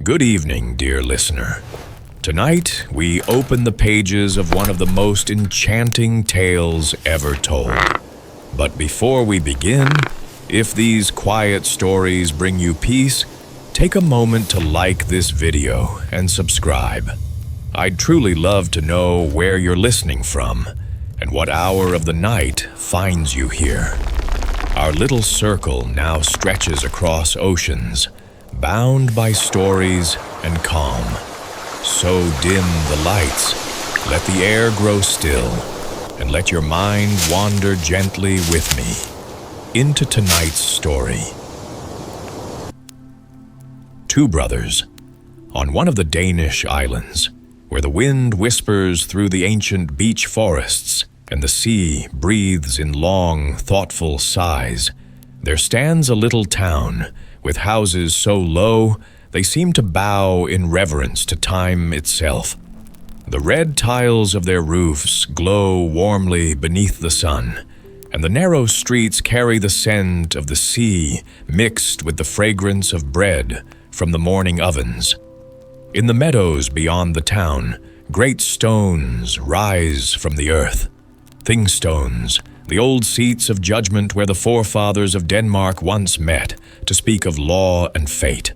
Good evening, dear listener. Tonight, we open the pages of one of the most enchanting tales ever told. But before we begin, if these quiet stories bring you peace, take a moment to like this video and subscribe. I'd truly love to know where you're listening from and what hour of the night finds you here. Our little circle now stretches across oceans, bound by stories and calm. So dim the lights, let the air grow still, and let your mind wander gently with me into tonight's story. Two brothers, on one of the Danish islands, where the wind whispers through the ancient beech forests and the sea breathes in long, thoughtful sighs, there stands a little town with houses so low they seem to bow in reverence to time itself. The red tiles of their roofs glow warmly beneath the sun, and the narrow streets carry the scent of the sea mixed with the fragrance of bread from the morning ovens. In the meadows beyond the town, great stones rise from the earth. Thingstones, the old seats of judgment where the forefathers of Denmark once met to speak of law and fate.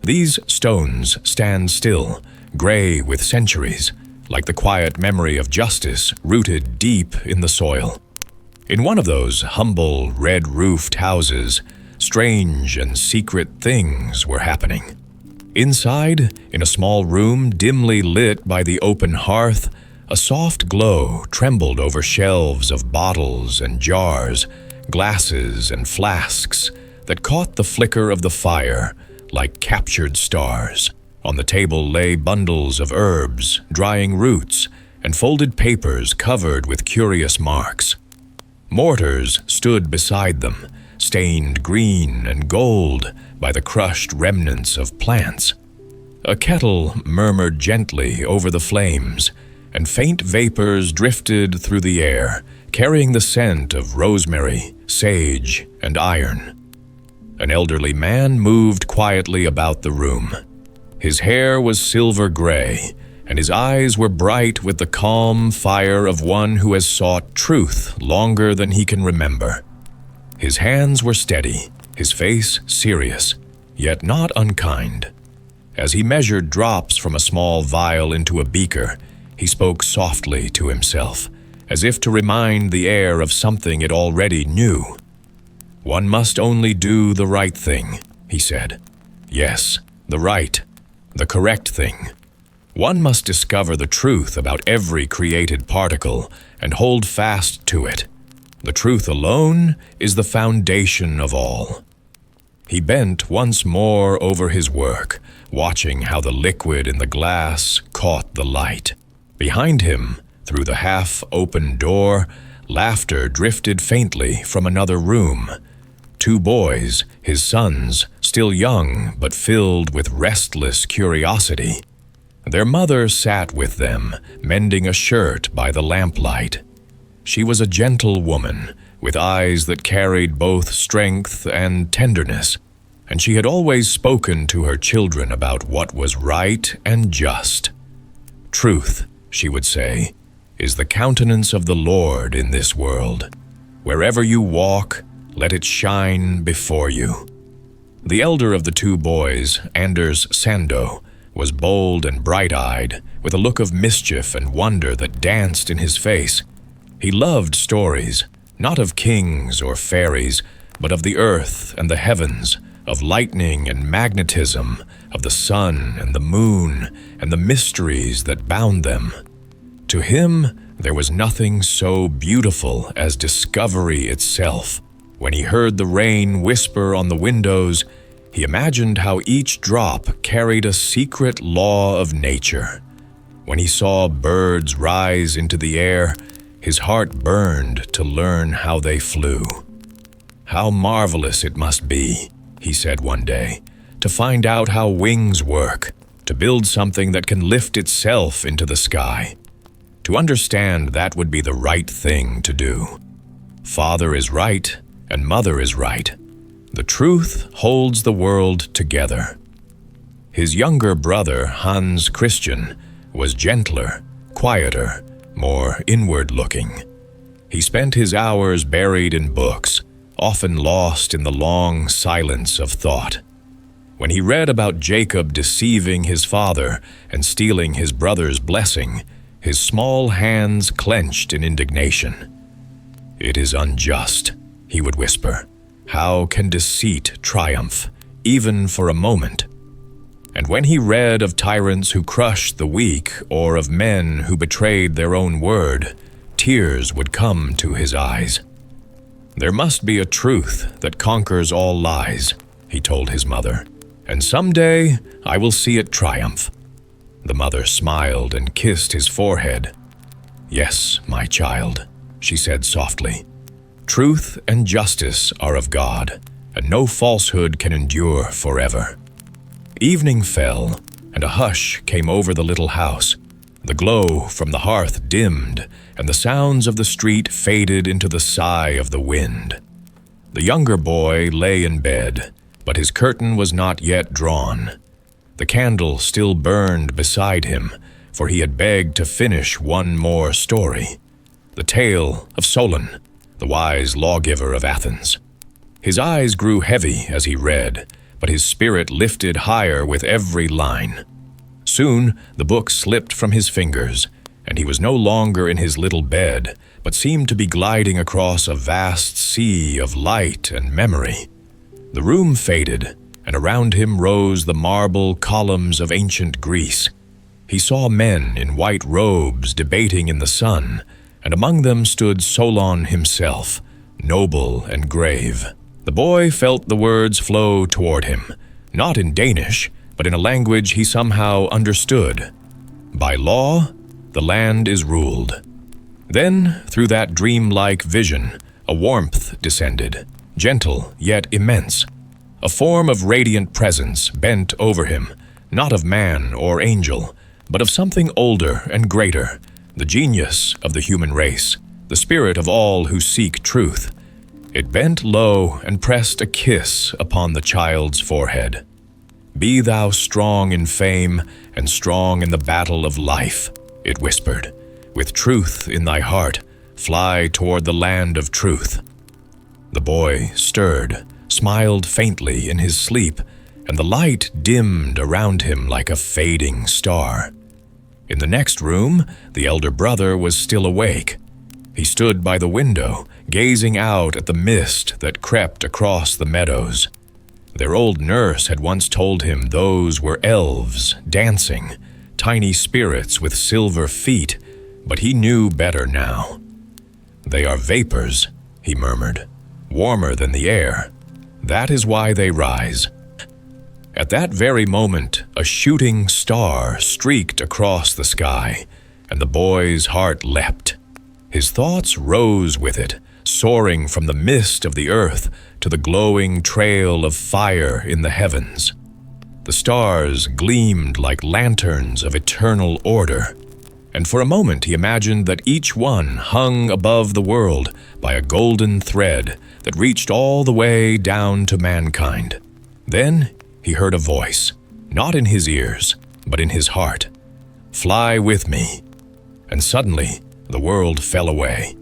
These stones stand still, gray with centuries, like the quiet memory of justice rooted deep in the soil. In one of those humble, red-roofed houses, strange and secret things were happening. Inside, in a small room dimly lit by the open hearth, a soft glow trembled over shelves of bottles and jars, glasses and flasks that caught the flicker of the fire like captured stars. On the table lay bundles of herbs, drying roots, and folded papers covered with curious marks. Mortars stood beside them, stained green and gold by the crushed remnants of plants. A kettle murmured gently over the flames, and faint vapors drifted through the air, carrying the scent of rosemary, sage, and iron. An elderly man moved quietly about the room. His hair was silver gray, and his eyes were bright with the calm fire of one who has sought truth longer than he can remember. His hands were steady, his face serious, yet not unkind. As he measured drops from a small vial into a beaker, he spoke softly to himself, as if to remind the air of something it already knew. "One must only do the right thing," he said. "Yes, the right, the correct thing. One must discover the truth about every created particle and hold fast to it. The truth alone is the foundation of all." He bent once more over his work, watching how the liquid in the glass caught the light. Behind him, through the half-open door, laughter drifted faintly from another room. Two boys, his sons, still young but filled with restless curiosity. Their mother sat with them, mending a shirt by the lamplight. She was a gentle woman, with eyes that carried both strength and tenderness, and she had always spoken to her children about what was right and just. "Truth," she would say, "is the countenance of the Lord in this world. Wherever you walk, let it shine before you." The elder of the two boys, Andersen, was bold and bright-eyed, with a look of mischief and wonder that danced in his face. He loved stories, not of kings or fairies, but of the earth and the heavens, of lightning and magnetism, of the sun and the moon, and the mysteries that bound them. To him, there was nothing so beautiful as discovery itself. When he heard the rain whisper on the windows, he imagined how each drop carried a secret law of nature. When he saw birds rise into the air, his heart burned to learn how they flew. "How marvelous it must be," he said one day, "to find out how wings work, to build something that can lift itself into the sky. To understand that would be the right thing to do. Father is right, and mother is right. The truth holds the world together." His younger brother, Hans Christian, was gentler, quieter, more inward-looking. He spent his hours buried in books, often lost in the long silence of thought. When he read about Jacob deceiving his father and stealing his brother's blessing, his small hands clenched in indignation. "It is unjust," he would whisper. "How can deceit triumph, even for a moment?" And when he read of tyrants who crushed the weak or of men who betrayed their own word, tears would come to his eyes. "There must be a truth that conquers all lies," he told his mother, "and someday I will see it triumph." The mother smiled and kissed his forehead. "Yes, my child," she said softly. "Truth and justice are of God, and no falsehood can endure forever." Evening fell, and a hush came over the little house. The glow from the hearth dimmed, and the sounds of the street faded into the sigh of the wind. The younger boy lay in bed, but his curtain was not yet drawn. The candle still burned beside him, for he had begged to finish one more story. The tale of Solon, the wise lawgiver of Athens. His eyes grew heavy as he read, but his spirit lifted higher with every line. Soon the book slipped from his fingers, and he was no longer in his little bed, but seemed to be gliding across a vast sea of light and memory. The room faded, and around him rose the marble columns of ancient Greece. He saw men in white robes debating in the sun, and among them stood Solon himself, noble and grave. The boy felt the words flow toward him, not in Danish, but in a language he somehow understood. By law, the land is ruled. Then, through that dreamlike vision, a warmth descended, gentle yet immense. A form of radiant presence bent over him, not of man or angel, but of something older and greater, the genius of the human race, the spirit of all who seek truth. It bent low and pressed a kiss upon the child's forehead. "Be thou strong in fame and strong in the battle of life," it whispered. "With truth in thy heart, fly toward the land of truth." The boy stirred, smiled faintly in his sleep, and the light dimmed around him like a fading star. In the next room, the elder brother was still awake. He stood by the window, gazing out at the mist that crept across the meadows. Their old nurse had once told him those were elves dancing, tiny spirits with silver feet, but he knew better now. "They are vapors," he murmured, "warmer than the air. That is why they rise." At that very moment, a shooting star streaked across the sky, and the boy's heart leapt. His thoughts rose with it, soaring from the mist of the earth to the glowing trail of fire in the heavens. The stars gleamed like lanterns of eternal order, and for a moment he imagined that each one hung above the world by a golden thread that reached all the way down to mankind. Then he heard a voice, not in his ears, but in his heart. "Fly with me." And suddenly the world fell away.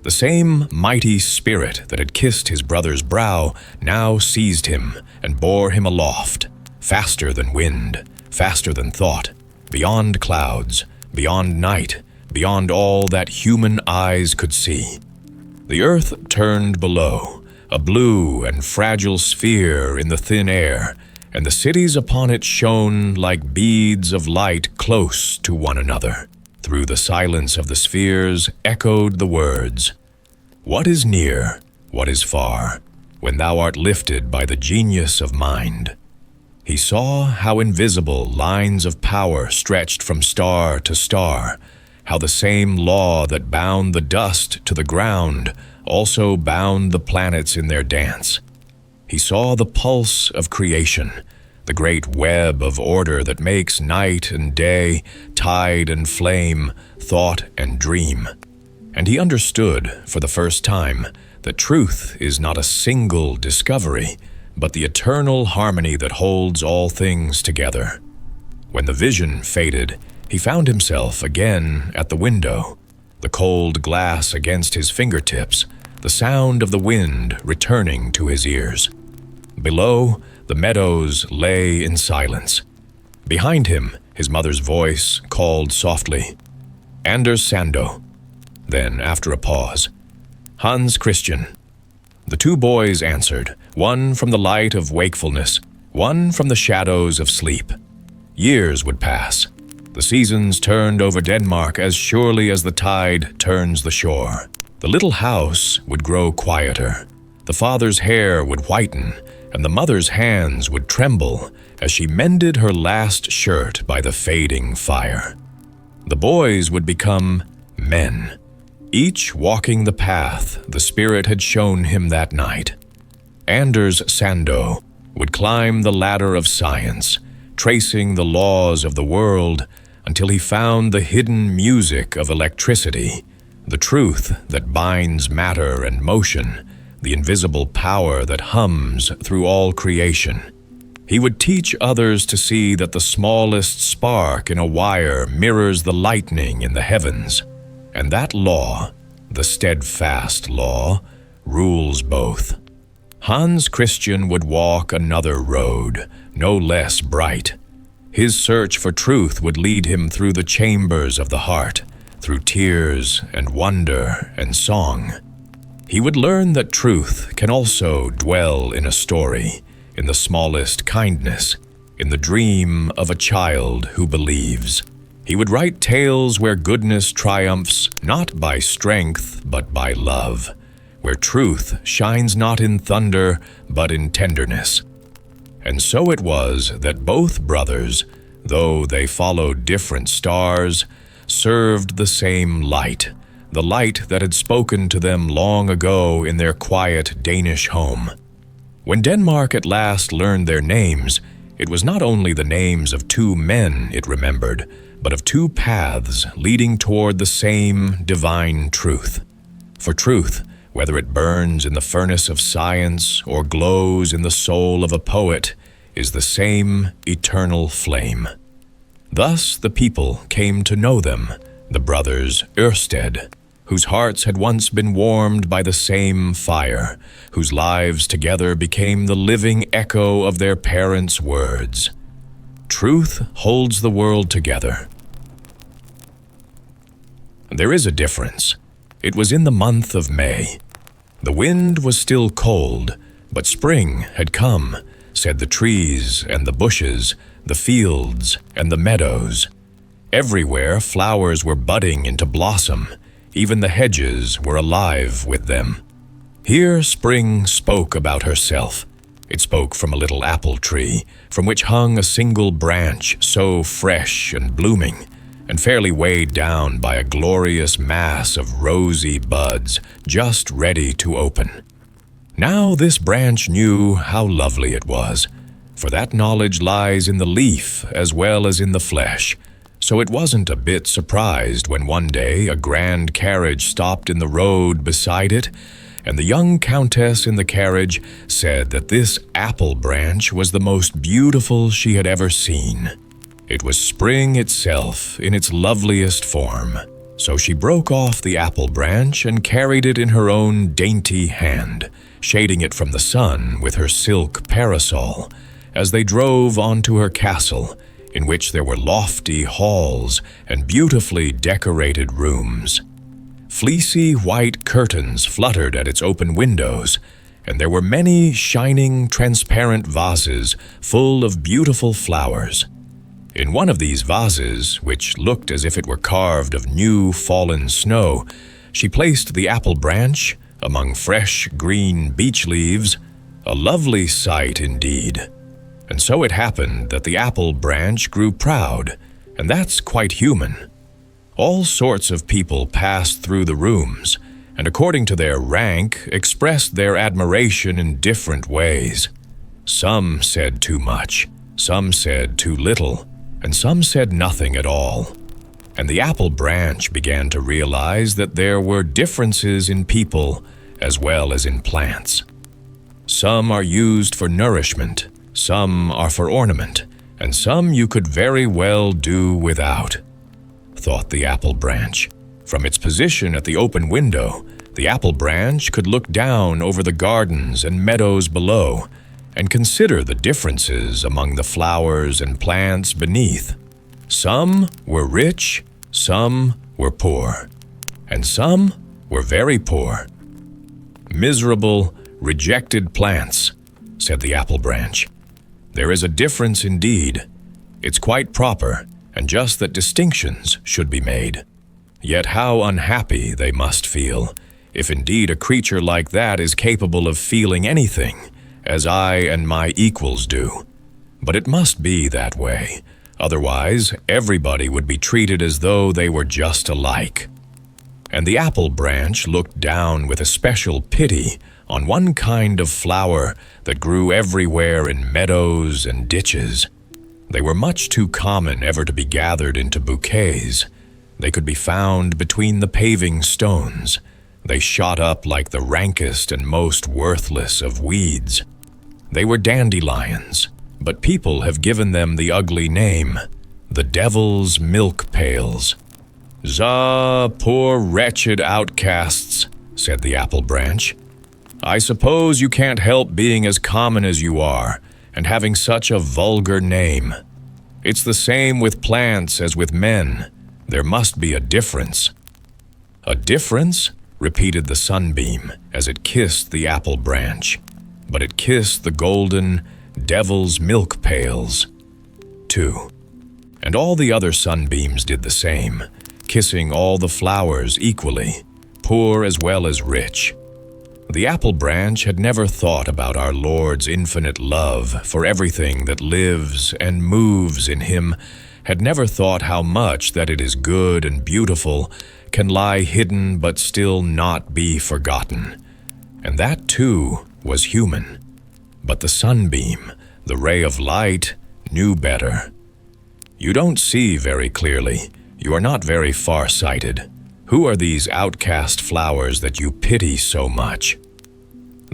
The same mighty spirit that had kissed his brother's brow now seized him and bore him aloft, faster than wind, faster than thought, beyond clouds, beyond night, beyond all that human eyes could see. The earth turned below, a blue and fragile sphere in the thin air, and the cities upon it shone like beads of light close to one another. Through the silence of the spheres echoed the words, "What is near, what is far, when thou art lifted by the genius of mind?" He saw how invisible lines of power stretched from star to star, how the same law that bound the dust to the ground also bound the planets in their dance. He saw the pulse of creation, the great web of order that makes night and day, tide and flame, thought and dream. And he understood, for the first time, that truth is not a single discovery, but the eternal harmony that holds all things together. When the vision faded, he found himself again at the window, the cold glass against his fingertips, the sound of the wind returning to his ears. Below, the meadows lay in silence. Behind him, his mother's voice called softly, "Andersen." Then, after a pause, "Hans Christian." The two boys answered, one from the light of wakefulness, one from the shadows of sleep. Years would pass. The seasons turned over Denmark as surely as the tide turns the shore. The little house would grow quieter. The father's hair would whiten, and the mother's hands would tremble as she mended her last shirt by the fading fire. The boys would become men, each walking the path the Spirit had shown him that night. Andersen would climb the ladder of science, tracing the laws of the world until he found the hidden music of electricity, the truth that binds matter and motion, the invisible power that hums through all creation. He would teach others to see that the smallest spark in a wire mirrors the lightning in the heavens, and that law, the steadfast law, rules both. Hans Christian would walk another road, no less bright. His search for truth would lead him through the chambers of the heart, through tears and wonder and song. He would learn that truth can also dwell in a story, in the smallest kindness, in the dream of a child who believes. He would write tales where goodness triumphs not by strength but by love, where truth shines not in thunder but in tenderness. And so it was that both brothers, though they followed different stars, served the same light, the light that had spoken to them long ago in their quiet Danish home. When Denmark at last learned their names, it was not only the names of two men it remembered, but of two paths leading toward the same divine truth. For truth, whether it burns in the furnace of science or glows in the soul of a poet, is the same eternal flame. Thus the people came to know them, the brothers Ørsted, whose hearts had once been warmed by the same fire, whose lives together became the living echo of their parents' words. Truth holds the world together. There is a difference. It was in the month of May. The wind was still cold, but spring had come, said the trees and the bushes, the fields and the meadows. Everywhere flowers were budding into blossom. Even the hedges were alive with them. Here spring spoke about herself. It spoke from a little apple tree, from which hung a single branch so fresh and blooming, and fairly weighed down by a glorious mass of rosy buds just ready to open. Now this branch knew how lovely it was, for that knowledge lies in the leaf as well as in the flesh. So it wasn't a bit surprised when one day a grand carriage stopped in the road beside it, and the young countess in the carriage said that this apple branch was the most beautiful she had ever seen. It was spring itself in its loveliest form. So she broke off the apple branch and carried it in her own dainty hand, shading it from the sun with her silk parasol, as they drove on to her castle, in which there were lofty halls and beautifully decorated rooms. Fleecy white curtains fluttered at its open windows, and there were many shining, transparent vases full of beautiful flowers. In one of these vases, which looked as if it were carved of new fallen snow, she placed the apple branch among fresh green beech leaves, a lovely sight indeed. And so it happened that the apple branch grew proud, and that's quite human. All sorts of people passed through the rooms, and according to their rank, expressed their admiration in different ways. Some said too much, some said too little, and some said nothing at all. And the apple branch began to realize that there were differences in people as well as in plants. Some are used for nourishment, some are for ornament, and some you could very well do without," thought the apple branch. From its position at the open window, the apple branch could look down over the gardens and meadows below and consider the differences among the flowers and plants beneath. Some were rich, some were poor, and some were very poor. "Miserable, rejected plants," said the apple branch. "There is a difference indeed. It's quite proper, and just that distinctions should be made. Yet how unhappy they must feel, if indeed a creature like that is capable of feeling anything, as I and my equals do. But it must be that way, otherwise everybody would be treated as though they were just alike." And the apple branch looked down with especial pity on one kind of flower that grew everywhere in meadows and ditches. They were much too common ever to be gathered into bouquets. They could be found between the paving stones. They shot up like the rankest and most worthless of weeds. They were dandelions, but people have given them the ugly name, the devil's milk pails. "Zah, poor wretched outcasts," said the apple branch. "I suppose you can't help being as common as you are, and having such a vulgar name. It's the same with plants as with men. There must be a difference." "A difference?" repeated the sunbeam as it kissed the apple branch, but it kissed the golden devil's milk pails, too. And all the other sunbeams did the same, kissing all the flowers equally, poor as well as rich. The apple branch had never thought about our Lord's infinite love for everything that lives and moves in Him, had never thought how much that it is good and beautiful can lie hidden but still not be forgotten. And that, too, was human. But the sunbeam, the ray of light, knew better. "You don't see very clearly. You are not very far-sighted. Who are these outcast flowers that you pity so much?"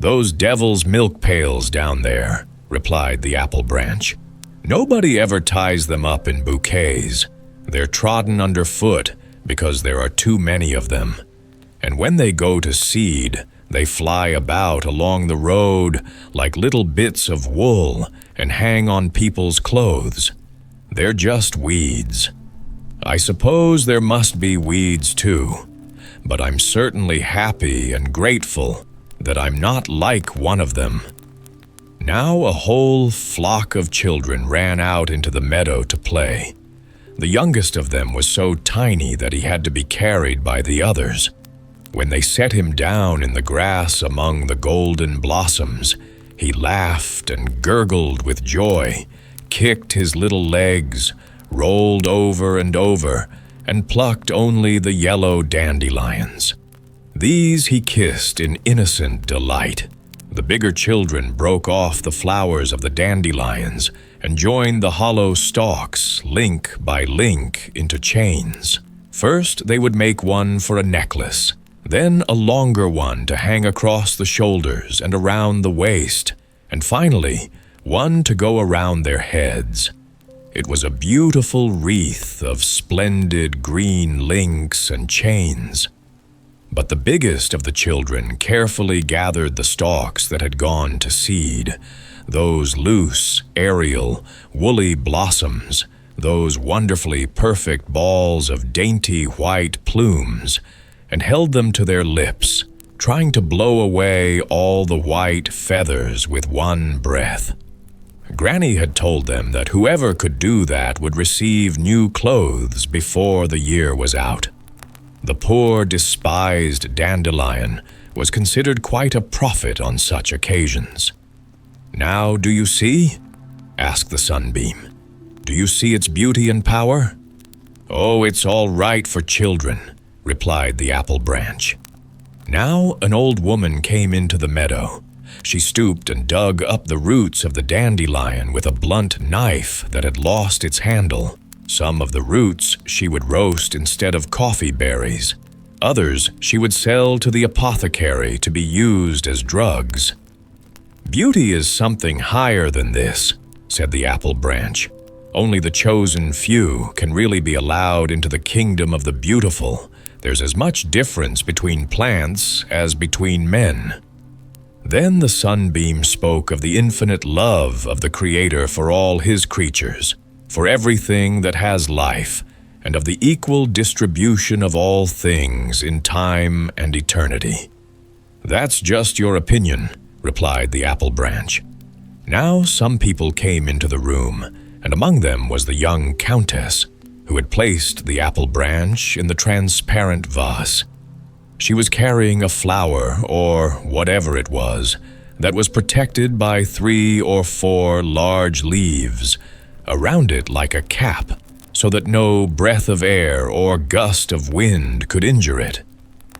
"Those devil's milk pails down there," replied the apple branch. "Nobody ever ties them up in bouquets. They're trodden underfoot because there are too many of them. And when they go to seed, they fly about along the road like little bits of wool and hang on people's clothes. They're just weeds. I suppose there must be weeds too, but I'm certainly happy and grateful that I'm not like one of them." Now a whole flock of children ran out into the meadow to play. The youngest of them was so tiny that he had to be carried by the others. When they set him down in the grass among the golden blossoms, he laughed and gurgled with joy, kicked his little legs, rolled over and over, and plucked only the yellow dandelions. These he kissed in innocent delight. The bigger children broke off the flowers of the dandelions and joined the hollow stalks, link by link, into chains. First, they would make one for a necklace, then a longer one to hang across the shoulders and around the waist, and finally, one to go around their heads. It was a beautiful wreath of splendid green links and chains. But the biggest of the children carefully gathered the stalks that had gone to seed, those loose, aerial, woolly blossoms, those wonderfully perfect balls of dainty white plumes, and held them to their lips, trying to blow away all the white feathers with one breath. Granny had told them that whoever could do that would receive new clothes before the year was out. The poor, despised dandelion was considered quite a prophet on such occasions. "Now, do you see?" asked the sunbeam. "Do you see its beauty and power?" "Oh, it's all right for children," replied the apple branch. Now an old woman came into the meadow. She stooped and dug up the roots of the dandelion with a blunt knife that had lost its handle. Some of the roots she would roast instead of coffee berries. Others she would sell to the apothecary to be used as drugs. "Beauty is something higher than this," said the apple branch. "Only the chosen few can really be allowed into the kingdom of the beautiful. There's as much difference between plants as between men." Then the sunbeam spoke of the infinite love of the Creator for all his creatures, for everything that has life, and of the equal distribution of all things in time and eternity. "That's just your opinion," replied the apple branch. Now some people came into the room, and among them was the young countess, who had placed the apple branch in the transparent vase. She was carrying a flower, or whatever it was, that was protected by 3 or 4 large leaves, around it like a cap, so that no breath of air or gust of wind could injure it.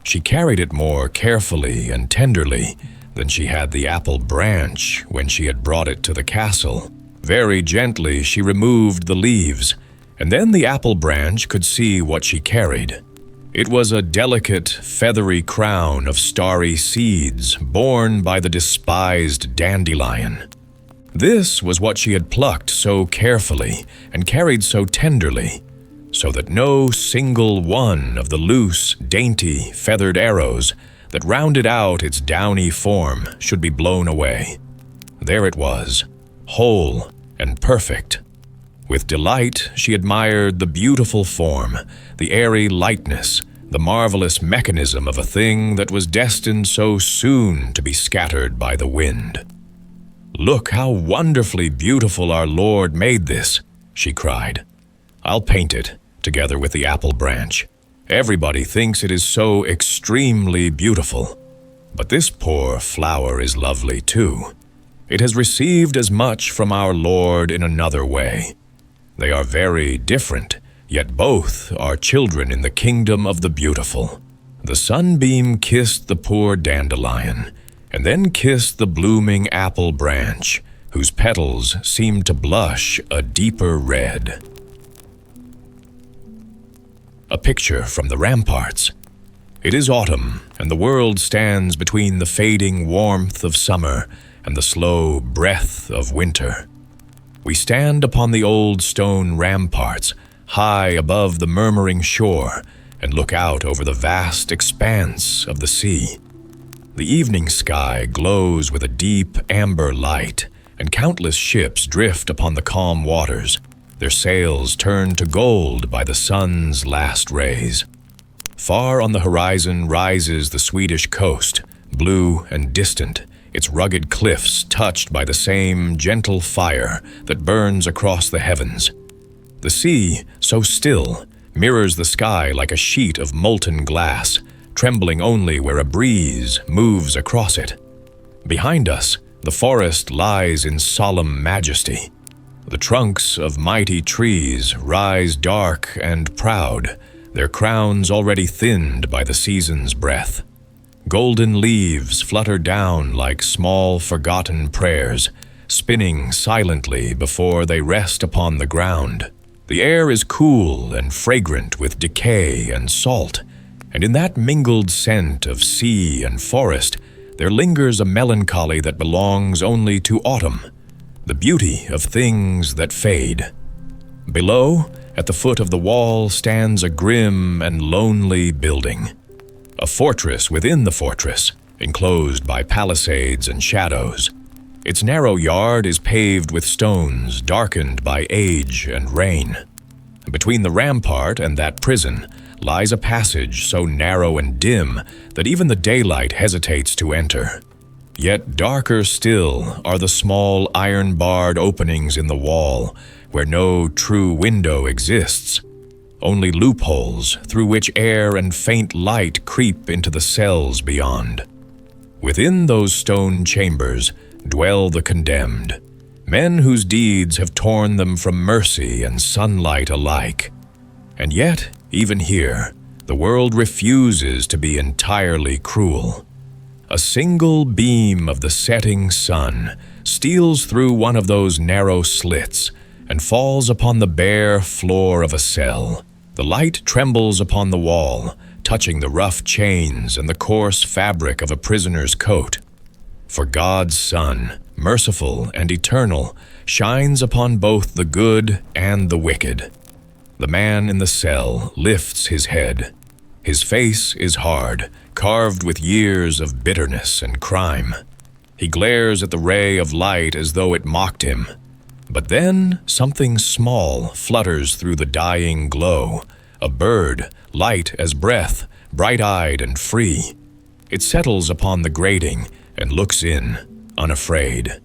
She carried it more carefully and tenderly than she had the apple branch when she had brought it to the castle. Very gently she removed the leaves, and then the apple branch could see what she carried. It was a delicate, feathery crown of starry seeds borne by the despised dandelion. This was what she had plucked so carefully and carried so tenderly, so that no single one of the loose, dainty, feathered arrows that rounded out its downy form should be blown away. There it was, whole and perfect. With delight she admired the beautiful form, the airy lightness, the marvelous mechanism of a thing that was destined so soon to be scattered by the wind. "Look how wonderfully beautiful our Lord made this," she cried. "I'll paint it, together with the apple branch. Everybody thinks it is so extremely beautiful. But this poor flower is lovely too. It has received as much from our Lord in another way. They are very different, yet both are children in the kingdom of the beautiful." The sunbeam kissed the poor dandelion, and then kissed the blooming apple branch, whose petals seemed to blush a deeper red. A picture from the Ramparts. It is autumn, and the world stands between the fading warmth of summer and the slow breath of winter. We stand upon the old stone ramparts, high above the murmuring shore, and look out over the vast expanse of the sea. The evening sky glows with a deep amber light, and countless ships drift upon the calm waters, their sails turned to gold by the sun's last rays. Far on the horizon rises the Swedish coast, blue and distant, its rugged cliffs touched by the same gentle fire that burns across the heavens. The sea, so still, mirrors the sky like a sheet of molten glass, trembling only where a breeze moves across it. Behind us, the forest lies in solemn majesty. The trunks of mighty trees rise dark and proud, their crowns already thinned by the season's breath. Golden leaves flutter down like small forgotten prayers, spinning silently before they rest upon the ground. The air is cool and fragrant with decay and salt, and in that mingled scent of sea and forest, there lingers a melancholy that belongs only to autumn, the beauty of things that fade. Below, at the foot of the wall, stands a grim and lonely building. A fortress within the fortress, enclosed by palisades and shadows. Its narrow yard is paved with stones darkened by age and rain. Between the rampart and that prison lies a passage so narrow and dim that even the daylight hesitates to enter. Yet darker still are the small iron-barred openings in the wall, where no true window exists. Only loopholes through which air and faint light creep into the cells beyond. Within those stone chambers dwell the condemned, men whose deeds have torn them from mercy and sunlight alike. And yet, even here, the world refuses to be entirely cruel. A single beam of the setting sun steals through one of those narrow slits and falls upon the bare floor of a cell. The light trembles upon the wall, touching the rough chains and the coarse fabric of a prisoner's coat. For God's sun, merciful and eternal, shines upon both the good and the wicked. The man in the cell lifts his head. His face is hard, carved with years of bitterness and crime. He glares at the ray of light as though it mocked him. But then something small flutters through the dying glow, a bird, light as breath, bright-eyed and free. It settles upon the grating and looks in, unafraid.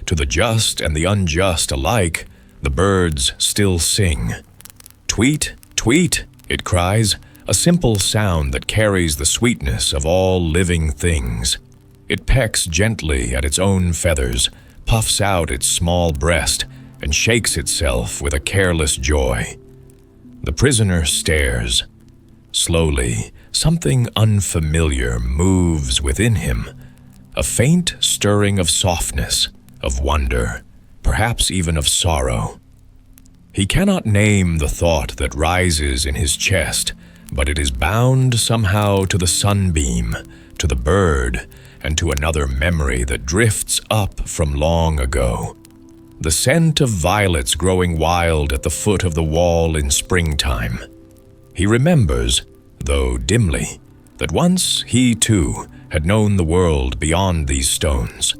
To the just and the unjust alike, the birds still sing. Tweet, tweet, it cries, a simple sound that carries the sweetness of all living things. It pecks gently at its own feathers, puffs out its small breast, and shakes itself with a careless joy. The prisoner stares. Slowly, something unfamiliar moves within him, a faint stirring of softness, of wonder, perhaps even of sorrow. He cannot name the thought that rises in his chest, but it is bound somehow to the sunbeam, to the bird, and to another memory that drifts up from long ago. The scent of violets growing wild at the foot of the wall in springtime. He remembers, though dimly, that once he too had known the world beyond these stones.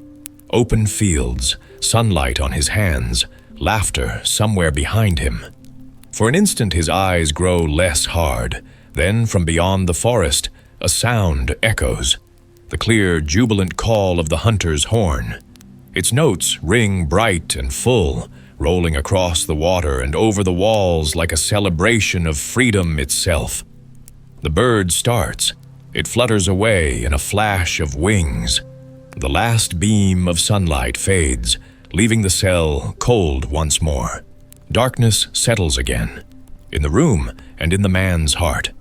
Open fields, sunlight on his hands, laughter somewhere behind him. For an instant his eyes grow less hard, then from beyond the forest a sound echoes, the clear, jubilant call of the hunter's horn. Its notes ring bright and full, rolling across the water and over the walls like a celebration of freedom itself. The bird starts. It flutters away in a flash of wings. The last beam of sunlight fades, leaving the cell cold once more. Darkness settles again, in the room and in the man's heart.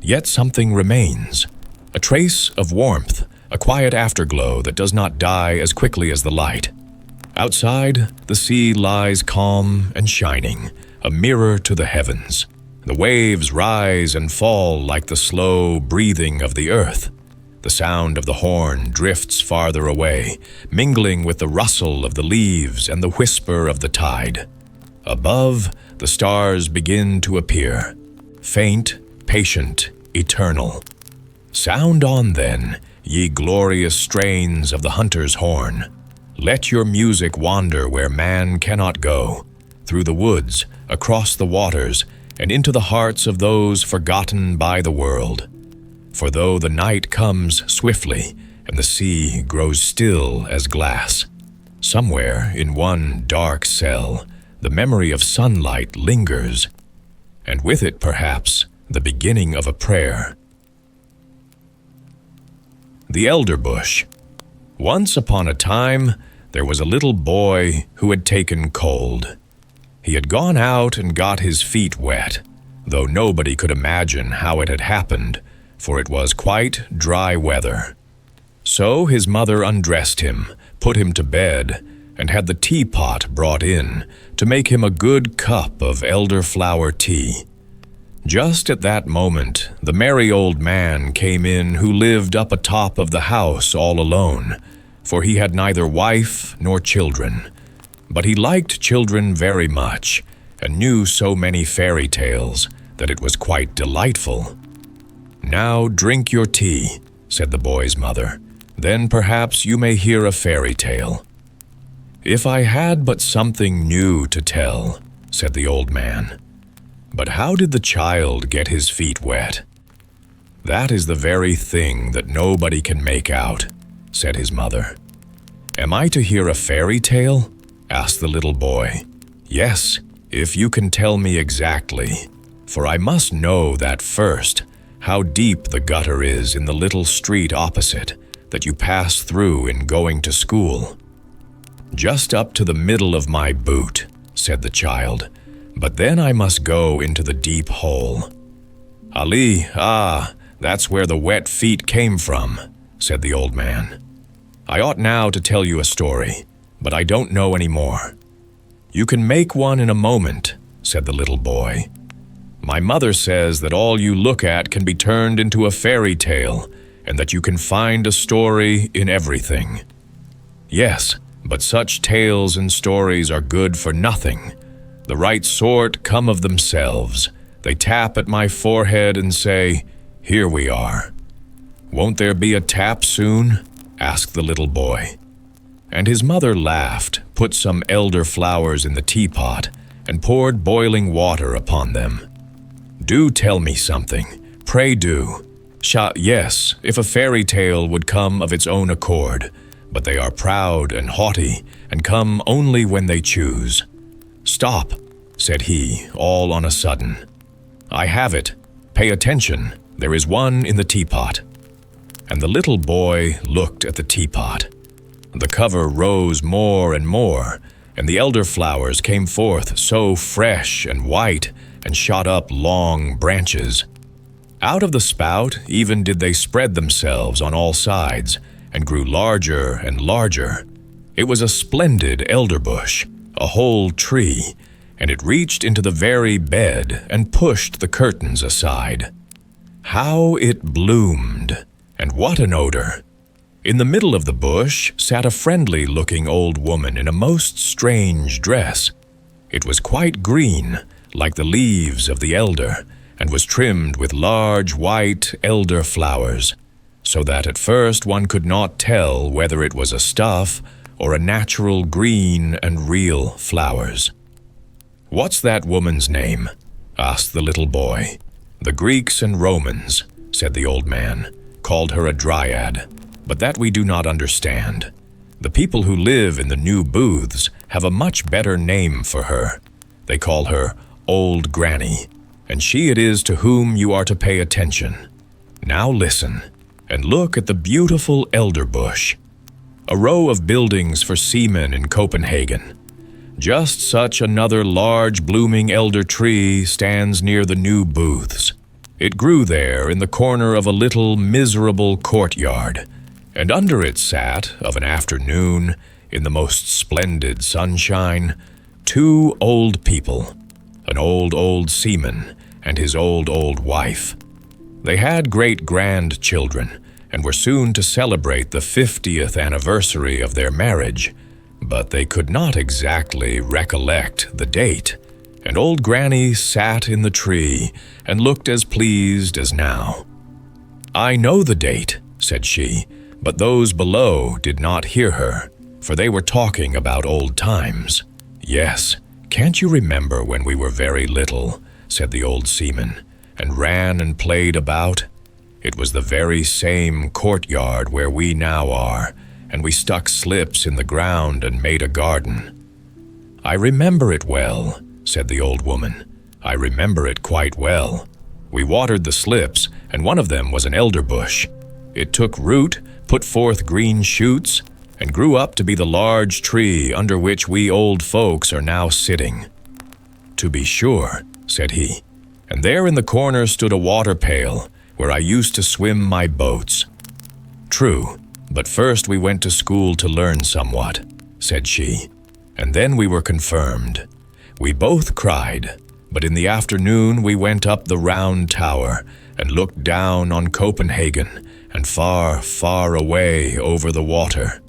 Yet something remains, a trace of warmth, a quiet afterglow that does not die as quickly as the light. Outside, the sea lies calm and shining, a mirror to the heavens. The waves rise and fall like the slow breathing of the earth. The sound of the horn drifts farther away, mingling with the rustle of the leaves and the whisper of the tide. Above, the stars begin to appear, faint, patient, eternal. Sound on then, ye glorious strains of the hunter's horn. Let your music wander where man cannot go, through the woods, across the waters, and into the hearts of those forgotten by the world. For though the night comes swiftly, and the sea grows still as glass, somewhere in one dark cell, the memory of sunlight lingers, and with it, perhaps, the beginning of a prayer. The Elderbush. Once upon a time, there was a little boy who had taken cold. He had gone out and got his feet wet, though nobody could imagine how it had happened, for it was quite dry weather. So his mother undressed him, put him to bed, and had the teapot brought in to make him a good cup of elderflower tea. Just at that moment, the merry old man came in who lived up atop of the house all alone, for he had neither wife nor children. But he liked children very much, and knew so many fairy tales that it was quite delightful. "Now drink your tea," said the boy's mother. "Then perhaps you may hear a fairy tale." "If I had but something new to tell," said the old man. "But how did the child get his feet wet?" "That is the very thing that nobody can make out," said his mother. "Am I to hear a fairy tale?" asked the little boy. "Yes, if you can tell me exactly, for I must know that first, how deep the gutter is in the little street opposite that you pass through in going to school." "Just up to the middle of my boot," said the child, "but then I must go into the deep hole." "Ali, that's where the wet feet came from," said the old man. "I ought now to tell you a story, but I don't know any more." "You can make one in a moment," said the little boy. "My mother says that all you look at can be turned into a fairy tale, and that you can find a story in everything." Yes, but such tales and stories are good for nothing. The right sort come of themselves. They tap at my forehead and say, 'Here we are.' 'Won't there be a tap soon?' asked the little boy. And his mother laughed, put some elder flowers in the teapot, and poured boiling water upon them. 'Do tell me something. Pray do.' Yes, if a fairy tale would come of its own accord, but they are proud and haughty, and come only when they choose. 'Stop,' said he, all on a sudden. 'I have it. Pay attention. There is one in the teapot.' And the little boy looked at the teapot. The cover rose more and more, and the elder flowers came forth so fresh and white and shot up long branches. Out of the spout even did they spread themselves on all sides, and grew larger and larger. It was a splendid elderbush, a whole tree, and it reached into the very bed and pushed the curtains aside. How it bloomed, and what an odor! In the middle of the bush sat a friendly-looking old woman in a most strange dress. It was quite green, like the leaves of the elder, and was trimmed with large white elder flowers, so that at first one could not tell whether it was a stuff or a natural green and real flowers. "What's that woman's name?" asked the little boy. "The Greeks and Romans," said the old man, "called her a dryad, but that we do not understand. The people who live in the new booths have a much better name for her. They call her Old Granny, and she it is to whom you are to pay attention. Now listen, and look at the beautiful elderbush, a row of buildings for seamen in Copenhagen. Just such another large blooming elder tree stands near the new booths. It grew there in the corner of a little miserable courtyard, and under it sat, of an afternoon, in the most splendid sunshine, two old people, an old seaman and his old wife. They had great-grandchildren, and were soon to celebrate the 50th anniversary of their marriage, but they could not exactly recollect the date, and old Granny sat in the tree and looked as pleased as now. "I know the date," said she, but those below did not hear her, for they were talking about old times. "Yes, can't you remember when we were very little," said the old seaman, "and ran and played about? It was the very same courtyard where we now are, and we stuck slips in the ground and made a garden." "I remember it well," said the old woman. "I remember it quite well. We watered the slips, and one of them was an elderbush. It took root, put forth green shoots, and grew up to be the large tree under which we old folks are now sitting." "To be sure," said he, "and there in the corner stood a water pail, where I used to swim my boats." "True, but first we went to school to learn somewhat," said she, "and then we were confirmed. We both cried, but in the afternoon we went up the round tower and looked down on Copenhagen and far, far away over the water.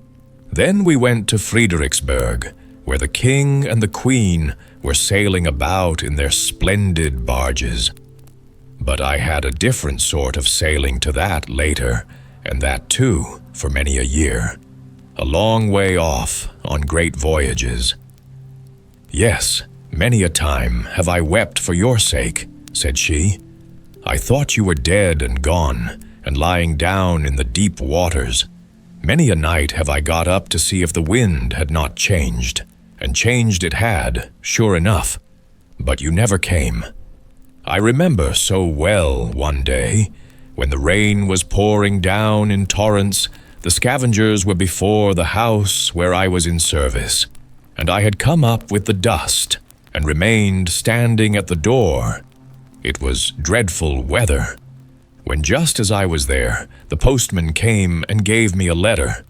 Then we went to Frederiksberg, where the king and the queen were sailing about in their splendid barges. But I had a different sort of sailing to that later, and that too for many a year, a long way off on great voyages. Yes, many a time have I wept for your sake," said she. "I thought you were dead and gone, and lying down in the deep waters. Many a night have I got up to see if the wind had not changed, and changed it had, sure enough, but you never came. I remember so well one day, when the rain was pouring down in torrents, the scavengers were before the house where I was in service, and I had come up with the dust, and remained standing at the door. It was dreadful weather, when just as I was there, the postman came and gave me a letter.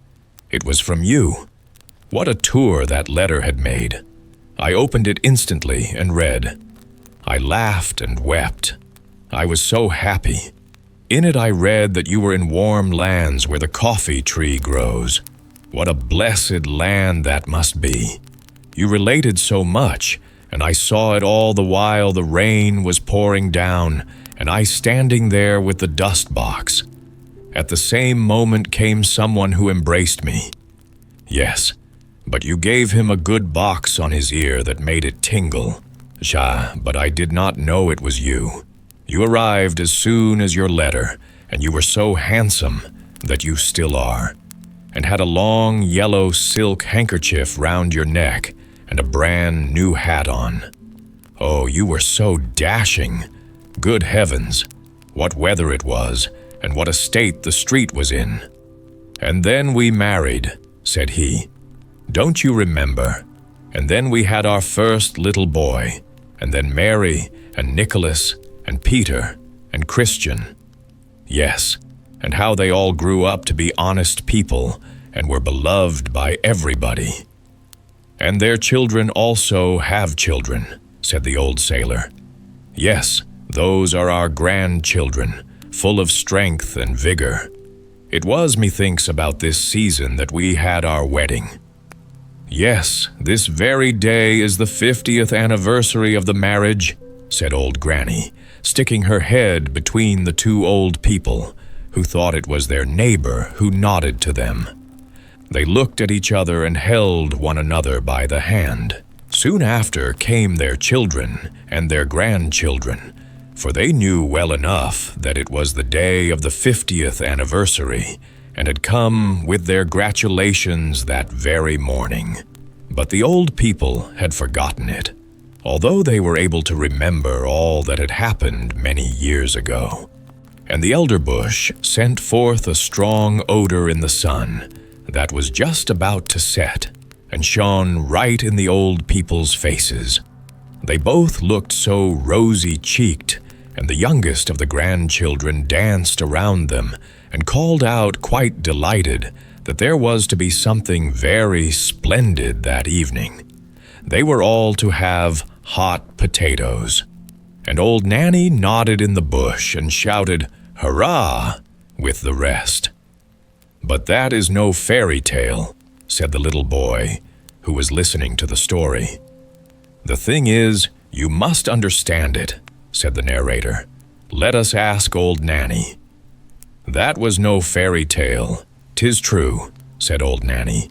It was from you. What a tour that letter had made! I opened it instantly and read. I laughed and wept. I was so happy. In it I read that you were in warm lands where the coffee tree grows. What a blessed land that must be. You related so much, and I saw it all the while the rain was pouring down, and I standing there with the dust box. At the same moment came someone who embraced me. Yes, but you gave him a good box on his ear that made it tingle. But I did not know it was you. You arrived as soon as your letter, and you were so handsome that you still are, and had a long yellow silk handkerchief round your neck and a brand new hat on. Oh, you were so dashing. Good heavens, what weather it was, and what a state the street was in. And then we married, said he. Don't you remember? And then we had our first little boy, and then Mary and Nicholas and Peter and Christian. Yes, and how they all grew up to be honest people and were beloved by everybody. And their children also have children, said the old sailor. Yes, those are our grandchildren, full of strength and vigor. It was, methinks, about this season that we had our wedding. Yes, this very day is the 50th anniversary of the marriage, said old Granny, sticking her head between the two old people, who thought it was their neighbor who nodded to them. They looked at each other and held one another by the hand. Soon after came their children and their grandchildren, for they knew well enough that it was the day of the 50th anniversary, and had come with their gratulations that very morning. But the old people had forgotten it, although they were able to remember all that had happened many years ago. And the elderbush sent forth a strong odor in the sun that was just about to set, and shone right in the old people's faces. They both looked so rosy-cheeked, and the youngest of the grandchildren danced around them and called out quite delighted that there was to be something very splendid that evening. They were all to have hot potatoes. And old Nanny nodded in the bush and shouted, "Hurrah!" with the rest. But that is no fairy tale, said the little boy, who was listening to the story. The thing is, you must understand it, said the narrator. Let us ask old Nanny. That was no fairy tale, 'tis true, said old Nanny.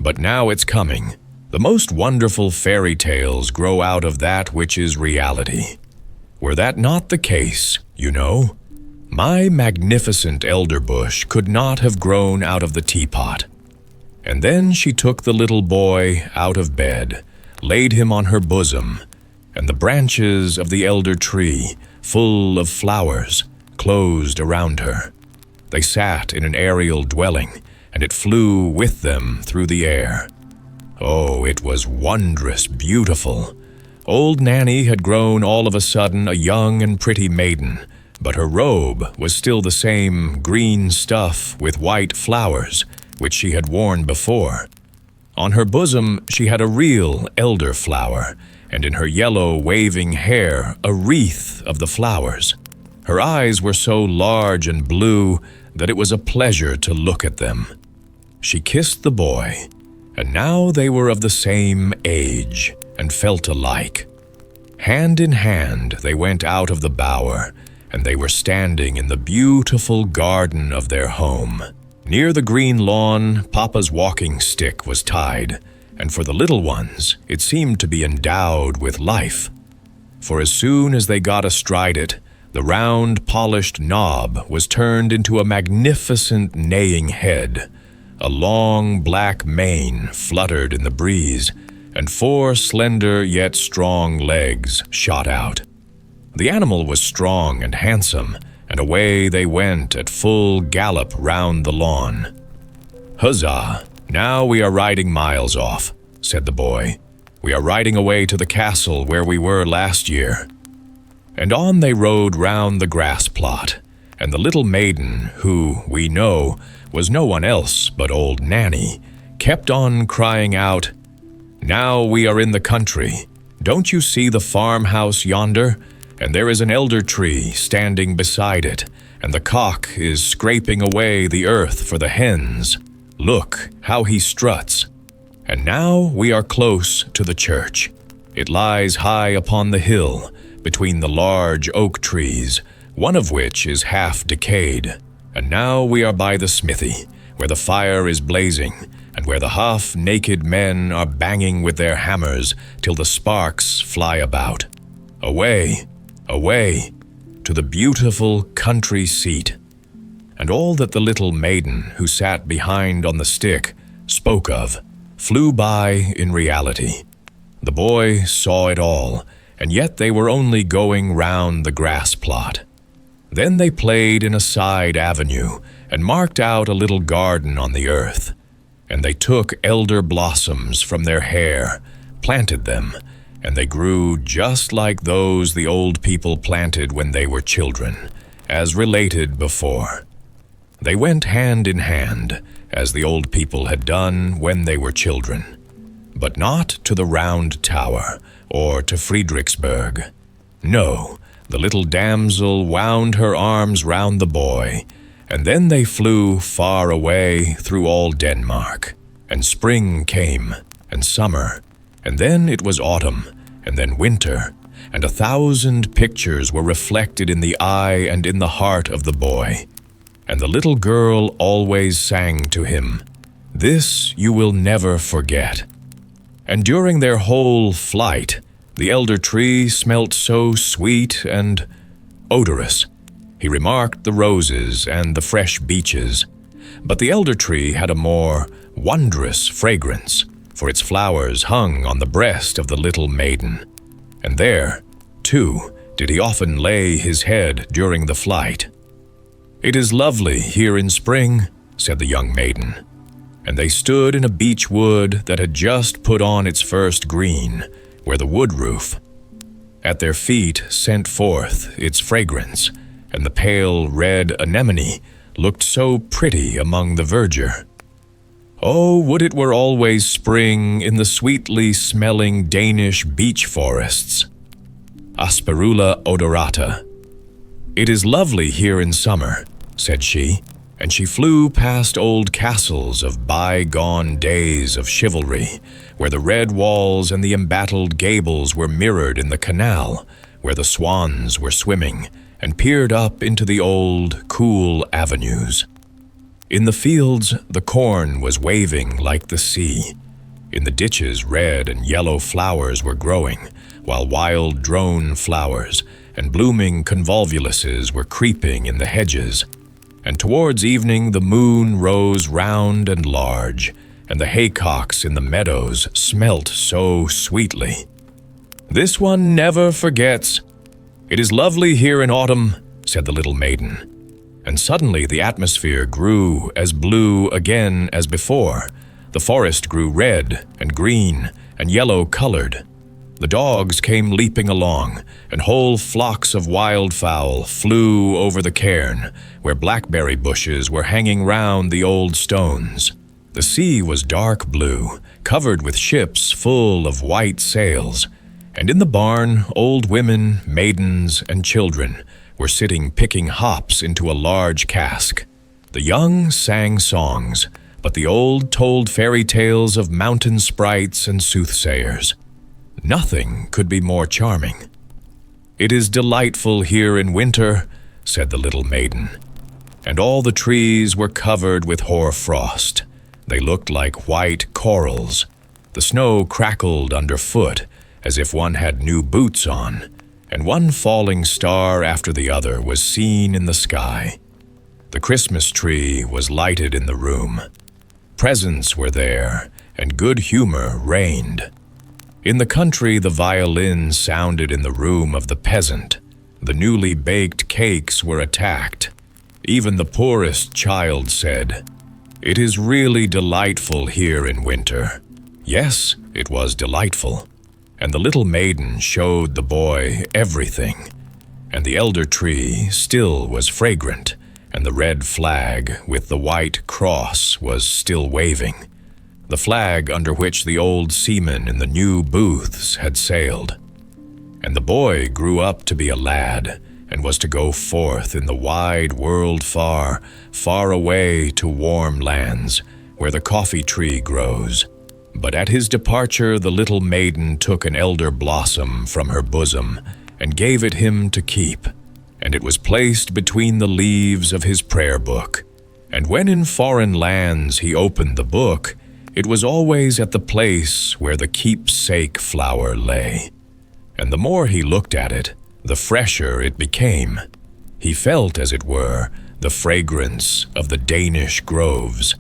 But now it's coming. The most wonderful fairy tales grow out of that which is reality. Were that not the case, you know, my magnificent elderbush could not have grown out of the teapot. And then she took the little boy out of bed, laid him on her bosom, and the branches of the elder tree, full of flowers, closed around her. They sat in an aerial dwelling, and it flew with them through the air. Oh, it was wondrous beautiful. Old Nanny had grown all of a sudden a young and pretty maiden, but her robe was still the same green stuff with white flowers, which she had worn before. On her bosom she had a real elder flower, and in her yellow waving hair a wreath of the flowers. Her eyes were so large and blue that it was a pleasure to look at them. She kissed the boy, and now they were of the same age and felt alike. Hand in hand they went out of the bower, and they were standing in the beautiful garden of their home. Near the green lawn, Papa's walking stick was tied, and for the little ones it seemed to be endowed with life. For as soon as they got astride it, the round, polished knob was turned into a magnificent neighing head. A long black mane fluttered in the breeze, and 4 slender yet strong legs shot out. The animal was strong and handsome, and away they went at full gallop round the lawn. "Huzzah! Now we are riding miles off," said the boy. "We are riding away to the castle where we were last year." And on they rode round the grass plot, and the little maiden, who, we know, was no one else but old Nanny, kept on crying out, "Now we are in the country. Don't you see the farmhouse yonder? And there is an elder tree standing beside it, and the cock is scraping away the earth for the hens. Look how he struts. And now we are close to the church. It lies high upon the hill, between the large oak trees, one of which is half decayed. And now we are by the smithy, where the fire is blazing, and where the half-naked men are banging with their hammers till the sparks fly about. Away, away, to the beautiful country seat. And all that the little maiden who sat behind on the stick spoke of flew by in reality. The boy saw it all, and yet they were only going round the grass plot. Then they played in a side avenue and marked out a little garden on the earth. And they took elder blossoms from their hair, planted them, and they grew just like those the old people planted when they were children, as related before. They went hand in hand, as the old people had done when they were children, but not to the Round Tower or to Friedrichsburg. No, the little damsel wound her arms round the boy, and then they flew far away through all Denmark. And spring came, and summer, and then it was autumn, and then winter, and 1,000 pictures were reflected in the eye and in the heart of the boy. And the little girl always sang to him, "This you will never forget." And during their whole flight, the elder tree smelt so sweet and odorous. He remarked the roses and the fresh beeches, but the elder tree had a more wondrous fragrance, for its flowers hung on the breast of the little maiden. And there, too, did he often lay his head during the flight. "It is lovely here in spring," said the young maiden. And they stood in a beech wood that had just put on its first green, where the wood roof at their feet sent forth its fragrance, and the pale red anemone looked so pretty among the verdure. Oh, would it were always spring in the sweetly smelling Danish beech forests. Asperula odorata. "It is lovely here in summer," said she, and she flew past old castles of bygone days of chivalry, where the red walls and the embattled gables were mirrored in the canal, where the swans were swimming, and peered up into the old, cool avenues. In the fields, the corn was waving like the sea. In the ditches, red and yellow flowers were growing, while wild drone flowers and blooming convolvuluses were creeping in the hedges. And towards evening the moon rose round and large, and the haycocks in the meadows smelt so sweetly. "This one never forgets. It is lovely here in autumn," said the little maiden. And suddenly the atmosphere grew as blue again as before. The forest grew red and green and yellow-colored. The dogs came leaping along, and whole flocks of wildfowl flew over the cairn, where blackberry bushes were hanging round the old stones. The sea was dark blue, covered with ships full of white sails, and in the barn old women, maidens, and children were sitting picking hops into a large cask. The young sang songs, but the old told fairy tales of mountain sprites and soothsayers. Nothing could be more charming. "It is delightful here in winter," said the little maiden. And all the trees were covered with hoar-frost. They looked like white corals. The snow crackled underfoot, as if one had new boots on, and one falling star after the other was seen in the sky. The Christmas tree was lighted in the room. Presents were there, and good humor reigned. In the country the violin sounded in the room of the peasant. The newly baked cakes were attacked. Even the poorest child said, "It is really delightful here in winter." Yes, it was delightful. And the little maiden showed the boy everything. And the elder tree still was fragrant, and the red flag with the white cross was still waving, the flag under which the old seamen in the new booths had sailed. And the boy grew up to be a lad, and was to go forth in the wide world far, far away to warm lands, where the coffee tree grows. But at his departure the little maiden took an elder blossom from her bosom and gave it him to keep, and it was placed between the leaves of his prayer book. And when in foreign lands he opened the book, it was always at the place where the keepsake flower lay. And the more he looked at it, the fresher it became. He felt, as it were, the fragrance of the Danish groves.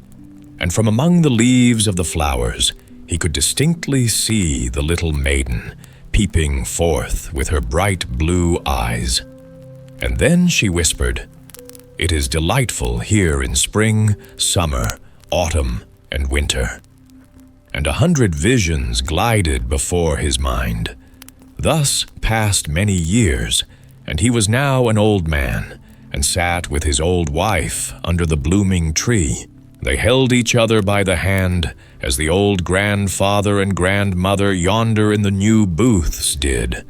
And from among the leaves of the flowers, he could distinctly see the little maiden peeping forth with her bright blue eyes. And then she whispered, "It is delightful here in spring, summer, autumn, and winter." And 100 visions glided before his mind. Thus passed many years, and he was now an old man, and sat with his old wife under the blooming tree. They held each other by the hand, as the old grandfather and grandmother yonder in the new booths did,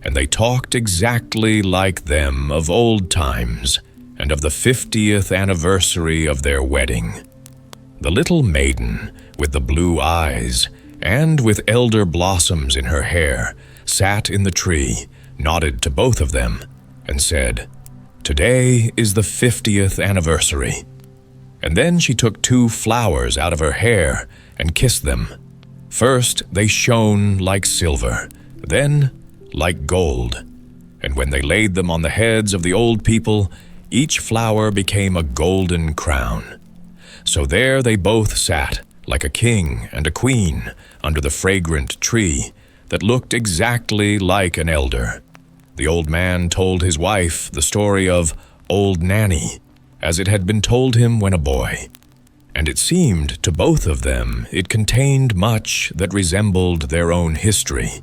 and they talked exactly like them of old times, and of the 50th anniversary of their wedding. The little maiden, with the blue eyes, and with elder blossoms in her hair, sat in the tree, nodded to both of them, and said, "Today is the 50th anniversary." And then she took 2 flowers out of her hair and kissed them. First they shone like silver, then like gold. And when they laid them on the heads of the old people, each flower became a golden crown. So there they both sat, like a king and a queen, under the fragrant tree that looked exactly like an elder. The old man told his wife the story of Old Nanny, as it had been told him when a boy, and it seemed to both of them it contained much that resembled their own history,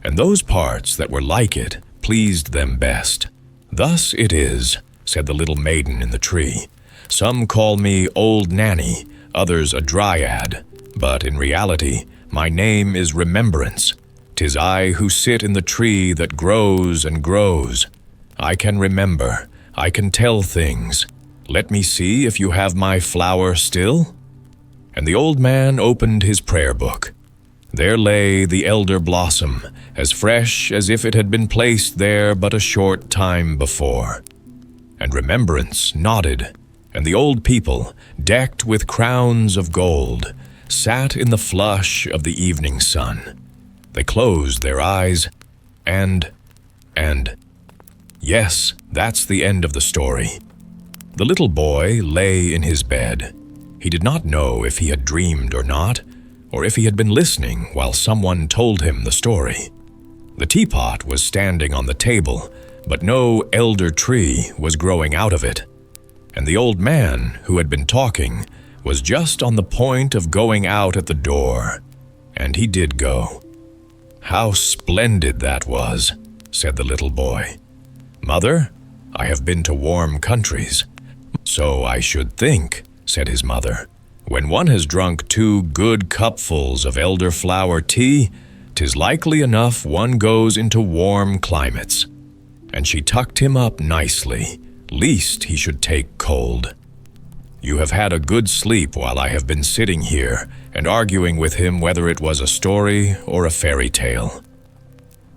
and those parts that were like it pleased them best. "Thus it is," said the little maiden in the tree. "Some call me Old Nanny, others a dryad, but in reality my name is Remembrance. 'Tis I who sit in the tree that grows and grows. I can remember, I can tell things. Let me see if you have my flower still." And the old man opened his prayer book. There lay the elder blossom, as fresh as if it had been placed there but a short time before. And Remembrance nodded, and the old people, decked with crowns of gold, sat in the flush of the evening sun. They closed their eyes, and yes, that's the end of the story. The little boy lay in his bed. He did not know if he had dreamed or not, or if he had been listening while someone told him the story. The teapot was standing on the table, but no elder tree was growing out of it. And the old man, who had been talking, was just on the point of going out at the door. And he did go. "How splendid that was," said the little boy. "Mother, I have been to warm countries." "So I should think," said his mother. "When one has drunk 2 good cupfuls of elderflower tea, 'tis likely enough one goes into warm climates." And she tucked him up nicely, lest he should take cold. "You have had a good sleep while I have been sitting here and arguing with him whether it was a story or a fairy tale."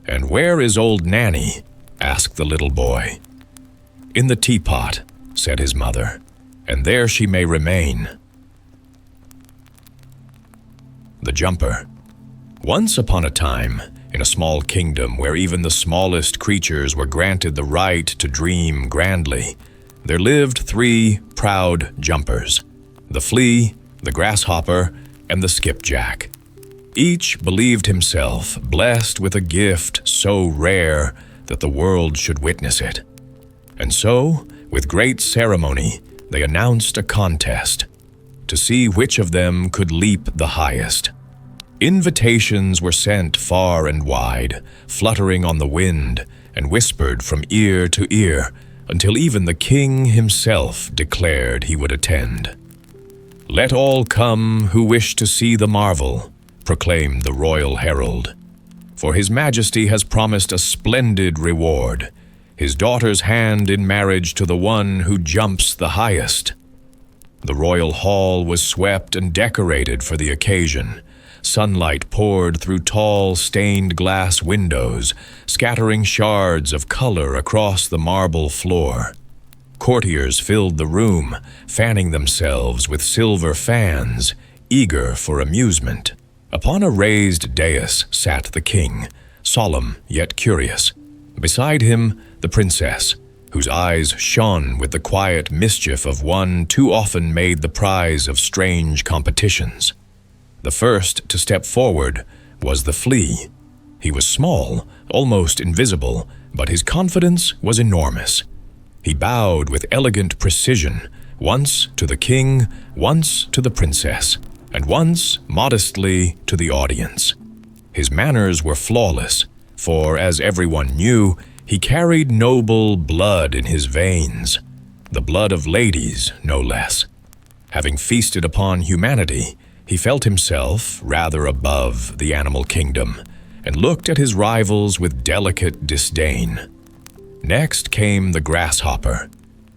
"And where is Old Nanny?" asked the little boy. "In the teapot," said his mother, "and there she may remain." The Jumper. Once upon a time, in a small kingdom where even the smallest creatures were granted the right to dream grandly, there lived 3 proud jumpers: the flea, the grasshopper, and the skipjack. Each believed himself blessed with a gift so rare that the world should witness it. And so, with great ceremony, they announced a contest to see which of them could leap the highest. Invitations were sent far and wide, fluttering on the wind, and whispered from ear to ear, until even the king himself declared he would attend. "Let all come who wish to see the marvel," proclaimed the royal herald. "For his majesty has promised a splendid reward, his daughter's hand in marriage to the one who jumps the highest." The royal hall was swept and decorated for the occasion. Sunlight poured through tall, stained glass windows, scattering shards of color across the marble floor. Courtiers filled the room, fanning themselves with silver fans, eager for amusement. Upon a raised dais sat the king, solemn yet curious. Beside him, the princess, whose eyes shone with the quiet mischief of one too often made the prize of strange competitions. The first to step forward was the flea. He was small, almost invisible, but his confidence was enormous. He bowed with elegant precision, once to the king, once to the princess, and once modestly to the audience. His manners were flawless, for, as everyone knew, he carried noble blood in his veins, the blood of ladies, no less. Having feasted upon humanity, he felt himself rather above the animal kingdom, and looked at his rivals with delicate disdain. Next came the grasshopper.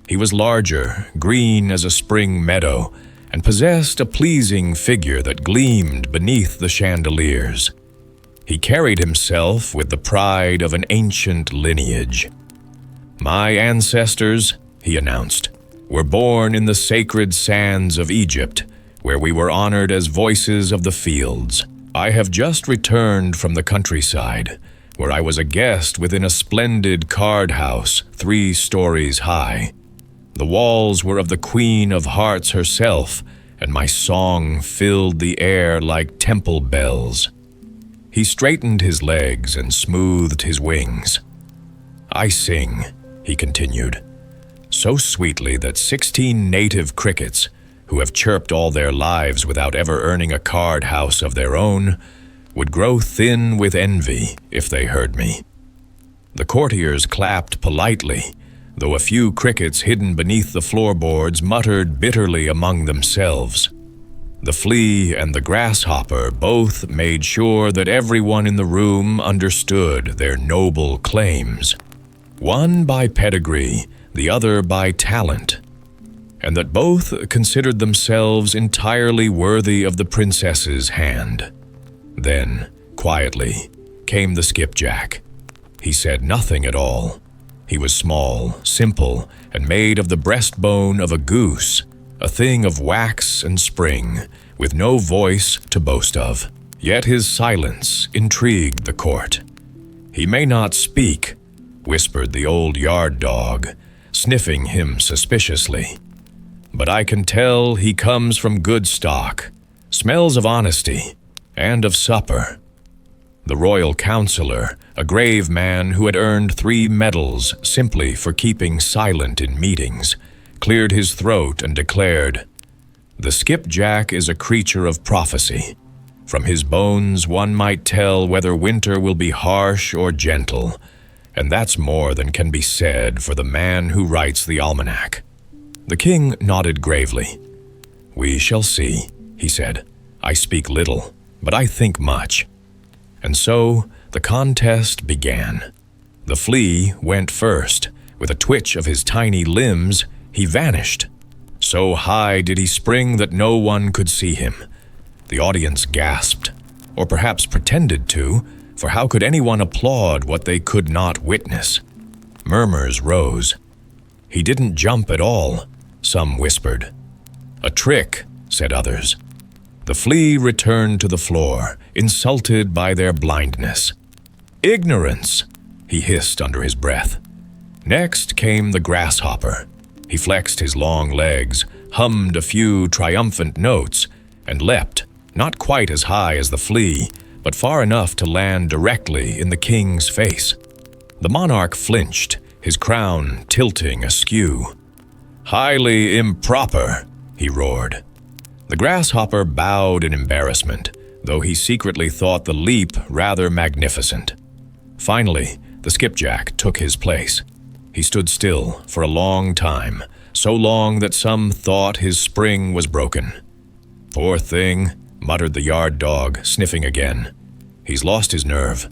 He was larger, green as a spring meadow, and possessed a pleasing figure that gleamed beneath the chandeliers. He carried himself with the pride of an ancient lineage. "My ancestors," he announced, "were born in the sacred sands of Egypt, where we were honored as voices of the fields. I have just returned from the countryside, where I was a guest within a splendid card house 3 stories high. The walls were of the Queen of Hearts herself, and my song filled the air like temple bells." He straightened his legs and smoothed his wings. "I sing," he continued, "so sweetly that 16 native crickets, who have chirped all their lives without ever earning a card house of their own, would grow thin with envy if they heard me." The courtiers clapped politely, though a few crickets hidden beneath the floorboards muttered bitterly among themselves. The flea and the grasshopper both made sure that everyone in the room understood their noble claims, one by pedigree, the other by talent, and that both considered themselves entirely worthy of the princess's hand. Then, quietly, came the skipjack. He said nothing at all. He was small, simple, and made of the breastbone of a goose, a thing of wax and spring, with no voice to boast of. Yet his silence intrigued the court. "He may not speak," whispered the old yard dog, sniffing him suspiciously, "but I can tell he comes from good stock, smells of honesty, and of supper." The royal counselor, a grave man who had earned 3 medals simply for keeping silent in meetings, cleared his throat and declared, "The skipjack is a creature of prophecy. From his bones one might tell whether winter will be harsh or gentle, and that's more than can be said for the man who writes the almanac." The king nodded gravely. "We shall see," he said. "I speak little, but I think much." And so the contest began. The flea went first. With a twitch of his tiny limbs, he vanished. So high did he spring that no one could see him. The audience gasped, or perhaps pretended to, for how could anyone applaud what they could not witness? Murmurs rose. "He didn't jump at all," some whispered. "A trick," said others. The flea returned to the floor, insulted by their blindness. "Ignorance," he hissed under his breath. Next came the grasshopper. He flexed his long legs, hummed a few triumphant notes, and leapt, not quite as high as the flea, but far enough to land directly in the king's face. The monarch flinched, his crown tilting askew. "Highly improper," he roared. The grasshopper bowed in embarrassment, though he secretly thought the leap rather magnificent. Finally, the skipjack took his place. He stood still for a long time, so long that some thought his spring was broken. "Poor thing," muttered the yard dog, sniffing again. "He's lost his nerve."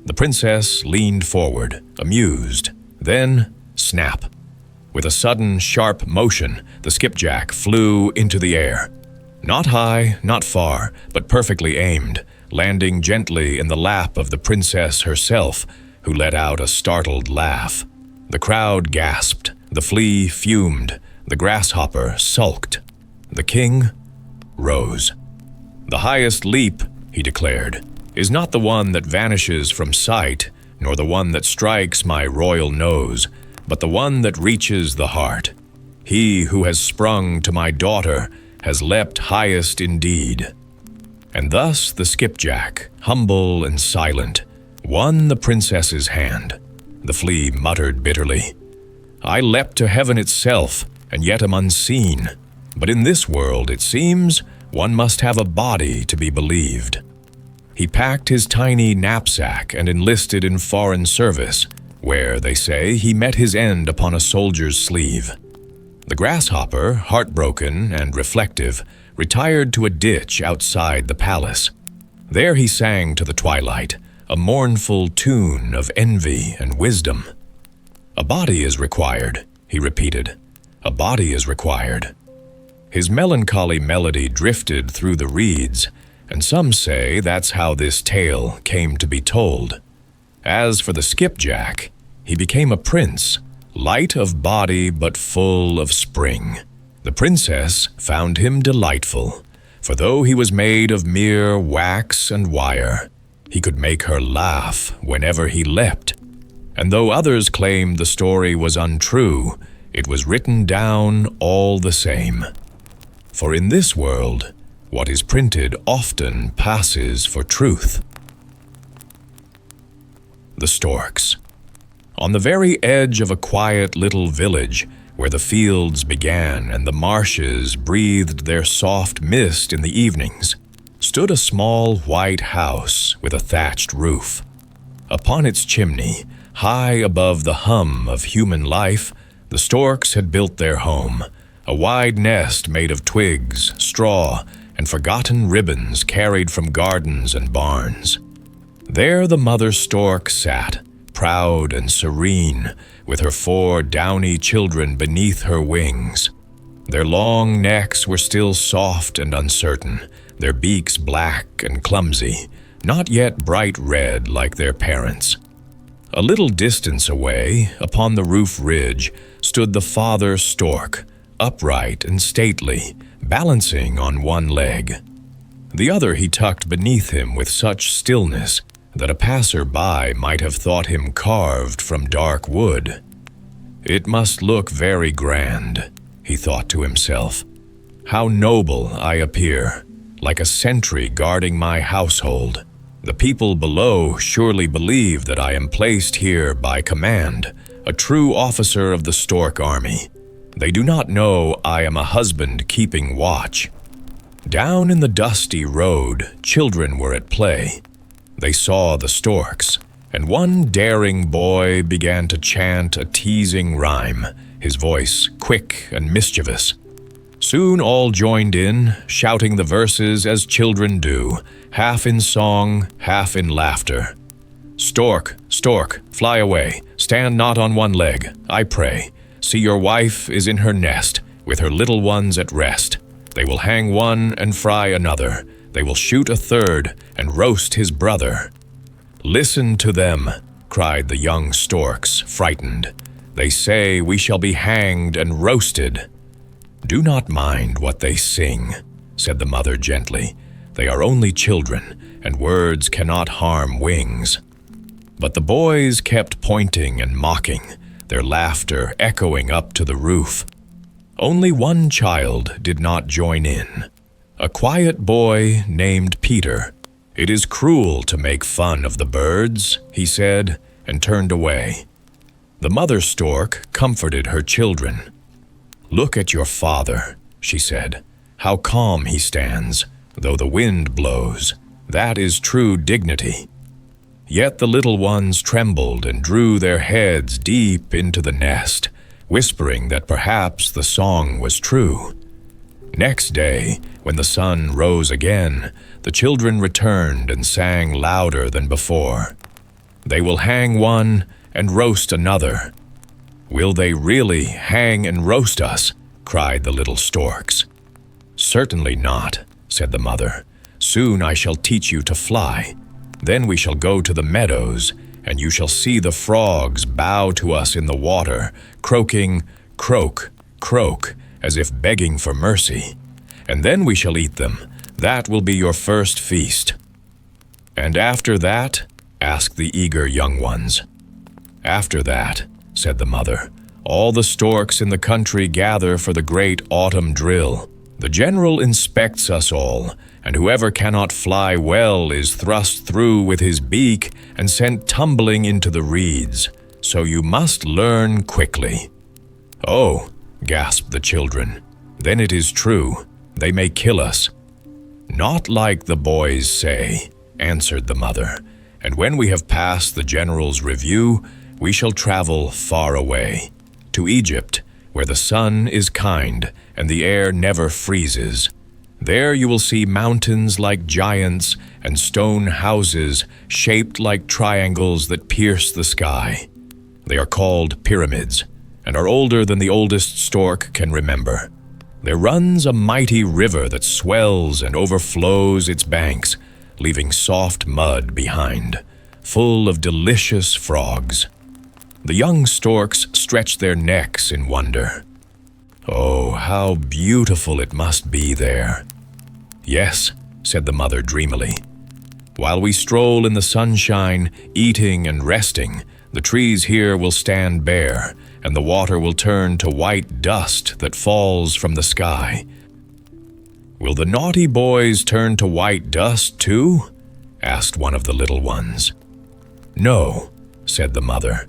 The princess leaned forward, amused. Then, snap. With a sudden, sharp motion, the skipjack flew into the air. Not high, not far, but perfectly aimed, landing gently in the lap of the princess herself, who let out a startled laugh. The crowd gasped, the flea fumed, the grasshopper sulked. The king rose. "The highest leap," he declared, "is not the one that vanishes from sight, nor the one that strikes my royal nose, but the one that reaches the heart. He who has sprung to my daughter has leapt highest indeed." And thus the skipjack, humble and silent, won the princess's hand. The flea muttered bitterly, "I leapt to heaven itself, and yet am unseen. But in this world, it seems, one must have a body to be believed." He packed his tiny knapsack and enlisted in foreign service, where, they say, he met his end upon a soldier's sleeve. The grasshopper, heartbroken and reflective, retired to a ditch outside the palace. There he sang to the twilight, a mournful tune of envy and wisdom. "A body is required," he repeated. "A body is required." His melancholy melody drifted through the reeds, and some say that's how this tale came to be told. As for the skipjack, he became a prince, light of body but full of spring. The princess found him delightful, for though he was made of mere wax and wire, he could make her laugh whenever he leapt. And though others claimed the story was untrue, it was written down all the same. For in this world, what is printed often passes for truth. The Storks. On the very edge of a quiet little village, where the fields began and the marshes breathed their soft mist in the evenings, stood a small white house with a thatched roof. Upon its chimney, high above the hum of human life, the storks had built their home, a wide nest made of twigs, straw, and forgotten ribbons carried from gardens and barns. There the mother stork sat, proud and serene, with her 4 downy children beneath her wings. Their long necks were still soft and uncertain, their beaks black and clumsy, not yet bright red like their parents'. A little distance away, upon the roof ridge, stood the father stork, upright and stately, balancing on one leg. The other he tucked beneath him with such stillness that a passer-by might have thought him carved from dark wood. "It must look very grand," he thought to himself. "How noble I appear, like a sentry guarding my household. The people below surely believe that I am placed here by command, a true officer of the stork army. They do not know I am a husband keeping watch." Down in the dusty road, children were at play. They saw the storks, and one daring boy began to chant a teasing rhyme, his voice quick and mischievous. Soon all joined in, shouting the verses as children do, half in song, half in laughter. "Stork, stork, fly away, stand not on one leg, I pray. See, your wife is in her nest, with her little ones at rest. They will hang one and fry another. They will shoot a third and roast his brother." "Listen to them," cried the young storks, frightened. "They say we shall be hanged and roasted." "Do not mind what they sing," said the mother gently. "They are only children, and words cannot harm wings." But the boys kept pointing and mocking, their laughter echoing up to the roof. Only one child did not join in. A quiet boy named Peter. "It is cruel to make fun of the birds," he said, and turned away. The mother stork comforted her children. "Look at your father," she said. "How calm he stands, though the wind blows. That is true dignity." Yet the little ones trembled and drew their heads deep into the nest, whispering that perhaps the song was true. Next day, when the sun rose again, the children returned and sang louder than before. "They will hang one and roast another." Will they really hang and roast us? Cried the little storks. Certainly not, said the mother. Soon I shall teach you to fly. Then we shall go to the meadows, and you shall see the frogs bow to us in the water, croaking, croak, croak, as if begging for mercy. And then we shall eat them. That will be your first feast. And after that? Asked the eager young ones. After that, said the mother, all the storks in the country gather for the great autumn drill. The general inspects us all, and whoever cannot fly well is thrust through with his beak and sent tumbling into the reeds. So you must learn quickly. Oh, gasped the children, then it is true. They may kill us. Not like the boys say, answered the mother. And when we have passed the general's review, we shall travel far away, to Egypt, where the sun is kind and the air never freezes. There you will see mountains like giants and stone houses shaped like triangles that pierce the sky. They are called pyramids and are older than the oldest stork can remember. There runs a mighty river that swells and overflows its banks, leaving soft mud behind, full of delicious frogs. The young storks stretch their necks in wonder. Oh, how beautiful it must be there. Yes, said the mother dreamily. While we stroll in the sunshine, eating and resting, the trees here will stand bare, and the water will turn to white dust that falls from the sky. Will the naughty boys turn to white dust too? Asked one of the little ones. No, said the mother,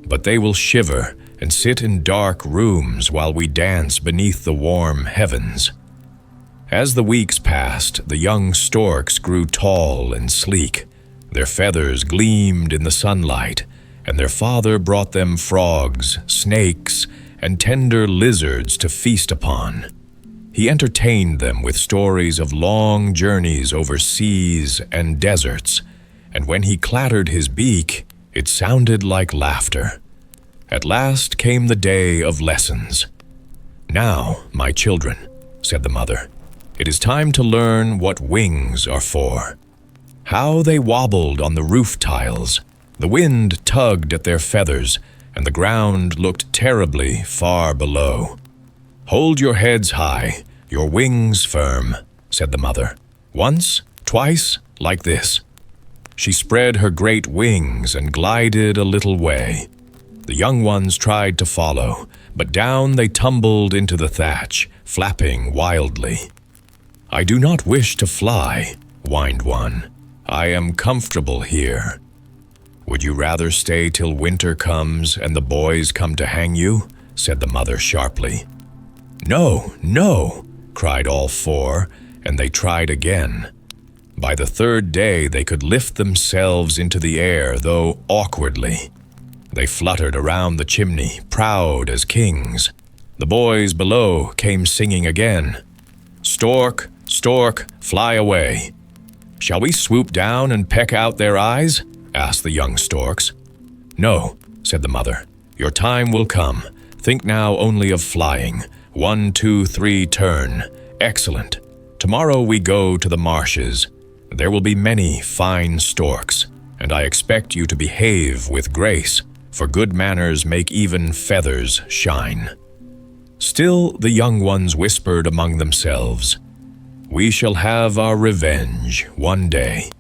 but they will shiver and sit in dark rooms while we dance beneath the warm heavens. As the weeks passed, the young storks grew tall and sleek. Their feathers gleamed in the sunlight, and their father brought them frogs, snakes, and tender lizards to feast upon. He entertained them with stories of long journeys over seas and deserts, and when he clattered his beak, it sounded like laughter. At last came the day of lessons. Now, my children, said the mother, it is time to learn what wings are for. How they wobbled on the roof tiles. The wind tugged at their feathers, and the ground looked terribly far below. Hold your heads high, your wings firm, said the mother. Once, twice, like this. She spread her great wings and glided a little way. The young ones tried to follow, but down they tumbled into the thatch, flapping wildly. I do not wish to fly, whined one. I am comfortable here. Would you rather stay till winter comes and the boys come to hang you? Said the mother sharply. No, no, cried all four, and they tried again. By the third day they could lift themselves into the air, though awkwardly. They fluttered around the chimney, proud as kings. The boys below came singing again. Stork, stork, fly away. Shall we swoop down and peck out their eyes? Asked the young storks. No, said the mother. Your time will come. Think now only of flying. 1, 2, 3, turn. Excellent. Tomorrow we go to the marshes. There will be many fine storks, and I expect you to behave with grace, for good manners make even feathers shine. Still the young ones whispered among themselves, We shall have our revenge one day.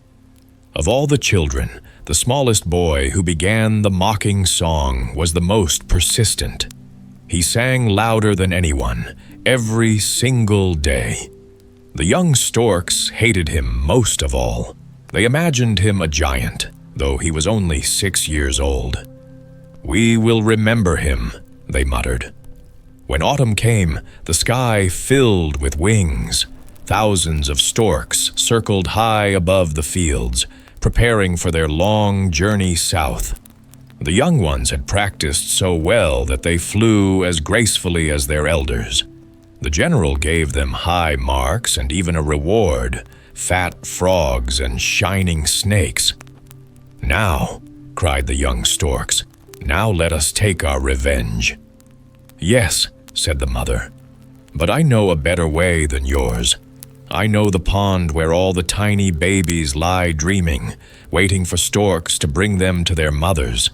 Of all the children, the smallest boy who began the mocking song was the most persistent. He sang louder than anyone, every single day. The young storks hated him most of all. They imagined him a giant, though he was only 6 years old. We will remember him, they muttered. When autumn came, the sky filled with wings. Thousands of storks circled high above the fields, preparing for their long journey south. The young ones had practiced so well that they flew as gracefully as their elders. The general gave them high marks and even a reward, fat frogs and shining snakes. Now, cried the young storks, Now let us take our revenge." "Yes," said the mother, "but I know a better way than yours. I know the pond where all the tiny babies lie dreaming, waiting for storks to bring them to their mothers.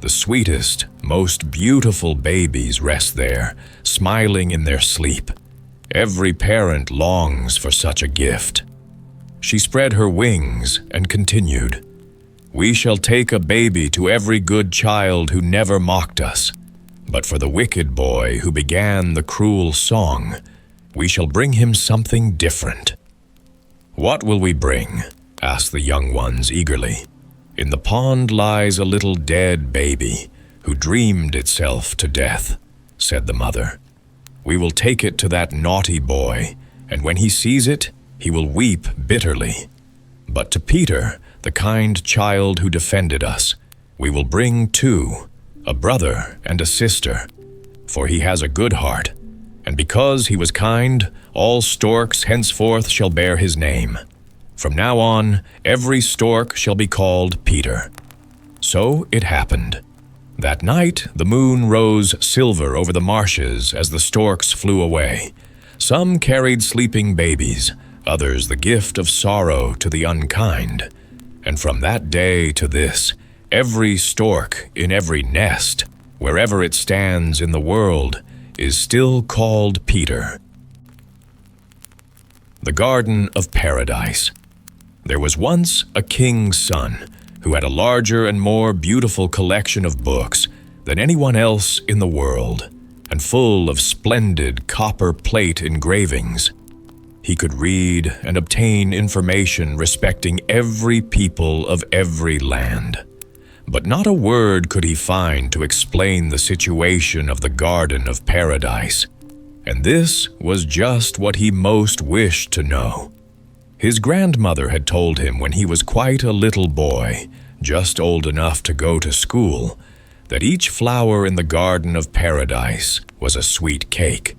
The sweetest, most beautiful babies rest there, smiling in their sleep. Every parent longs for such a gift." She spread her wings and continued, "We shall take a baby to every good child who never mocked us. But for the wicked boy who began the cruel song, we shall bring him something different." "What will we bring?" asked the young ones eagerly. "In the pond lies a little dead baby who dreamed itself to death," said the mother. "We will take it to that naughty boy, and when he sees it, he will weep bitterly. But to Peter, the kind child who defended us, we will bring two, a brother and a sister, for he has a good heart, and because he was kind, all storks henceforth shall bear his name. From now on, every stork shall be called Peter." So it happened. That night the moon rose silver over the marshes as the storks flew away. Some carried sleeping babies, others the gift of sorrow to the unkind. And from that day to this, every stork in every nest, wherever it stands in the world, is still called Peter. The Garden of Paradise. There was once a king's son who had a larger and more beautiful collection of books than anyone else in the world, and full of splendid copper plate engravings. He could read and obtain information respecting every people of every land. But not a word could he find to explain the situation of the Garden of Paradise. And this was just what he most wished to know. His grandmother had told him when he was quite a little boy, just old enough to go to school, that each flower in the Garden of Paradise was a sweet cake,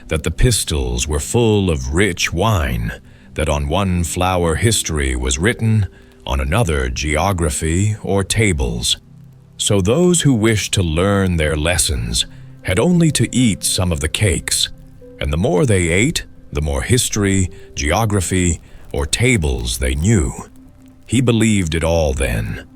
that the pistils were full of rich wine, that on one flower history was written, on another geography or tables. So those who wished to learn their lessons had only to eat some of the cakes, and the more they ate, the more history, geography, or tables they knew. He believed it all then.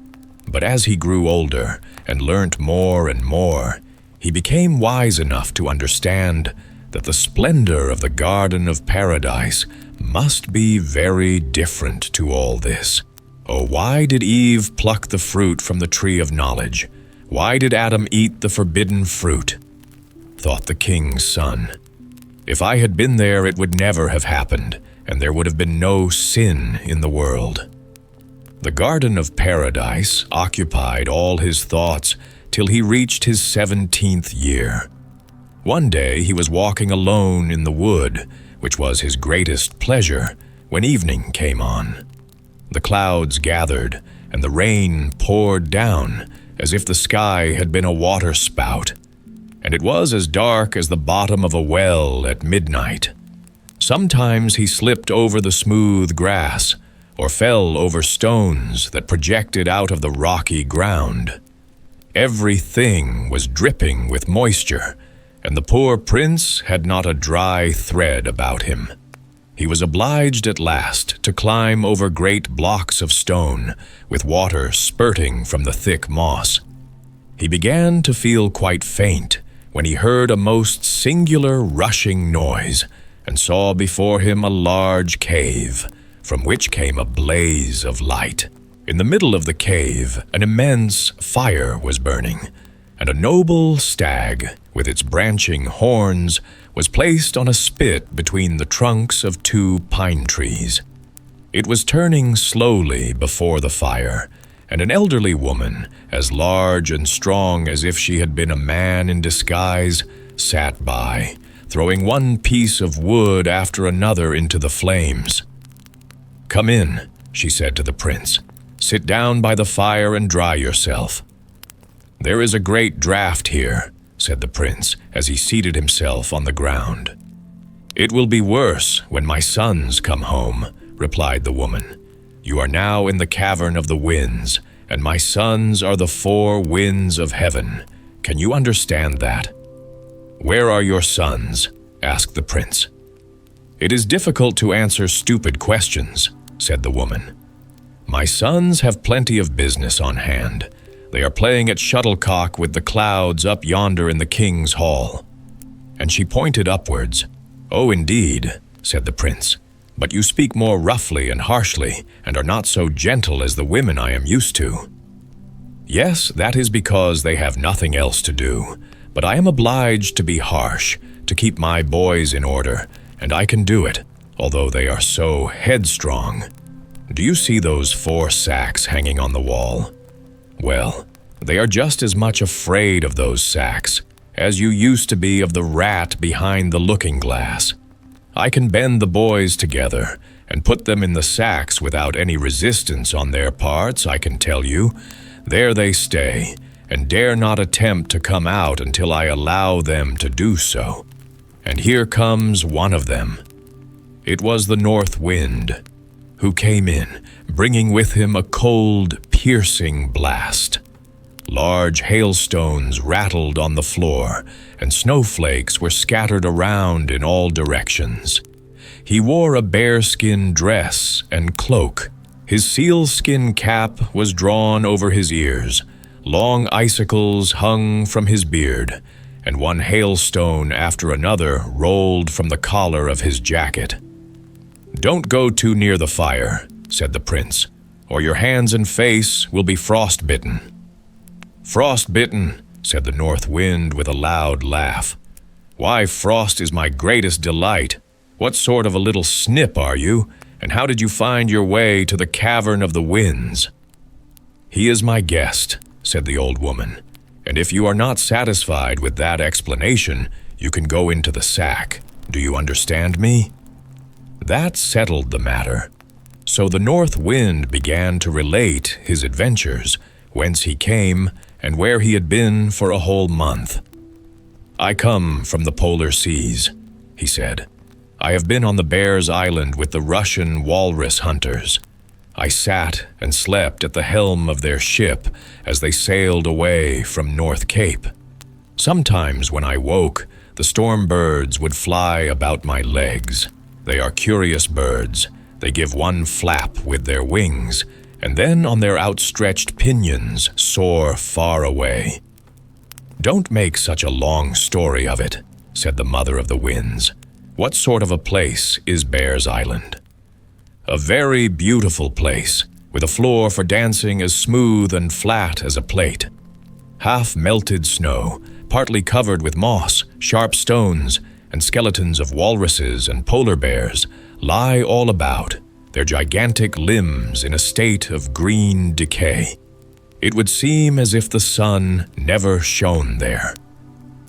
But as he grew older and learnt more and more, he became wise enough to understand that the splendor of the Garden of Paradise must be very different to all this. Oh, why did Eve pluck the fruit from the tree of knowledge? Why did Adam eat the forbidden fruit? Thought the king's son. If I had been there, it would never have happened, and there would have been no sin in the world. The Garden of Paradise occupied all his thoughts till he reached his 17th year. One day he was walking alone in the wood, which was his greatest pleasure, when evening came on. The clouds gathered, and the rain poured down, as if the sky had been a water spout, and it was as dark as the bottom of a well at midnight. Sometimes he slipped over the smooth grass, or fell over stones that projected out of the rocky ground. Everything was dripping with moisture, and the poor prince had not a dry thread about him. He was obliged at last to climb over great blocks of stone, with water spurting from the thick moss. He began to feel quite faint when he heard a most singular rushing noise, and saw before him a large cave, from which came a blaze of light. In the middle of the cave, an immense fire was burning, and a noble stag, with its branching horns, was placed on a spit between the trunks of two pine trees. It was turning slowly before the fire, and an elderly woman, as large and strong as if she had been a man in disguise, sat by, throwing one piece of wood after another into the flames. "Come in," she said to the prince. "Sit down by the fire and dry yourself." "There is a great draught here," said the prince as he seated himself on the ground. "It will be worse when my sons come home," replied the woman. "You are now in the cavern of the winds, and my sons are the four winds of heaven. Can you understand that?" "Where are your sons?" asked the prince. "It is difficult to answer stupid questions," said the woman. "My sons have plenty of business on hand. They are playing at shuttlecock with the clouds up yonder in the king's hall." And she pointed upwards. "Oh, indeed," said the prince, "but you speak more roughly and harshly, and are not so gentle as the women I am used to." "Yes, that is because they have nothing else to do, but I am obliged to be harsh, to keep my boys in order, and I can do it, although they are so headstrong. Do you see those 4 sacks hanging on the wall? Well, they are just as much afraid of those sacks as you used to be of the rat behind the looking-glass. I can bend the boys together and put them in the sacks without any resistance on their parts, I can tell you. There they stay, and dare not attempt to come out until I allow them to do so. And here comes one of them. It was the north wind, who came in, bringing with him a cold, piercing blast. Large hailstones rattled on the floor, and snowflakes were scattered around in all directions. He wore a bearskin dress and cloak. His sealskin cap was drawn over his ears. Long icicles hung from his beard, and one hailstone after another rolled from the collar of his jacket. "Don't go too near the fire," said the prince, "or your hands and face will be frostbitten." "Frostbitten," said the north wind with a loud laugh. "Why, frost is my greatest delight. What sort of a little snip are you, and how did you find your way to the cavern of the winds?" "He is my guest," said the old woman, "and if you are not satisfied with that explanation, you can go into the sack. Do you understand me?" That settled the matter. So the north wind began to relate his adventures, whence he came, and where he had been for a whole month. "I come from the polar seas," he said. "I have been on the Bear's Island with the Russian walrus hunters. I sat and slept at the helm of their ship as they sailed away from North Cape. Sometimes when I woke, the storm birds would fly about my legs. They are curious birds. They give one flap with their wings, and then on their outstretched pinions soar far away." "Don't make such a long story of it," said the mother of the winds. "What sort of a place is Bear's Island?" "A very beautiful place, with a floor for dancing as smooth and flat as a plate. Half-melted snow, partly covered with moss, sharp stones, and skeletons of walruses and polar bears lie all about, their gigantic limbs in a state of green decay. It would seem as if the sun never shone there.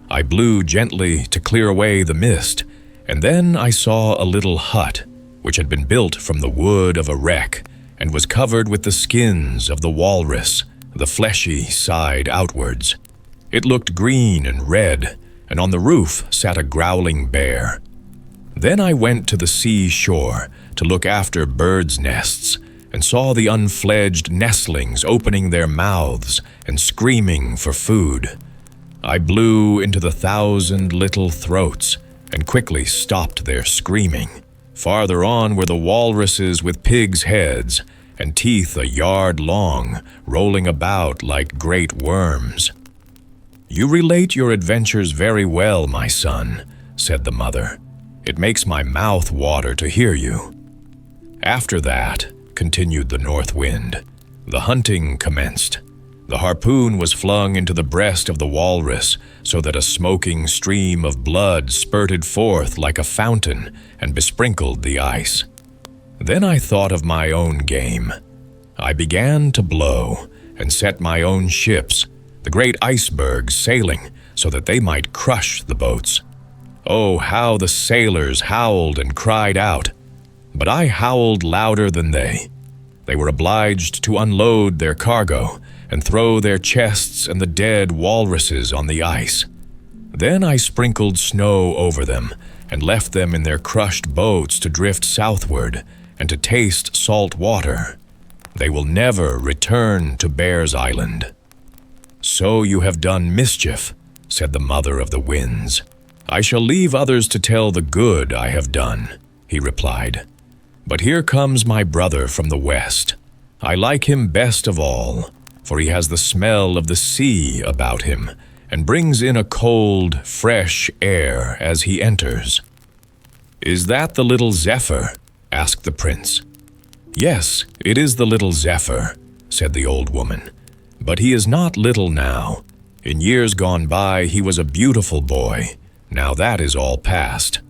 I blew gently to clear away the mist, and then I saw a little hut, which had been built from the wood of a wreck, and was covered with the skins of the walrus, the fleshy side outwards. It looked green and red, and on the roof sat a growling bear. Then I went to the sea shore to look after birds' nests, and saw the unfledged nestlings opening their mouths and screaming for food. I blew into the 1,000 little throats, and quickly stopped their screaming. Farther on were the walruses with pigs' heads, and teeth a yard long, rolling about like great worms. "You relate your adventures very well, my son," said the mother. "It makes my mouth water to hear you." "After that," continued the north wind, "the hunting commenced. The harpoon was flung into the breast of the walrus, so that a smoking stream of blood spurted forth like a fountain and besprinkled the ice. Then I thought of my own game. I began to blow, and set my own ships, the great icebergs, sailing so that they might crush the boats. Oh, how the sailors howled and cried out! But I howled louder than they. They were obliged to unload their cargo and throw their chests and the dead walruses on the ice. Then I sprinkled snow over them and left them in their crushed boats to drift southward and to taste salt water. They will never return to Bear's Island." "So you have done mischief," said the Mother of the Winds. "I shall leave others to tell the good I have done," he replied. "But here comes my brother from the west. I like him best of all, for he has the smell of the sea about him, and brings in a cold, fresh air as he enters." "Is that the little Zephyr?" asked the prince. "Yes, it is the little Zephyr," said the old woman. "But he is not little now. In years gone by he was a beautiful boy. Now that is all past."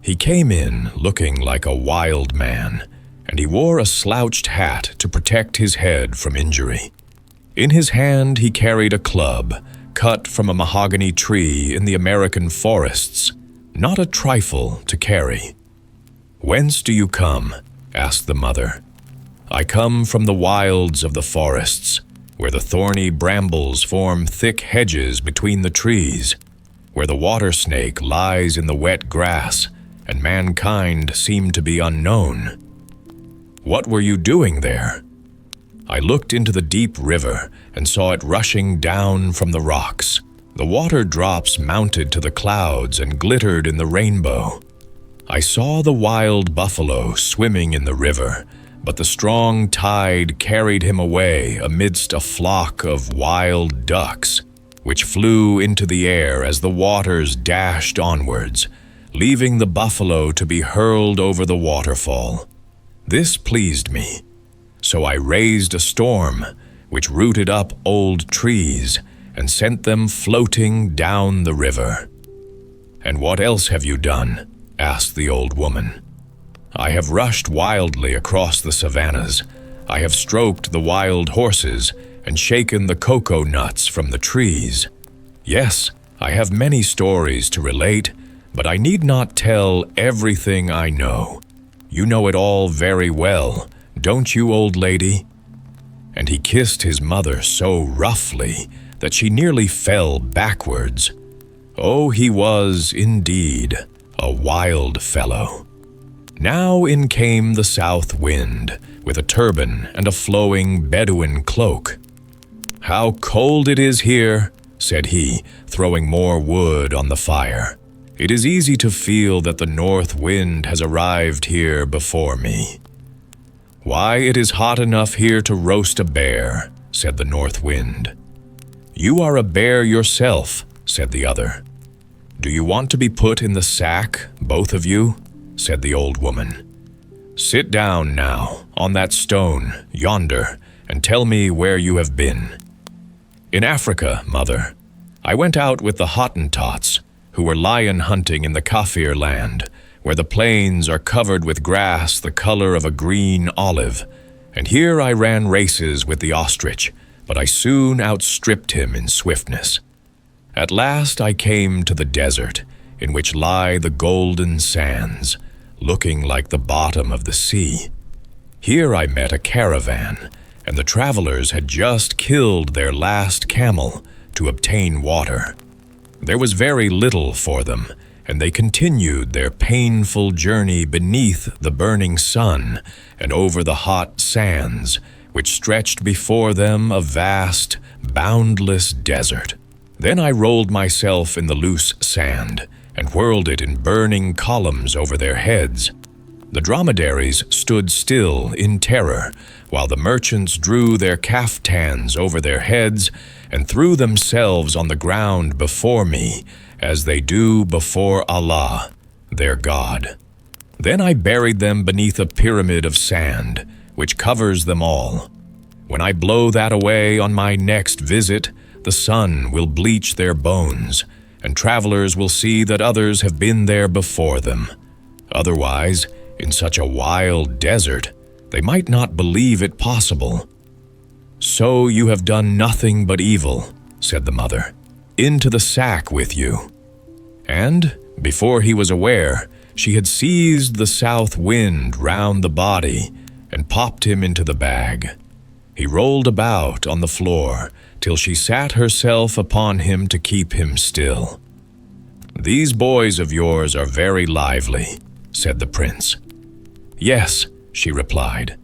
He came in looking like a wild man, and he wore a slouched hat to protect his head from injury. In his hand he carried a club, cut from a mahogany tree in the American forests, not a trifle to carry. "Whence do you come?" asked the mother. "I come from the wilds of the forests, where the thorny brambles form thick hedges between the trees, where the water snake lies in the wet grass, and mankind seem to be unknown." "What were you doing there?" "I looked into the deep river and saw it rushing down from the rocks. The water drops mounted to the clouds and glittered in the rainbow. I saw the wild buffalo swimming in the river, but the strong tide carried him away amidst a flock of wild ducks, which flew into the air as the waters dashed onwards, leaving the buffalo to be hurled over the waterfall. This pleased me, so I raised a storm, which rooted up old trees and sent them floating down the river." "And what else have you done?" asked the old woman. "I have rushed wildly across the savannas. I have stroked the wild horses and shaken the cocoa nuts from the trees. Yes, I have many stories to relate, but I need not tell everything I know. You know it all very well, don't you, old lady?" And he kissed his mother so roughly that she nearly fell backwards. Oh, he was, indeed, a wild fellow. Now in came the south wind, with a turban and a flowing Bedouin cloak. "How cold it is here," said he, throwing more wood on the fire. "It is easy to feel that the north wind has arrived here before me." "Why, it is hot enough here to roast a bear," said the north wind. "You are a bear yourself," said the other. "Do you want to be put in the sack, both of you?" said the old woman. "Sit down now, on that stone, yonder, and tell me where you have been." "In Africa, mother. I went out with the Hottentots, who were lion hunting in the Kafir land, where the plains are covered with grass the color of a green olive, and here I ran races with the ostrich, but I soon outstripped him in swiftness. At last I came to the desert, in which lie the golden sands, looking like the bottom of the sea. Here I met a caravan, and the travelers had just killed their last camel to obtain water. There was very little for them, and they continued their painful journey beneath the burning sun and over the hot sands, which stretched before them a vast, boundless desert. Then I rolled myself in the loose sand and whirled it in burning columns over their heads. The dromedaries stood still in terror, while the merchants drew their caftans over their heads and threw themselves on the ground before me, as they do before Allah, their God. Then I buried them beneath a pyramid of sand, which covers them all. When I blow that away on my next visit, the sun will bleach their bones, and travelers will see that others have been there before them. Otherwise, in such a wild desert, they might not believe it possible." "So you have done nothing but evil," said the mother. "Into the sack with you." And, before he was aware, she had seized the south wind round the body and popped him into the bag. He rolled about on the floor till she sat herself upon him to keep him still. "These boys of yours are very lively," said the prince. "Yes," she replied.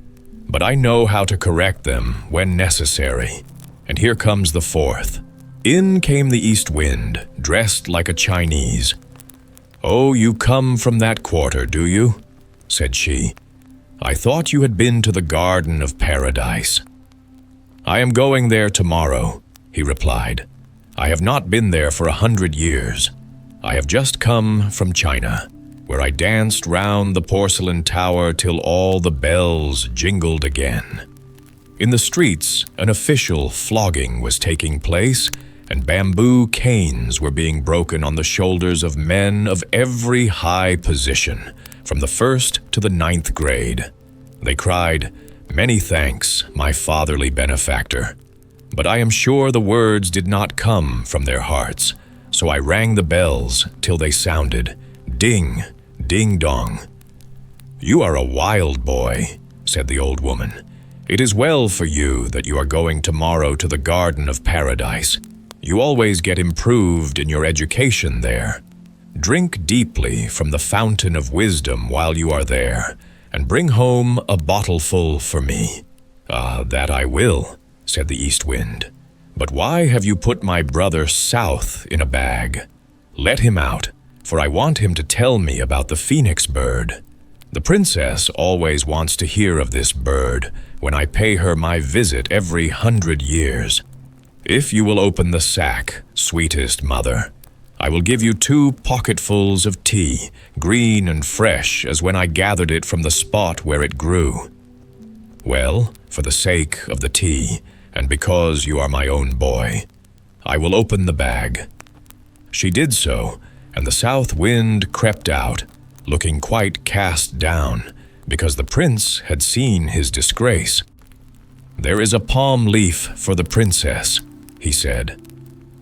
but I know how to correct them when necessary. And here comes the fourth. In came the east wind, dressed like a Chinese. "Oh, you come from that quarter, do you?" said she. "I thought you had been to the Garden of Paradise." "I am going there tomorrow," he replied. "I have not been there for 100 years. I have just come from China, where I danced round the porcelain tower till all the bells jingled again. In the streets, an official flogging was taking place, and bamboo canes were being broken on the shoulders of men of every high position, from the 1st to the 9th grade. They cried, 'Many thanks, my fatherly benefactor.' But I am sure the words did not come from their hearts, so I rang the bells till they sounded, ding, ding dong. 'You are a wild boy,' said the old woman. 'It is well for you that you are going tomorrow to the Garden of Paradise. You always get improved in your education there. Drink deeply from the fountain of wisdom while you are there, and bring home a bottleful for me.' 'Ah, that I will,' said the east wind. 'But why have you put my brother South in a bag? Let him out, for I want him to tell me about the phoenix bird. The princess always wants to hear of this bird when I pay her my visit every 100 years. If you will open the sack, sweetest mother, I will give you 2 pocketfuls of tea, green and fresh as when I gathered it from the spot where it grew.' 'Well, for the sake of the tea, and because you are my own boy, I will open the bag.' She did so, and the south wind crept out, looking quite cast down, because the prince had seen his disgrace. 'There is a palm leaf for the princess,' he said.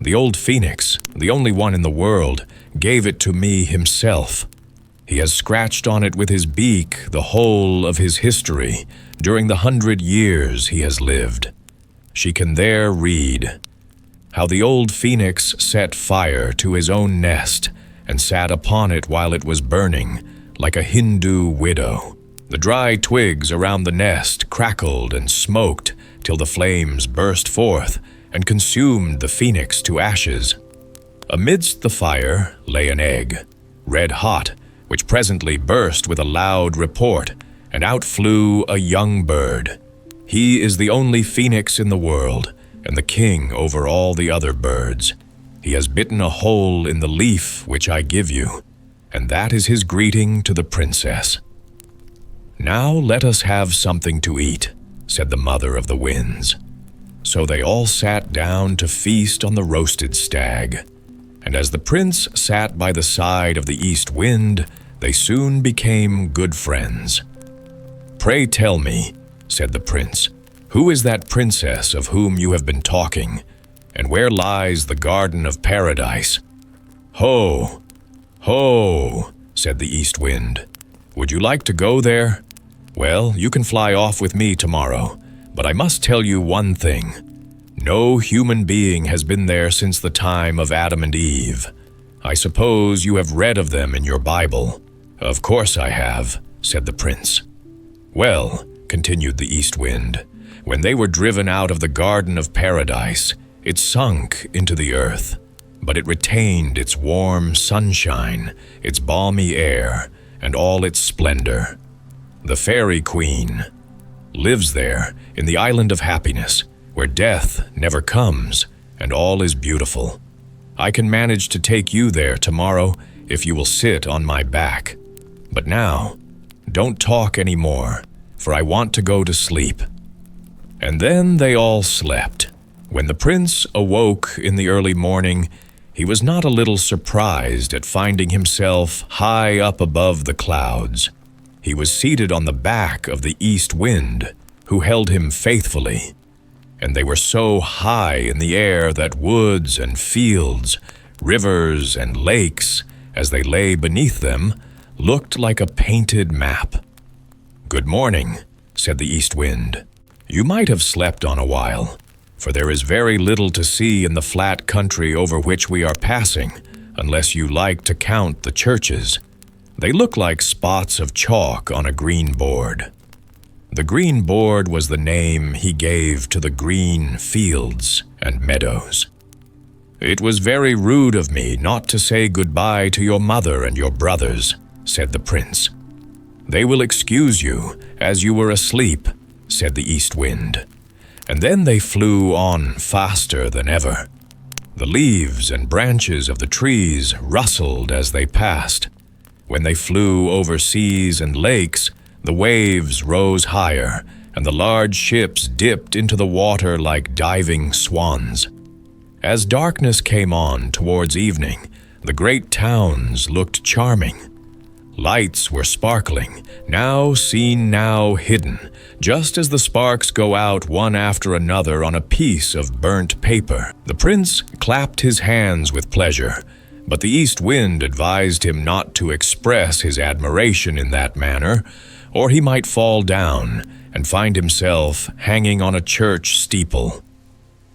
'The old phoenix, the only one in the world, gave it to me himself. He has scratched on it with his beak the whole of his history during the 100 years he has lived. She can there read how the old phoenix set fire to his own nest and sat upon it while it was burning, like a Hindu widow. The dry twigs around the nest crackled and smoked till the flames burst forth and consumed the phoenix to ashes. Amidst the fire lay an egg, red hot, which presently burst with a loud report, and out flew a young bird. He is the only phoenix in the world, and the king over all the other birds. He has bitten a hole in the leaf which I give you, and that is his greeting to the princess. Now let us have something to eat, said the mother of the winds. So they all sat down to feast on the roasted stag, and as the prince sat by the side of the east wind, they soon became good friends. Pray tell me, said the prince, who is that princess of whom you have been talking, and where lies the Garden of Paradise? Ho, ho, said the east wind. Would you like to go there? Well, you can fly off with me tomorrow, but I must tell you one thing. No human being has been there since the time of Adam and Eve. I suppose you have read of them in your Bible. Of course I have, said the prince. Well, continued the east wind, when they were driven out of the Garden of Paradise, it sunk into the earth, but it retained its warm sunshine, its balmy air, and all its splendor. The fairy queen lives there in the island of happiness, where death never comes and all is beautiful. I can manage to take you there tomorrow if you will sit on my back. But now, don't talk any more, for I want to go to sleep. And then they all slept. When the prince awoke in the early morning, he was not a little surprised at finding himself high up above the clouds. He was seated on the back of the east wind, who held him faithfully, and they were so high in the air that woods and fields, rivers and lakes, as they lay beneath them, looked like a painted map. Good morning, said the east wind. You might have slept on a while, for there is very little to see in the flat country over which we are passing, unless you like to count the churches. They look like spots of chalk on a green board. The green board was the name he gave to the green fields and meadows. "It was very rude of me not to say goodbye to your mother and your brothers," said the prince. "They will excuse you, as you were asleep," said the east wind. And then they flew on faster than ever. The leaves and branches of the trees rustled as they passed. When they flew over seas and lakes, the waves rose higher, and the large ships dipped into the water like diving swans. As darkness came on towards evening, the great towns looked charming. Lights were sparkling, now seen, now hidden, just as the sparks go out one after another on a piece of burnt paper. The prince clapped his hands with pleasure, but the east wind advised him not to express his admiration in that manner, or he might fall down and find himself hanging on a church steeple.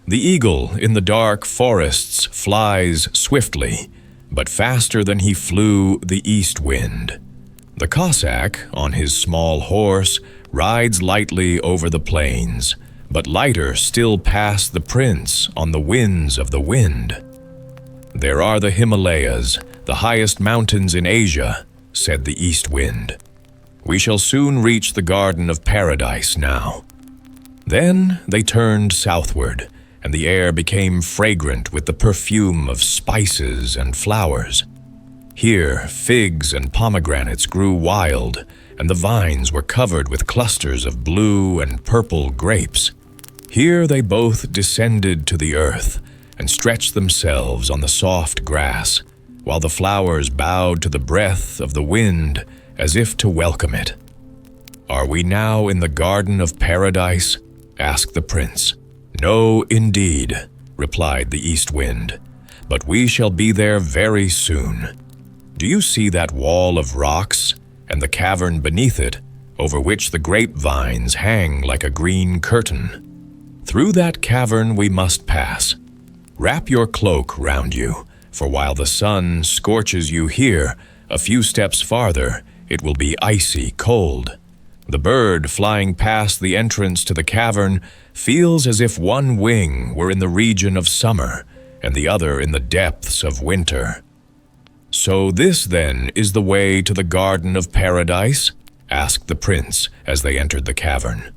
The eagle in the dark forests flies swiftly, but faster than he flew the east wind. The Cossack, on his small horse, rides lightly over the plains, but lighter still past the prince on the winds of the wind. "There are the Himalayas, the highest mountains in Asia," said the east wind. "We shall soon reach the Garden of Paradise now." Then they turned southward, and the air became fragrant with the perfume of spices and flowers. Here figs and pomegranates grew wild, and the vines were covered with clusters of blue and purple grapes. Here they both descended to the earth and stretched themselves on the soft grass, while the flowers bowed to the breath of the wind as if to welcome it. "Are we now in the Garden of Paradise?" asked the prince. "No, indeed," replied the east wind, "but we shall be there very soon. Do you see that wall of rocks and the cavern beneath it, over which the grapevines hang like a green curtain? Through that cavern we must pass. Wrap your cloak round you, for while the sun scorches you here, a few steps farther it will be icy cold. The bird flying past the entrance to the cavern feels as if one wing were in the region of summer and the other in the depths of winter." "So this, then, is the way to the Garden of Paradise?" asked the prince as they entered the cavern.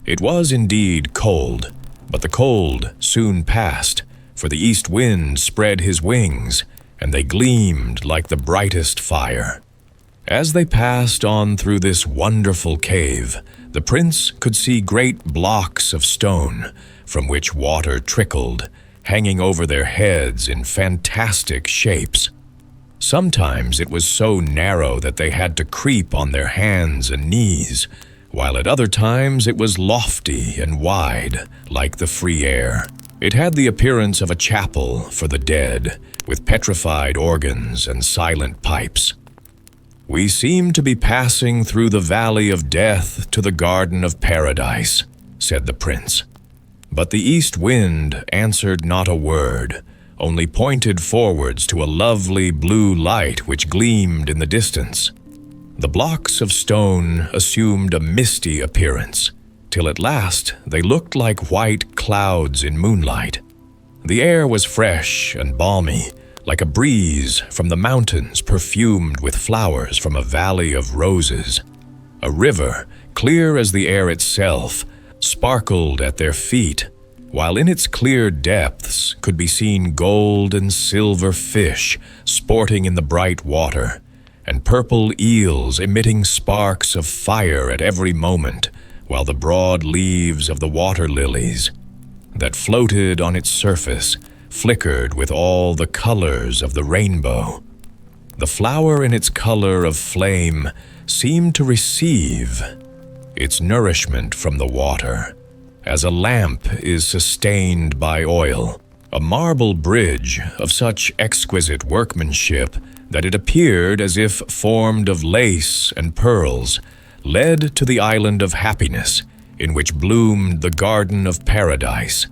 It was indeed cold, but the cold soon passed, for the east wind spread his wings, and they gleamed like the brightest fire. As they passed on through this wonderful cave, the prince could see great blocks of stone, from which water trickled, hanging over their heads in fantastic shapes. Sometimes it was so narrow that they had to creep on their hands and knees, while at other times it was lofty and wide, like the free air. It had the appearance of a chapel for the dead, with petrified organs and silent pipes. "We seem to be passing through the valley of death to the Garden of Paradise," said the prince. But the east wind answered not a word, only pointed forwards to a lovely blue light which gleamed in the distance. The blocks of stone assumed a misty appearance, till at last they looked like white clouds in moonlight. The air was fresh and balmy, like a breeze from the mountains perfumed with flowers from a valley of roses. A river, clear as the air itself, sparkled at their feet, while in its clear depths could be seen gold and silver fish sporting in the bright water, and purple eels emitting sparks of fire at every moment, while the broad leaves of the water lilies that floated on its surface flickered with all the colors of the rainbow. The flower in its color of flame seemed to receive its nourishment from the water, as a lamp is sustained by oil. A marble bridge of such exquisite workmanship that it appeared as if formed of lace and pearls led to the island of happiness, in which bloomed the Garden of Paradise.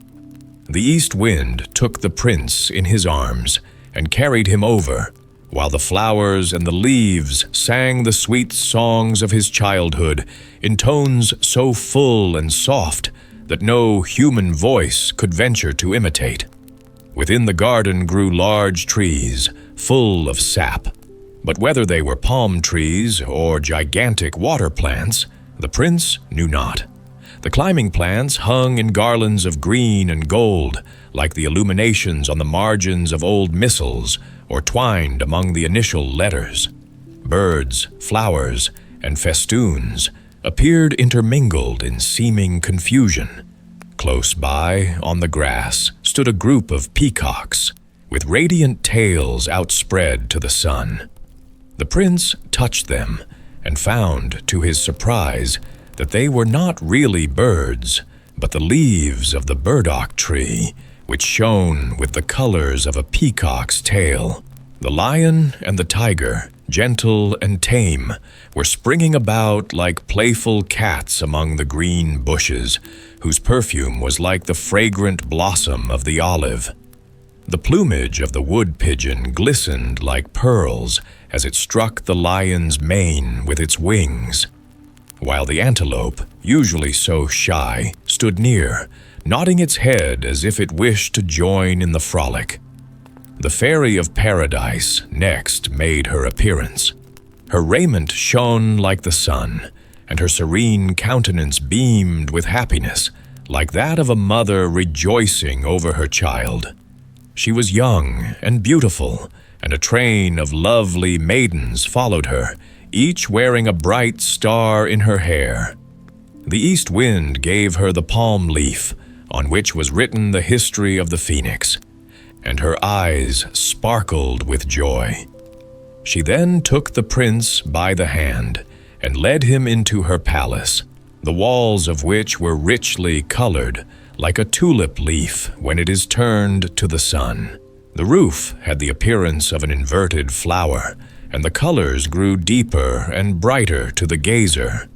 The east wind took the prince in his arms and carried him over, while the flowers and the leaves sang the sweet songs of his childhood in tones so full and soft that no human voice could venture to imitate. Within the garden grew large trees, full of sap, but whether they were palm trees or gigantic water plants, the prince knew not. The climbing plants hung in garlands of green and gold, like the illuminations on the margins of old missals or twined among the initial letters. Birds, flowers, and festoons appeared intermingled in seeming confusion. Close by, on the grass, stood a group of peacocks, with radiant tails outspread to the sun. The prince touched them, and found, to his surprise, that they were not really birds, but the leaves of the burdock tree, which shone with the colors of a peacock's tail. The lion and the tiger, gentle and tame, were springing about like playful cats among the green bushes, whose perfume was like the fragrant blossom of the olive. The plumage of the wood pigeon glistened like pearls as it struck the lion's mane with its wings, while the antelope, usually so shy, stood near, nodding its head as if it wished to join in the frolic. The fairy of paradise next made her appearance. Her raiment shone like the sun, and her serene countenance beamed with happiness, like that of a mother rejoicing over her child. She was young and beautiful, and a train of lovely maidens followed her, each wearing a bright star in her hair. The east wind gave her the palm leaf, on which was written the history of the phoenix, and her eyes sparkled with joy. She then took the prince by the hand and led him into her palace, the walls of which were richly colored, like a tulip leaf when it is turned to the sun. The roof had the appearance of an inverted flower, and the colors grew deeper and brighter to the gazer.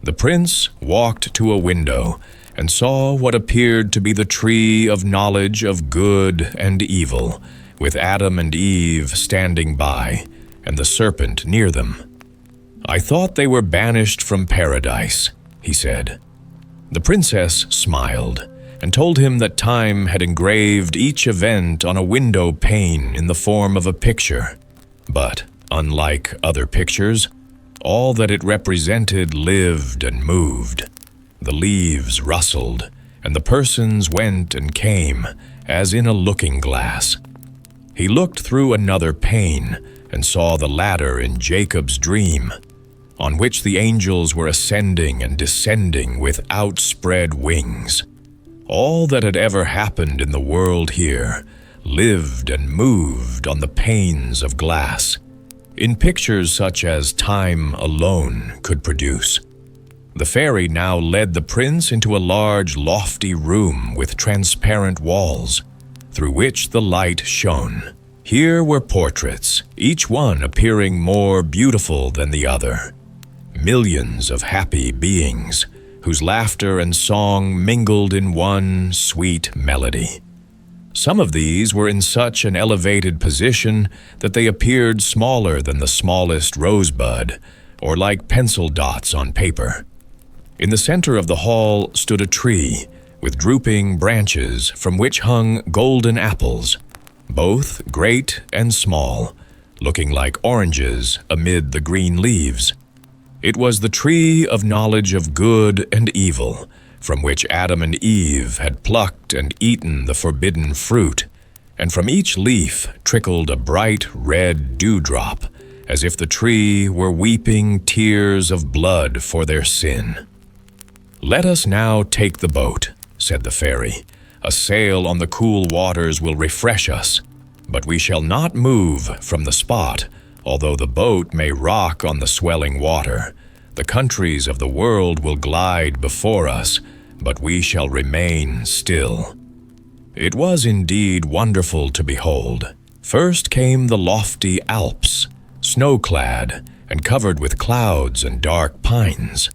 The prince walked to a window and saw what appeared to be the tree of knowledge of good and evil, with Adam and Eve standing by, and the serpent near them. "I thought they were banished from paradise," he said. The princess smiled and told him that time had engraved each event on a window pane in the form of a picture. But, unlike other pictures, all that it represented lived and moved. The leaves rustled, and the persons went and came, as in a looking-glass. He looked through another pane and saw the ladder in Jacob's dream, on which the angels were ascending and descending with outspread wings. All that had ever happened in the world here lived and moved on the panes of glass, in pictures such as time alone could produce. The fairy now led the prince into a large, lofty room with transparent walls, through which the light shone. Here were portraits, each one appearing more beautiful than the other. Millions of happy beings, whose laughter and song mingled in one sweet melody. Some of these were in such an elevated position that they appeared smaller than the smallest rosebud, or like pencil dots on paper. In the center of the hall stood a tree, with drooping branches from which hung golden apples, both great and small, looking like oranges amid the green leaves. It was the tree of knowledge of good and evil, from which Adam and Eve had plucked and eaten the forbidden fruit, and from each leaf trickled a bright red dewdrop, as if the tree were weeping tears of blood for their sin. "Let us now take the boat," said the fairy. "A sail on the cool waters will refresh us, but we shall not move from the spot, although the boat may rock on the swelling water. The countries of the world will glide before us, but we shall remain still." It was indeed wonderful to behold. First came the lofty Alps, snow-clad and covered with clouds and dark pines.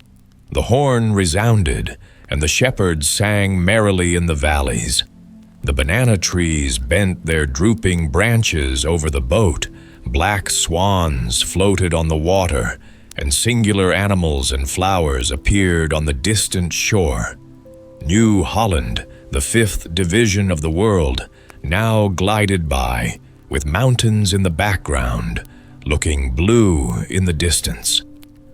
The horn resounded, and the shepherds sang merrily in the valleys. The banana trees bent their drooping branches over the boat, Black swans floated on the water, and singular animals and flowers appeared on the distant shore. New Holland, the fifth division of the world, now glided by, with mountains in the background, looking blue in the distance.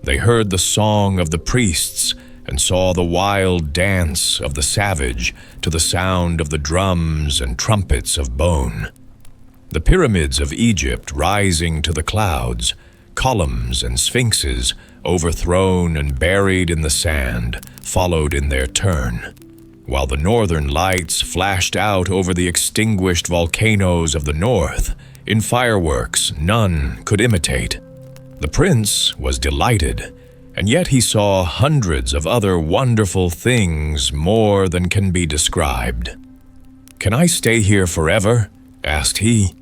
They heard the song of the priests and saw the wild dance of the savage to the sound of the drums and trumpets of bone. The pyramids of Egypt rising to the clouds, columns and sphinxes overthrown and buried in the sand, followed in their turn, while the northern lights flashed out over the extinguished volcanoes of the north in fireworks none could imitate. The prince was delighted, and yet he saw hundreds of other wonderful things more than can be described. "Can I stay here forever?" asked he.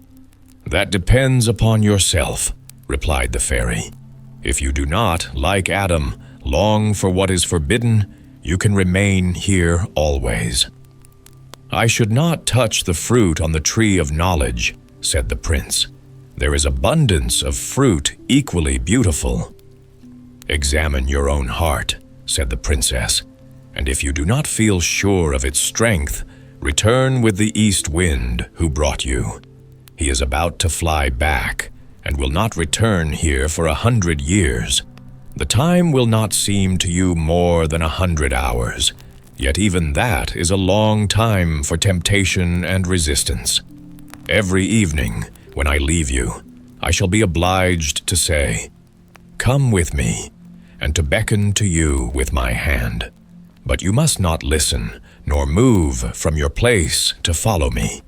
"That depends upon yourself," replied the fairy. "If you do not, like Adam, long for what is forbidden, you can remain here always." "I should not touch the fruit on the tree of knowledge," said the prince. "There is abundance of fruit equally beautiful." "Examine your own heart," said the princess, "and if you do not feel sure of its strength, return with the east wind who brought you. He is about to fly back, and will not return here for 100 years. The time will not seem to you more than 100 hours, yet even that is a long time for temptation and resistance. Every evening, when I leave you, I shall be obliged to say, 'Come with me,' and to beckon to you with my hand. But you must not listen, nor move from your place to follow me,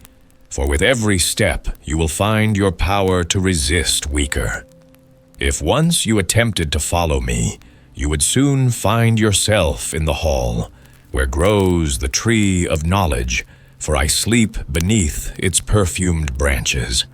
for with every step you will find your power to resist weaker. If once you attempted to follow me, you would soon find yourself in the hall, where grows the tree of knowledge, for I sleep beneath its perfumed branches.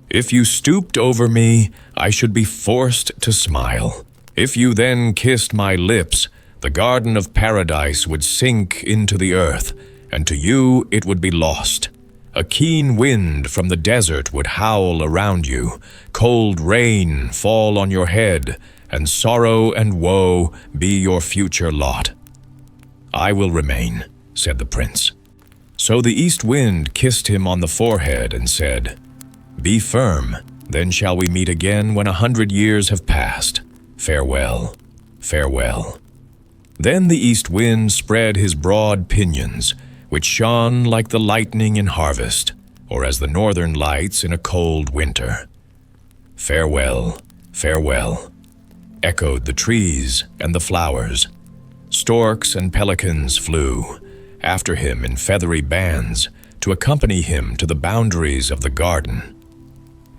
If you stooped over me, I should be forced to smile. If you then kissed my lips, the garden of paradise would sink into the earth, and to you it would be lost. A keen wind from the desert would howl around you, cold rain fall on your head, and sorrow and woe be your future lot." "I will remain," said the prince. So the east wind kissed him on the forehead and said, "Be firm, then shall we meet again when 100 years have passed. Farewell, farewell." Then the east wind spread his broad pinions, which shone like the lightning in harvest, or as the northern lights in a cold winter. "Farewell, farewell," echoed the trees and the flowers. Storks and pelicans flew after him in feathery bands to accompany him to the boundaries of the garden.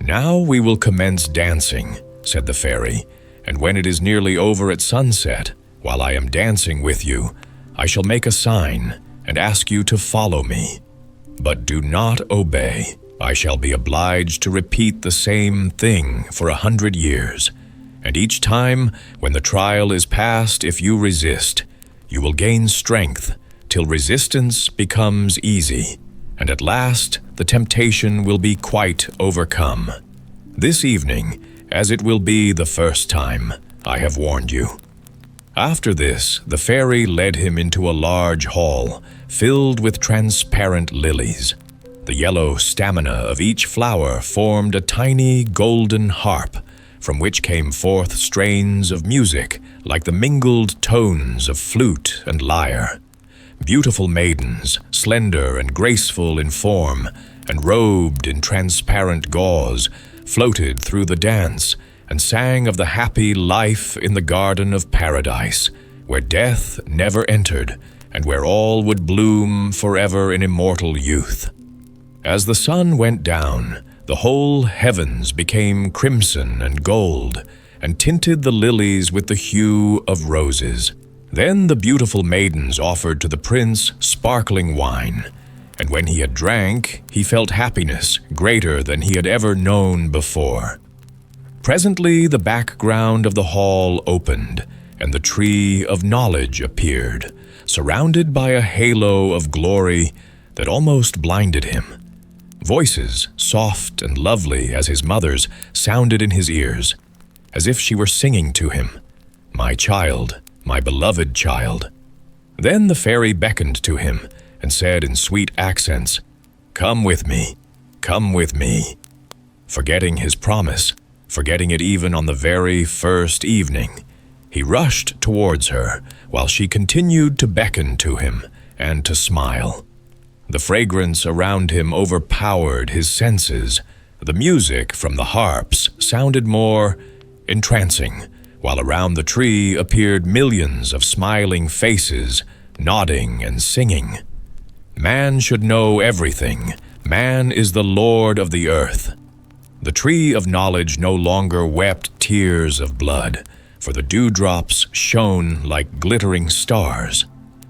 "Now we will commence dancing," said the fairy, "and when it is nearly over at sunset, while I am dancing with you, I shall make a sign and ask you to follow me. But do not obey. I shall be obliged to repeat the same thing for 100 years, and each time, when the trial is past, if you resist, you will gain strength till resistance becomes easy, and at last the temptation will be quite overcome. This evening, as it will be the first time, I have warned you." After this, the fairy led him into a large hall filled with transparent lilies. The yellow stamina of each flower formed a tiny golden harp, from which came forth strains of music like the mingled tones of flute and lyre. Beautiful maidens, slender and graceful in form, and robed in transparent gauze, floated through the dance and sang of the happy life in the garden of paradise, where death never entered, and where all would bloom forever in immortal youth. As the sun went down, the whole heavens became crimson and gold, and tinted the lilies with the hue of roses. Then the beautiful maidens offered to the prince sparkling wine, and when he had drank, he felt happiness greater than he had ever known before. Presently the background of the hall opened, and the tree of knowledge appeared, surrounded by a halo of glory that almost blinded him. Voices, soft and lovely as his mother's, sounded in his ears, as if she were singing to him, "My child, my beloved child." Then the fairy beckoned to him and said in sweet accents, "Come with me, come with me." Forgetting his promise, forgetting it even on the very first evening, he rushed towards her while she continued to beckon to him and to smile. The fragrance around him overpowered his senses. The music from the harps sounded more entrancing, while around the tree appeared millions of smiling faces, nodding and singing. Man should know everything. Man is the Lord of the earth. The tree of knowledge no longer wept tears of blood, for the dewdrops shone like glittering stars.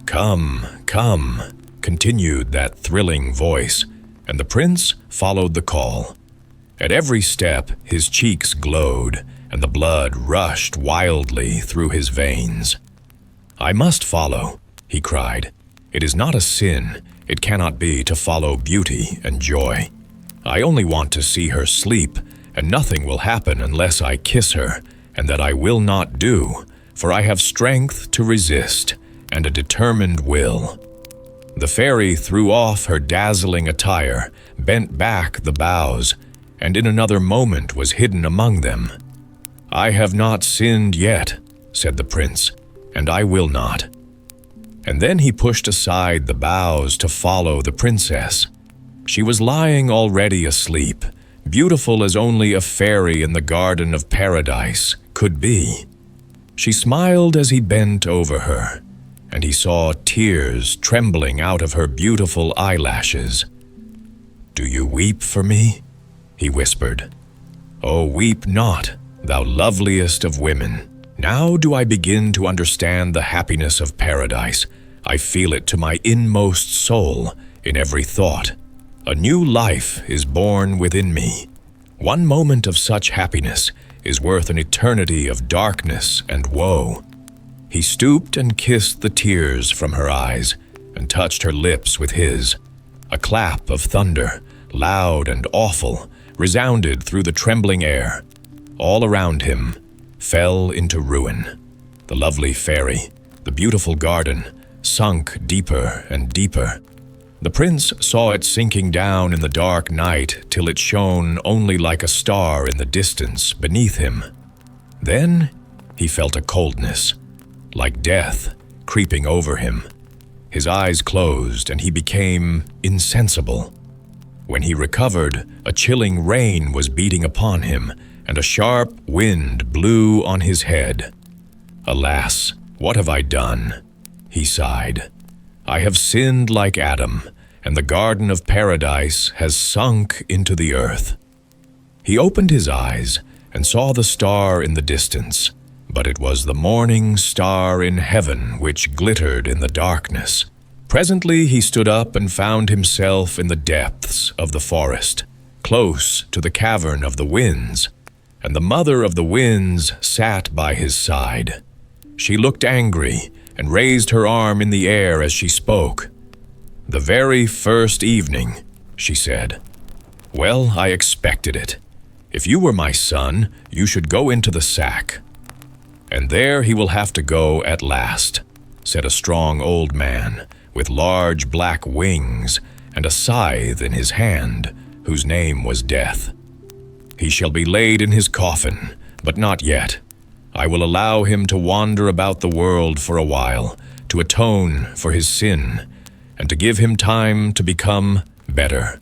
"Come, come," continued that thrilling voice, and the prince followed the call. At every step his cheeks glowed, and the blood rushed wildly through his veins. "I must follow," he cried. "It is not a sin, it cannot be, to follow beauty and joy. I only want to see her sleep, and nothing will happen unless I kiss her, and that I will not do, for I have strength to resist, and a determined will." The fairy threw off her dazzling attire, bent back the boughs, and in another moment was hidden among them. "I have not sinned yet," said the prince, "and I will not." And then he pushed aside the boughs to follow the princess. She was lying already asleep, beautiful as only a fairy in the garden of paradise could be. She smiled as he bent over her, and he saw tears trembling out of her beautiful eyelashes. "Do you weep for me?" he whispered. "Oh, weep not, thou loveliest of women. Now do I begin to understand the happiness of paradise. I feel it to my inmost soul, in every thought. A new life is born within me. One moment of such happiness is worth an eternity of darkness and woe." He stooped and kissed the tears from her eyes and touched her lips with his. A clap of thunder, loud and awful, resounded through the trembling air. All around him fell into ruin. The lovely fairy, the beautiful garden, sunk deeper and deeper. The prince saw it sinking down in the dark night till it shone only like a star in the distance beneath him. Then he felt a coldness, like death, creeping over him. His eyes closed and he became insensible. When he recovered, a chilling rain was beating upon him, and a sharp wind blew on his head. "Alas, what have I done?" he sighed. "I have sinned like Adam, and the garden of paradise has sunk into the earth." He opened his eyes and saw the star in the distance, but it was the morning star in heaven which glittered in the darkness. Presently he stood up and found himself in the depths of the forest, close to the cavern of the winds, and the mother of the winds sat by his side. She looked angry and raised her arm in the air as she spoke. "The very first evening," she said. "Well, I expected it. If you were my son, you should go into the sack." "And there he will have to go at last," said a strong old man with large black wings and a scythe in his hand, whose name was Death. "He shall be laid in his coffin, but not yet. I will allow him to wander about the world for a while, to atone for his sin, and to give him time to become better.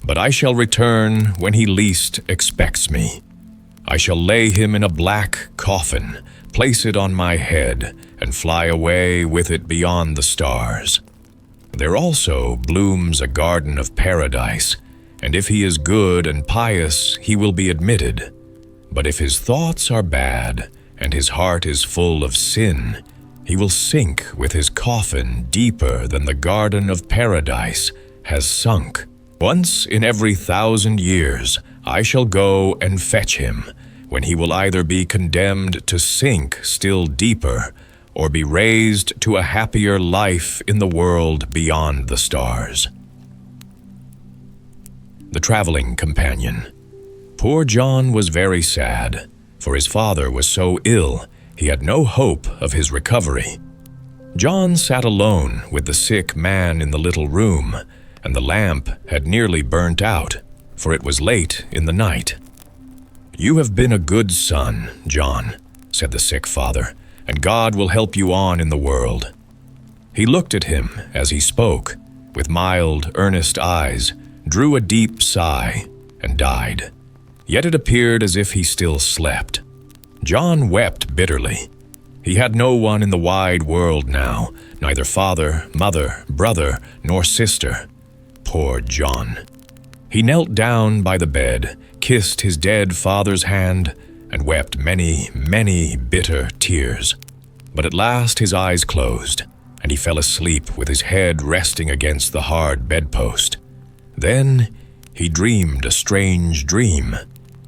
But I shall return when he least expects me. I shall lay him in a black coffin, place it on my head, and fly away with it beyond the stars. There also blooms a garden of paradise, and if he is good and pious, he will be admitted. But if his thoughts are bad, and his heart is full of sin, he will sink with his coffin deeper than the garden of paradise has sunk. Once in every 1,000 years, I shall go and fetch him, when he will either be condemned to sink still deeper, or be raised to a happier life in the world beyond the stars." the traveling companion. Poor John was very sad, for his father was so ill he had no hope of his recovery. John sat alone with the sick man in the little room, and the lamp had nearly burnt out, for it was late in the night. "You have been a good son, John," said the sick father, "and God will help you on in the world." He looked at him as he spoke, with mild, earnest eyes, drew a deep sigh, and died. Yet it appeared as if he still slept. John wept bitterly. He had no one in the wide world now, neither father, mother, brother, nor sister. Poor John. He knelt down by the bed, kissed his dead father's hand, and wept many, many bitter tears. But at last his eyes closed, and he fell asleep with his head resting against the hard bedpost. Then he dreamed a strange dream.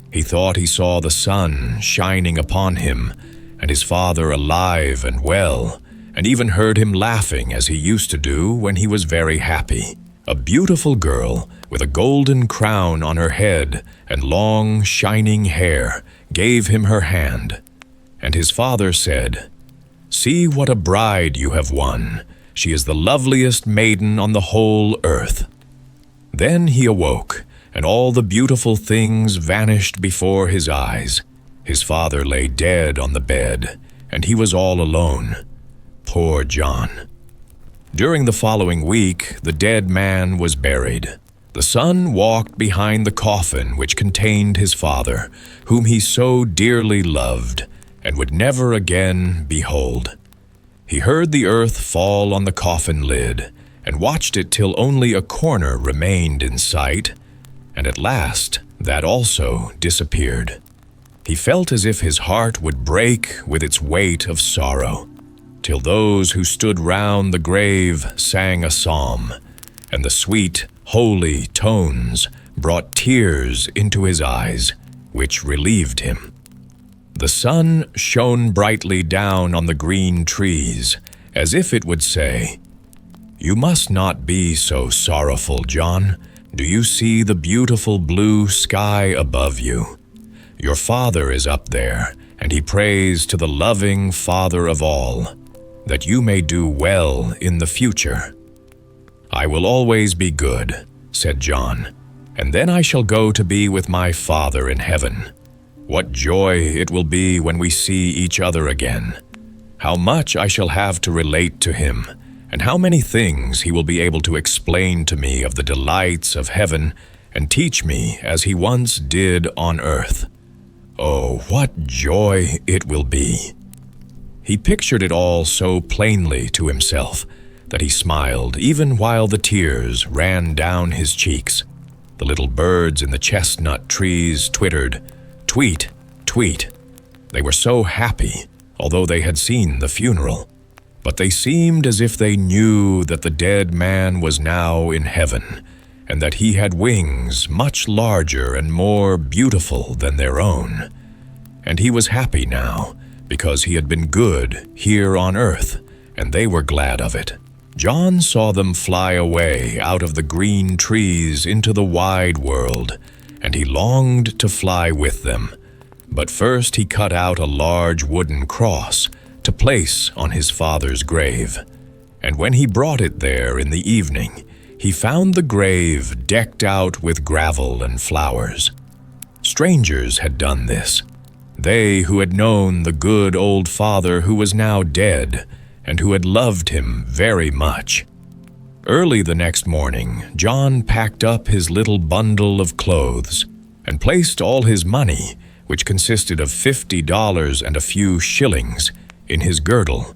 He thought he saw the sun shining upon him, and his father alive and well, and even heard him laughing as he used to do when he was very happy. A beautiful girl with a golden crown on her head and long, shining hair gave him her hand. And his father said, "See what a bride you have won. She is the loveliest maiden on the whole earth." Then he awoke, and all the beautiful things vanished before his eyes. His father lay dead on the bed, and he was all alone. Poor John. During the following week, the dead man was buried. The son walked behind the coffin which contained his father, whom he so dearly loved, and would never again behold. He heard the earth fall on the coffin lid, and watched it till only a corner remained in sight, and at last that also disappeared. He felt as if his heart would break with its weight of sorrow, till those who stood round the grave sang a psalm, and the sweet, holy tones brought tears into his eyes, which relieved him. The sun shone brightly down on the green trees, as if it would say, "You must not be so sorrowful, John. Do you see the beautiful blue sky above you? Your father is up there, and he prays to the loving Father of all, that you may do well in the future." "I will always be good," said John, "and then I shall go to be with my Father in heaven. What joy it will be when we see each other again. How much I shall have to relate to him, and how many things he will be able to explain to me of the delights of heaven and teach me as he once did on earth. Oh, what joy it will be!" He pictured it all so plainly to himself that he smiled even while the tears ran down his cheeks. The little birds in the chestnut trees twittered, "Tweet, tweet." They were so happy, although they had seen the funeral. But they seemed as if they knew that the dead man was now in heaven, and that he had wings much larger and more beautiful than their own. And he was happy now, because he had been good here on earth, and they were glad of it. John saw them fly away out of the green trees into the wide world, and he longed to fly with them. But first he cut out a large wooden cross to place on his father's grave. And when he brought it there in the evening, he found the grave decked out with gravel and flowers. Strangers had done this, they who had known the good old father who was now dead, and who had loved him very much. Early the next morning, John packed up his little bundle of clothes and placed all his money, which consisted of $50 and a few shillings, in his girdle.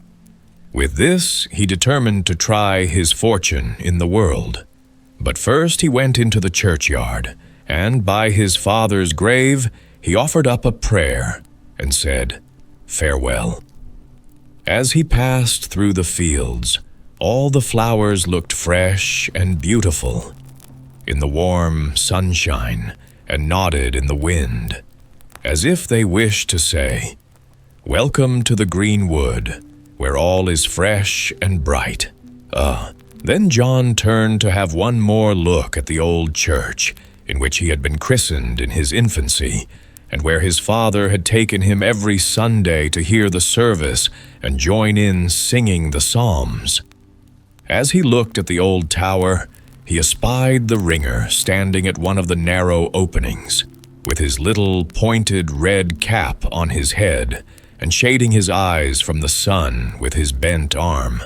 With this, he determined to try his fortune in the world. But first he went into the churchyard, and by his father's grave he offered up a prayer and said, "Farewell." As he passed through the fields, all the flowers looked fresh and beautiful in the warm sunshine and nodded in the wind, as if they wished to say, "Welcome to the green wood, where all is fresh and bright." Then John turned to have one more look at the old church, in which he had been christened in his infancy, and where his father had taken him every Sunday to hear the service and join in singing the psalms. As he looked at the old tower, he espied the ringer standing at one of the narrow openings, with his little pointed red cap on his head and shading his eyes from the sun with his bent arm.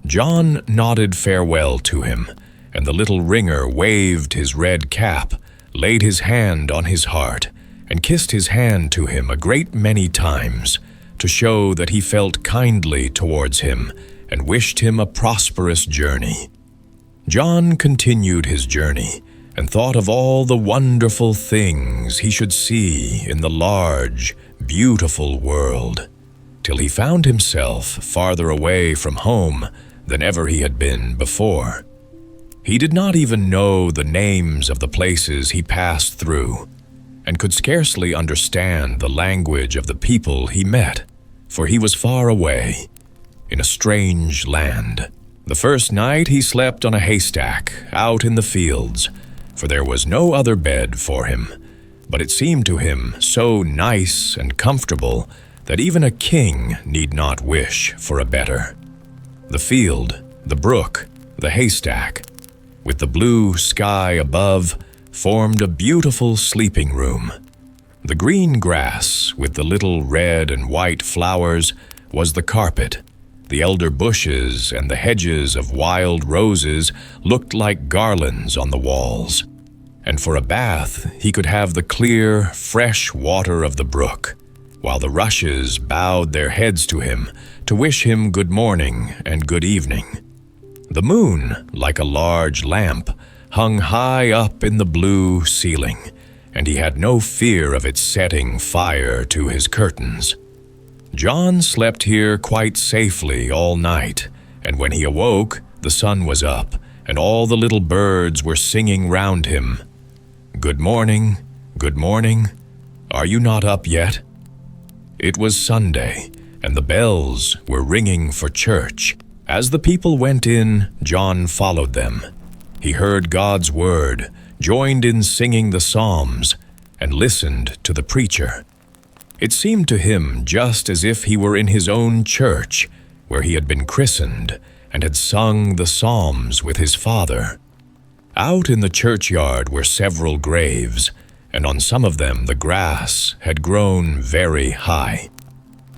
John nodded farewell to him, and the little ringer waved his red cap, laid his hand on his heart, and kissed his hand to him a great many times, to show that he felt kindly towards him and wished him a prosperous journey. John continued his journey and thought of all the wonderful things he should see in the large, beautiful world, till he found himself farther away from home than ever he had been before. He did not even know the names of the places he passed through, and could scarcely understand the language of the people he met, for he was far away, in a strange land. The first night he slept on a haystack out in the fields, for there was no other bed for him, but it seemed to him so nice and comfortable that even a king need not wish for a better. The field, the brook, the haystack, with the blue sky above, formed a beautiful sleeping room. The green grass, with the little red and white flowers, was the carpet. The elder bushes and the hedges of wild roses looked like garlands on the walls. And for a bath, he could have the clear, fresh water of the brook, while the rushes bowed their heads to him to wish him good morning and good evening. The moon, like a large lamp, hung high up in the blue ceiling, and he had no fear of its setting fire to his curtains. John slept here quite safely all night, and when he awoke, the sun was up, and all the little birds were singing round him. "Good morning, good morning. Are you not up yet?" It was Sunday, and the bells were ringing for church. As the people went in, John followed them. He heard God's word, joined in singing the psalms, and listened to the preacher. It seemed to him just as if he were in his own church, where he had been christened and had sung the psalms with his father. Out in the churchyard were several graves, and on some of them the grass had grown very high.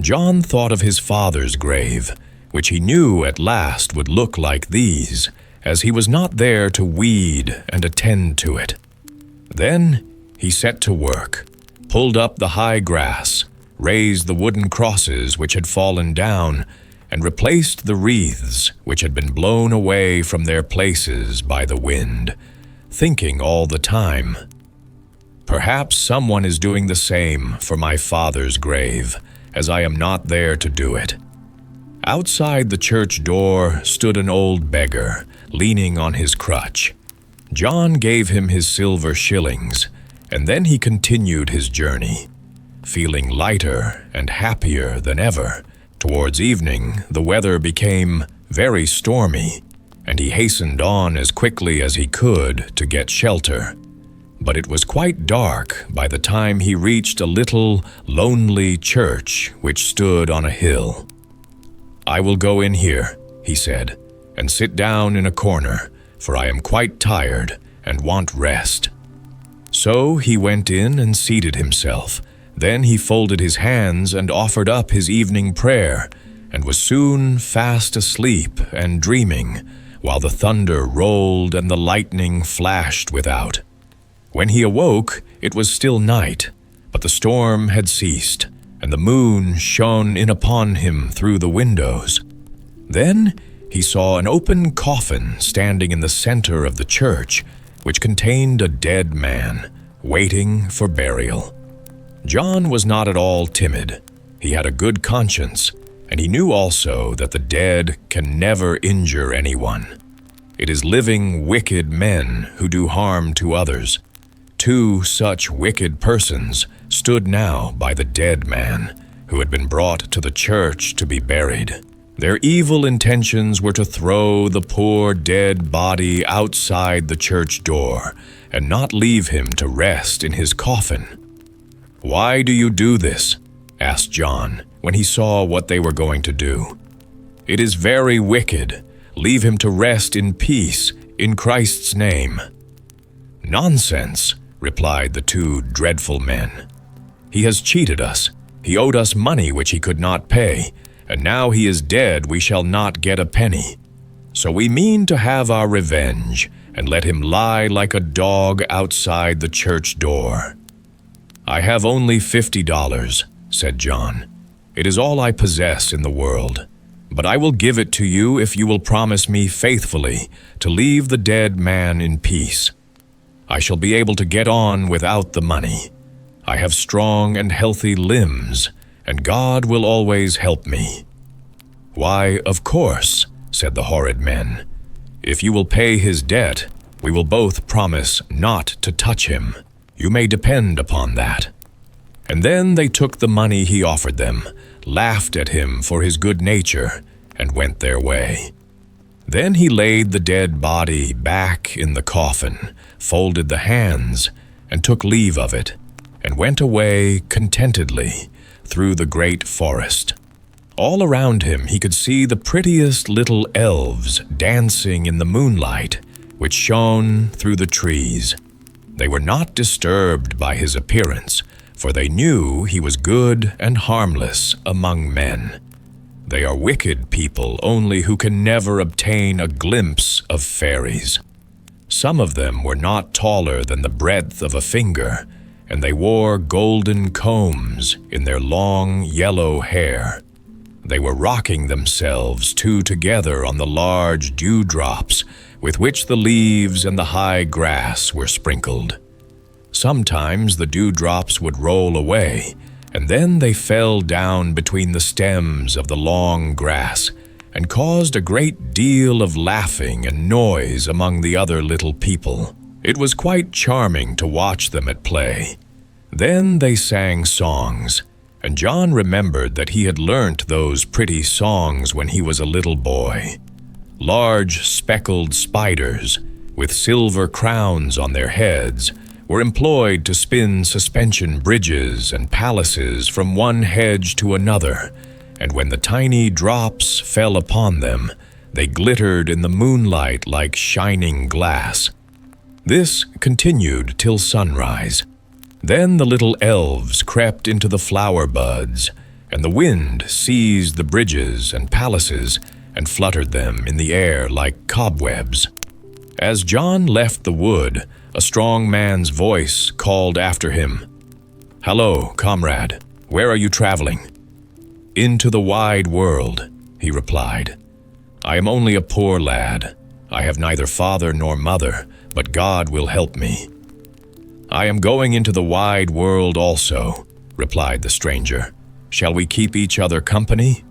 John thought of his father's grave, which he knew at last would look like these, as he was not there to weed and attend to it. Then he set to work, pulled up the high grass, raised the wooden crosses which had fallen down, and replaced the wreaths which had been blown away from their places by the wind, thinking all the time, "Perhaps someone is doing the same for my father's grave, as I am not there to do it." Outside the church door stood an old beggar, leaning on his crutch. John gave him his silver shillings, and then he continued his journey, feeling lighter and happier than ever. Towards evening, the weather became very stormy, and he hastened on as quickly as he could to get shelter. But it was quite dark by the time he reached a little, lonely church which stood on a hill. "I will go in here," he said, "and sit down in a corner, for I am quite tired and want rest." So he went in and seated himself. Then he folded his hands and offered up his evening prayer, and was soon fast asleep and dreaming, while the thunder rolled and the lightning flashed without. When he awoke, it was still night, but the storm had ceased, and the moon shone in upon him through the windows. Then he saw an open coffin standing in the center of the church, which contained a dead man, waiting for burial. John was not at all timid. He had a good conscience, and he knew also that the dead can never injure anyone. It is living, wicked men who do harm to others. Two such wicked persons stood now by the dead man, who had been brought to the church to be buried. Their evil intentions were to throw the poor dead body outside the church door and not leave him to rest in his coffin. "Why do you do this?" asked John when he saw what they were going to do. "It is very wicked. Leave him to rest in peace, in Christ's name." "Nonsense," replied the two dreadful men. "He has cheated us. He owed us money which he could not pay, and now he is dead we shall not get a penny. So we mean to have our revenge and let him lie like a dog outside the church door." "I have only $50, said John. "It is all I possess in the world, but I will give it to you if you will promise me faithfully to leave the dead man in peace. I shall be able to get on without the money. I have strong and healthy limbs, and God will always help me." "Why, of course," said the horrid men. "If you will pay his debt, we will both promise not to touch him. You may depend upon that." And then they took the money he offered them, laughed at him for his good nature, and went their way. Then he laid the dead body back in the coffin, folded the hands, and took leave of it, and went away contentedly through the great forest. All around him he could see the prettiest little elves dancing in the moonlight, which shone through the trees. They were not disturbed by his appearance, for they knew he was good and harmless among men. They are wicked people only who can never obtain a glimpse of fairies. Some of them were not taller than the breadth of a finger, and they wore golden combs in their long yellow hair. They were rocking themselves two together on the large dewdrops with which the leaves and the high grass were sprinkled. Sometimes the dewdrops would roll away, and then they fell down between the stems of the long grass and caused a great deal of laughing and noise among the other little people. It was quite charming to watch them at play. Then they sang songs, and John remembered that he had learnt those pretty songs when he was a little boy. Large speckled spiders, with silver crowns on their heads, were employed to spin suspension bridges and palaces from one hedge to another, and when the tiny drops fell upon them, they glittered in the moonlight like shining glass. This continued till sunrise. Then the little elves crept into the flower buds, and the wind seized the bridges and palaces and fluttered them in the air like cobwebs. As John left the wood, a strong man's voice called after him, "Hello, comrade, where are you traveling?" "Into the wide world," he replied. "I am only a poor lad. I have neither father nor mother, but God will help me." "I am going into the wide world also," replied the stranger. "Shall we keep each other company?"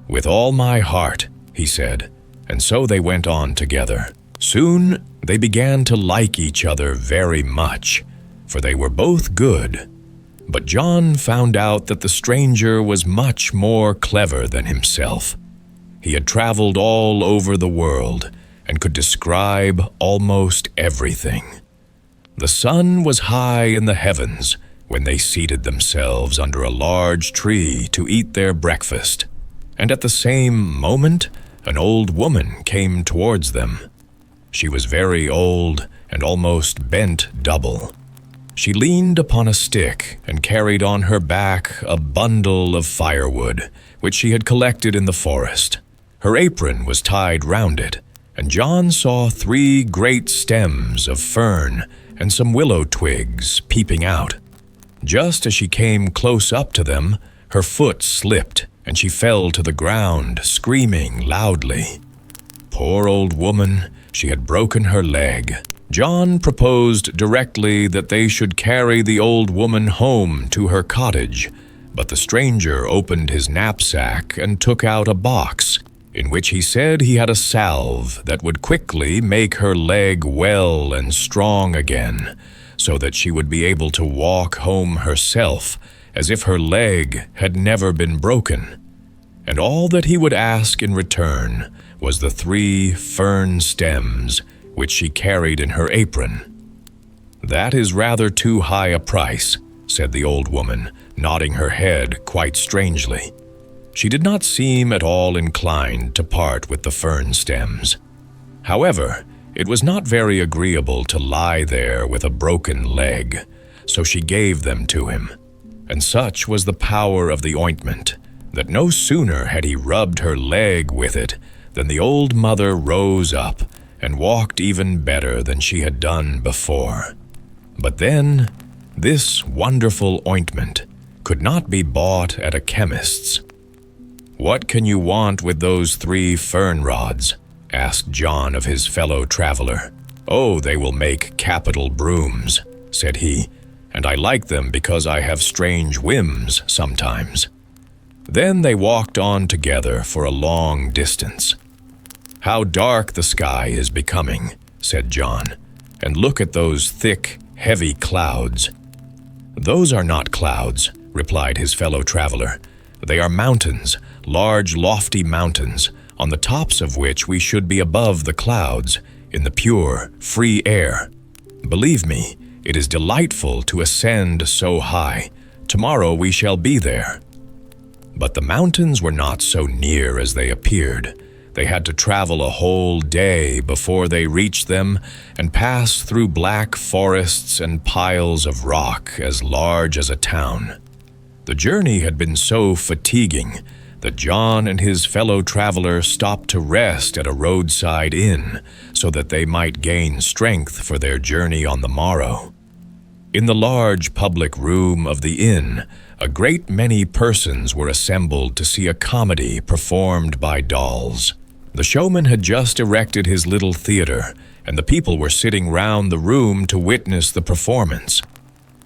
"With all my heart," he said, and so they went on together. Soon they began to like each other very much, for they were both good. But John found out that the stranger was much more clever than himself. He had traveled all over the world and could describe almost everything. The sun was high in the heavens when they seated themselves under a large tree to eat their breakfast, and at the same moment an old woman came towards them. She was very old and almost bent double. She leaned upon a stick and carried on her back a bundle of firewood, which she had collected in the forest. Her apron was tied round it, and John saw 3 great stems of fern and some willow twigs peeping out. Just as she came close up to them, her foot slipped, and she fell to the ground, screaming loudly. Poor old woman, she had broken her leg. John proposed directly that they should carry the old woman home to her cottage, but the stranger opened his knapsack and took out a box, in which he said he had a salve that would quickly make her leg well and strong again, so that she would be able to walk home herself, as if her leg had never been broken. and all that he would ask in return was the 3 fern stems which she carried in her apron. "That is rather too high a price," said the old woman, nodding her head quite strangely. She did not seem at all inclined to part with the fern stems. However, it was not very agreeable to lie there with a broken leg, so she gave them to him. And such was the power of the ointment that no sooner had he rubbed her leg with it than the old mother rose up and walked even better than she had done before. But then, this wonderful ointment could not be bought at a chemist's. "What can you want with those 3 fern rods?" asked John of his fellow traveler. "Oh, they will make capital brooms," said he, "and I like them because I have strange whims sometimes." Then they walked on together for a long distance. "How dark the sky is becoming," said John, "and look at those thick, heavy clouds." "Those are not clouds," replied his fellow traveler. "They are mountains, large, lofty mountains, on the tops of which we should be above the clouds, in the pure, free air. Believe me, it is delightful to ascend so high. Tomorrow we shall be there." But the mountains were not so near as they appeared. They had to travel a whole day before they reached them and pass through black forests and piles of rock as large as a town. The journey had been so fatiguing that John and his fellow traveler stopped to rest at a roadside inn so that they might gain strength for their journey on the morrow. In the large public room of the inn, a great many persons were assembled to see a comedy performed by dolls. The showman had just erected his little theater, and the people were sitting round the room to witness the performance.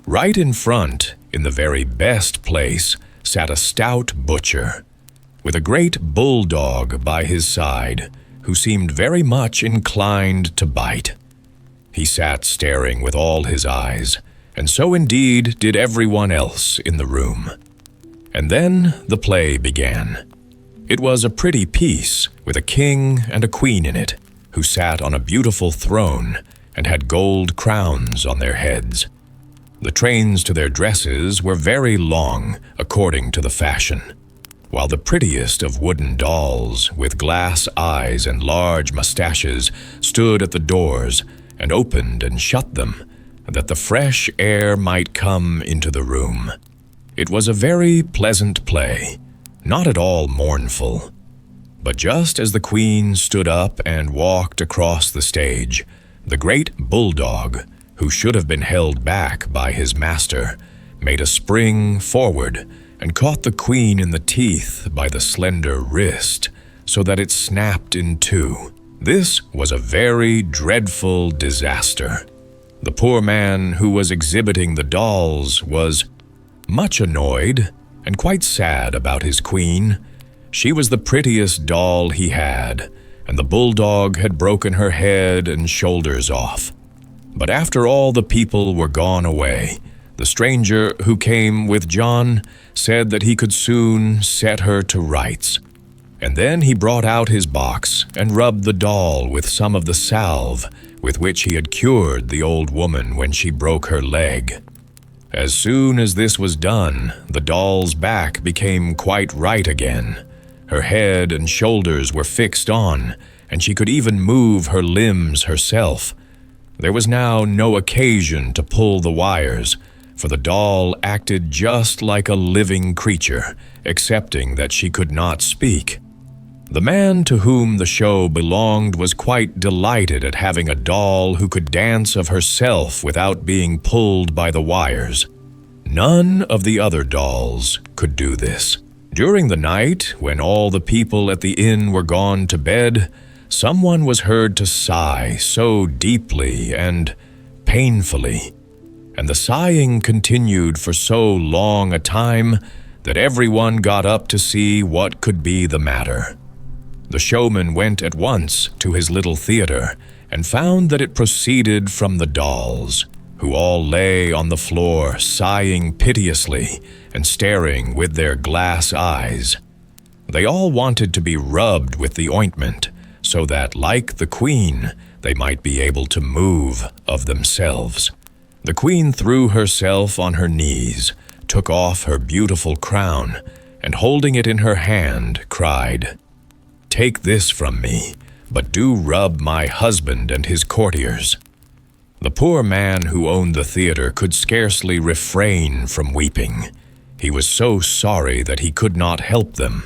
Right in front, in the very best place, sat a stout butcher, with a great bulldog by his side, who seemed very much inclined to bite. He sat staring with all his eyes, and so indeed did everyone else in the room. And then the play began. It was a pretty piece, with a king and a queen in it, who sat on a beautiful throne and had gold crowns on their heads. The trains to their dresses were very long, according to the fashion, while the prettiest of wooden dolls, with glass eyes and large mustaches, stood at the doors and opened and shut them, that the fresh air might come into the room. It was a very pleasant play, not at all mournful. But just as the queen stood up and walked across the stage, the great bulldog, who should have been held back by his master, made a spring forward and caught the queen in the teeth by the slender wrist, so that it snapped in two. This was a very dreadful disaster. The poor man who was exhibiting the dolls was much annoyed and quite sad about his queen. She was the prettiest doll he had, and the bulldog had broken her head and shoulders off. But after all the people were gone away, the stranger who came with John said that he could soon set her to rights. And then he brought out his box and rubbed the doll with some of the salve with which he had cured the old woman when she broke her leg. As soon as this was done, the doll's back became quite right again. Her head and shoulders were fixed on, and she could even move her limbs herself. There was now no occasion to pull the wires, for the doll acted just like a living creature, excepting that she could not speak. The man to whom the show belonged was quite delighted at having a doll who could dance of herself without being pulled by the wires. None of the other dolls could do this. During the night, when all the people at the inn were gone to bed, someone was heard to sigh so deeply and painfully, and the sighing continued for so long a time that everyone got up to see what could be the matter. The showman went at once to his little theater and found that it proceeded from the dolls, who all lay on the floor sighing piteously and staring with their glass eyes. They all wanted to be rubbed with the ointment, so that, like the queen, they might be able to move of themselves. The queen threw herself on her knees, took off her beautiful crown, and holding it in her hand, cried, "Take this from me, but do rub my husband and his courtiers." The poor man who owned the theater could scarcely refrain from weeping. He was so sorry that he could not help them.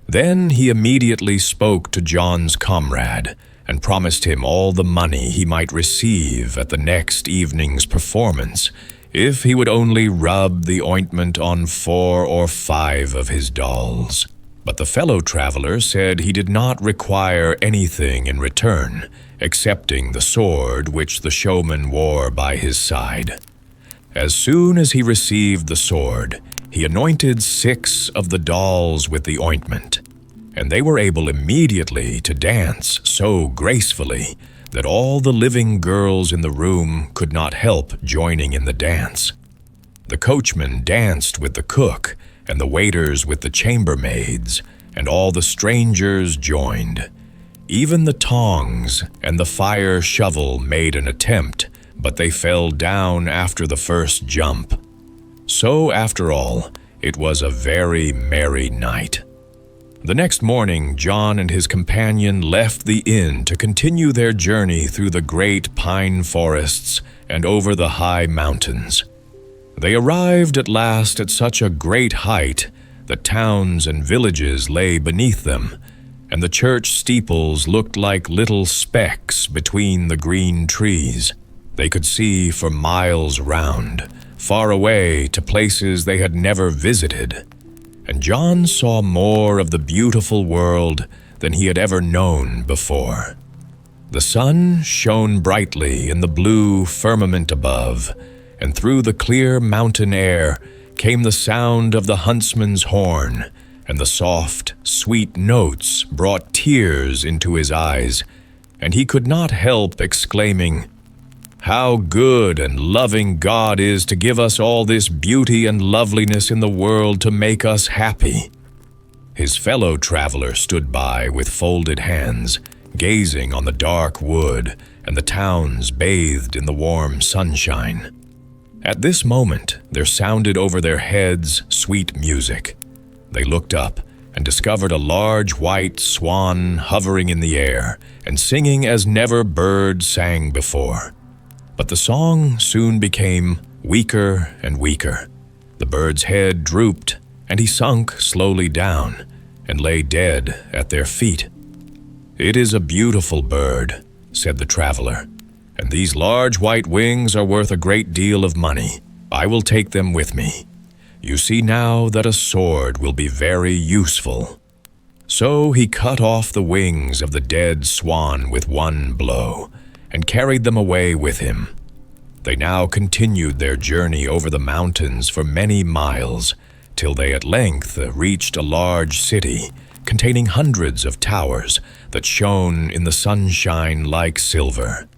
Then he immediately spoke to John's comrade and promised him all the money he might receive at the next evening's performance if he would only rub the ointment on 4 or 5 of his dolls. But the fellow traveler said he did not require anything in return, excepting the sword which the showman wore by his side. As soon as he received the sword, he anointed 6 of the dolls with the ointment, and they were able immediately to dance so gracefully that all the living girls in the room could not help joining in the dance. The coachman danced with the cook, and the waiters with the chambermaids, and all the strangers joined. Even the tongs and the fire shovel made an attempt, but they fell down after the first jump. So, after all, it was a very merry night. The next morning, John and his companion left the inn to continue their journey through the great pine forests and over the high mountains. They arrived at last at such a great height that towns and villages lay beneath them, and the church steeples looked like little specks between the green trees. They could see for miles round, far away to places they had never visited. And John saw more of the beautiful world than he had ever known before. The sun shone brightly in the blue firmament above, and through the clear mountain air came the sound of the huntsman's horn, and the soft, sweet notes brought tears into his eyes, and he could not help exclaiming, "How good and loving God is to give us all this beauty and loveliness in the world to make us happy." His fellow traveler stood by with folded hands, gazing on the dark wood and the towns bathed in the warm sunshine. At this moment, there sounded over their heads sweet music. They looked up and discovered a large white swan hovering in the air and singing as never bird sang before. But the song soon became weaker and weaker. The bird's head drooped, and he sunk slowly down and lay dead at their feet. "It is a beautiful bird," said the traveler, "and these large white wings are worth a great deal of money. I will take them with me. You see now that a sword will be very useful." So he cut off the wings of the dead swan with one blow, and carried them away with him. They now continued their journey over the mountains for many miles, till they at length reached a large city, containing hundreds of towers that shone in the sunshine like silver.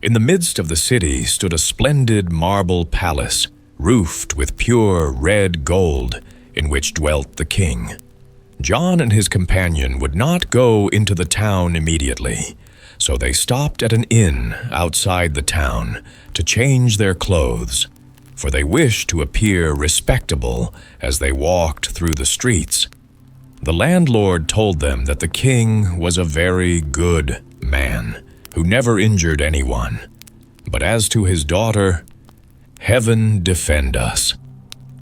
In the midst of the city stood a splendid marble palace, roofed with pure red gold, in which dwelt the king. John and his companion would not go into the town immediately, so they stopped at an inn outside the town to change their clothes, for they wished to appear respectable as they walked through the streets. The landlord told them that the king was a very good man, who never injured anyone. But as to his daughter, heaven defend us.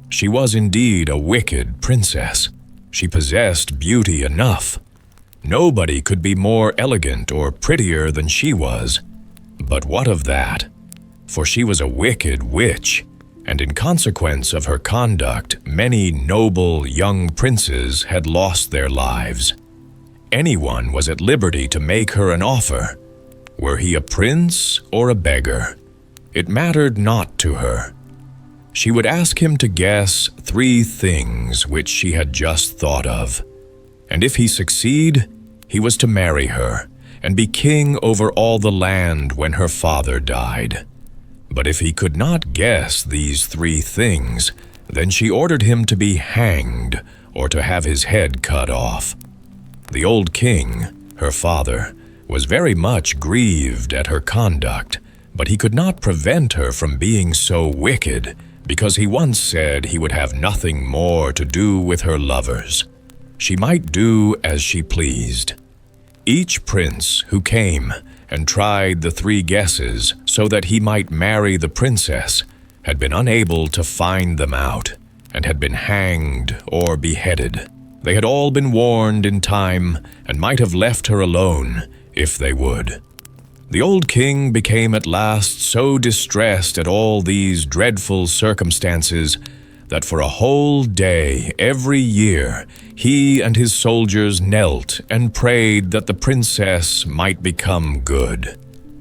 She was indeed a wicked princess. She possessed beauty enough. Nobody could be more elegant or prettier than she was. But what of that? For she was a wicked witch, and in consequence of her conduct, many noble young princes had lost their lives. Anyone was at liberty to make her an offer. Were he a prince or a beggar, it mattered not to her. She would ask him to guess 3 things which she had just thought of, and if he succeed, he was to marry her and be king over all the land when her father died. But if he could not guess these 3 things, then she ordered him to be hanged or to have his head cut off. The old king, her father, was very much grieved at her conduct, but he could not prevent her from being so wicked, because he once said he would have nothing more to do with her lovers. She might do as she pleased. Each prince who came and tried the 3 guesses so that he might marry the princess had been unable to find them out and had been hanged or beheaded. They had all been warned in time and might have left her alone if they would. The old king became at last so distressed at all these dreadful circumstances that for a whole day every year he and his soldiers knelt and prayed that the princess might become good.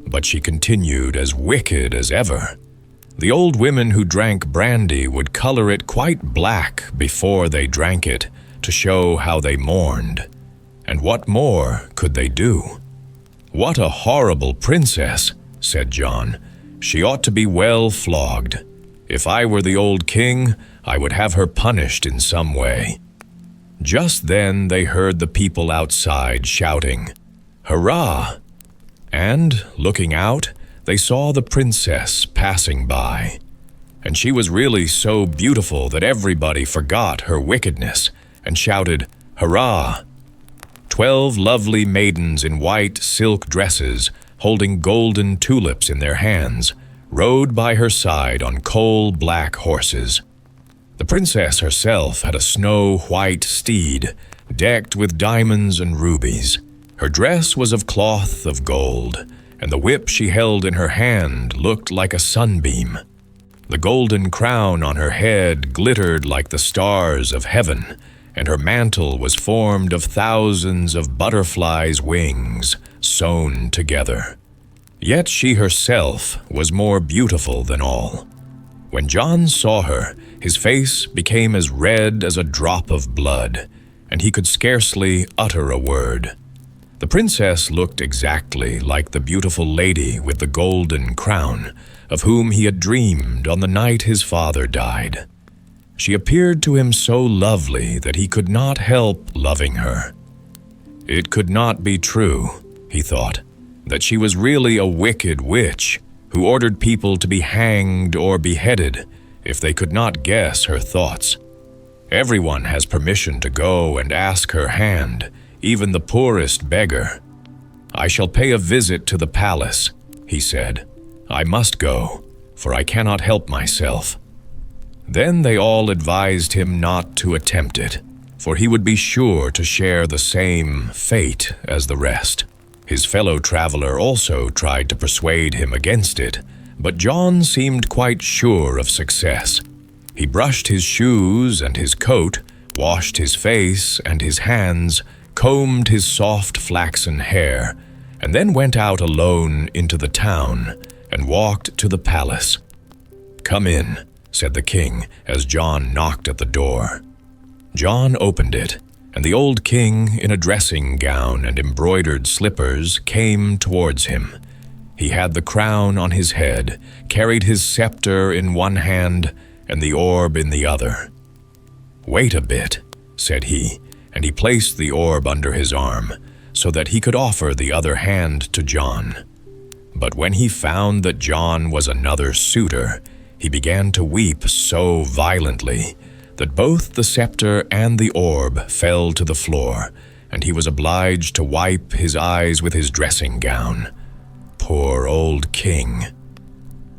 But she continued as wicked as ever. The old women who drank brandy would color it quite black before they drank it to show how they mourned. And what more could they do? "What a horrible princess," said John. "She ought to be well flogged. If I were the old king, I would have her punished in some way." Just then they heard the people outside shouting, "Hurrah!" And, looking out, they saw the princess passing by. And she was really so beautiful that everybody forgot her wickedness and shouted, "Hurrah!" 12 lovely maidens in white silk dresses, holding golden tulips in their hands, rode by her side on coal-black horses. The princess herself had a snow-white steed, decked with diamonds and rubies. Her dress was of cloth of gold, and the whip she held in her hand looked like a sunbeam. The golden crown on her head glittered like the stars of heaven, and her mantle was formed of thousands of butterflies' wings sewn together. Yet she herself was more beautiful than all. When John saw her, his face became as red as a drop of blood, and he could scarcely utter a word. The princess looked exactly like the beautiful lady with the golden crown, of whom he had dreamed on the night his father died. She appeared to him so lovely that he could not help loving her. It could not be true, he thought, that she was really a wicked witch who ordered people to be hanged or beheaded if they could not guess her thoughts. Everyone has permission to go and ask her hand, even the poorest beggar. "I shall pay a visit to the palace," he said. "I must go, for I cannot help myself." Then they all advised him not to attempt it, for he would be sure to share the same fate as the rest. His fellow traveler also tried to persuade him against it, but John seemed quite sure of success. He brushed his shoes and his coat, washed his face and his hands, combed his soft flaxen hair, and then went out alone into the town and walked to the palace. "Come in," said the king as John knocked at the door. John opened it, and the old king, in a dressing gown and embroidered slippers, came towards him. He had the crown on his head, carried his scepter in one hand and the orb in the other. "Wait a bit," said he, and he placed the orb under his arm, so that he could offer the other hand to John. But when he found that John was another suitor, he began to weep so violently that both the scepter and the orb fell to the floor, and he was obliged to wipe his eyes with his dressing gown. Poor old king.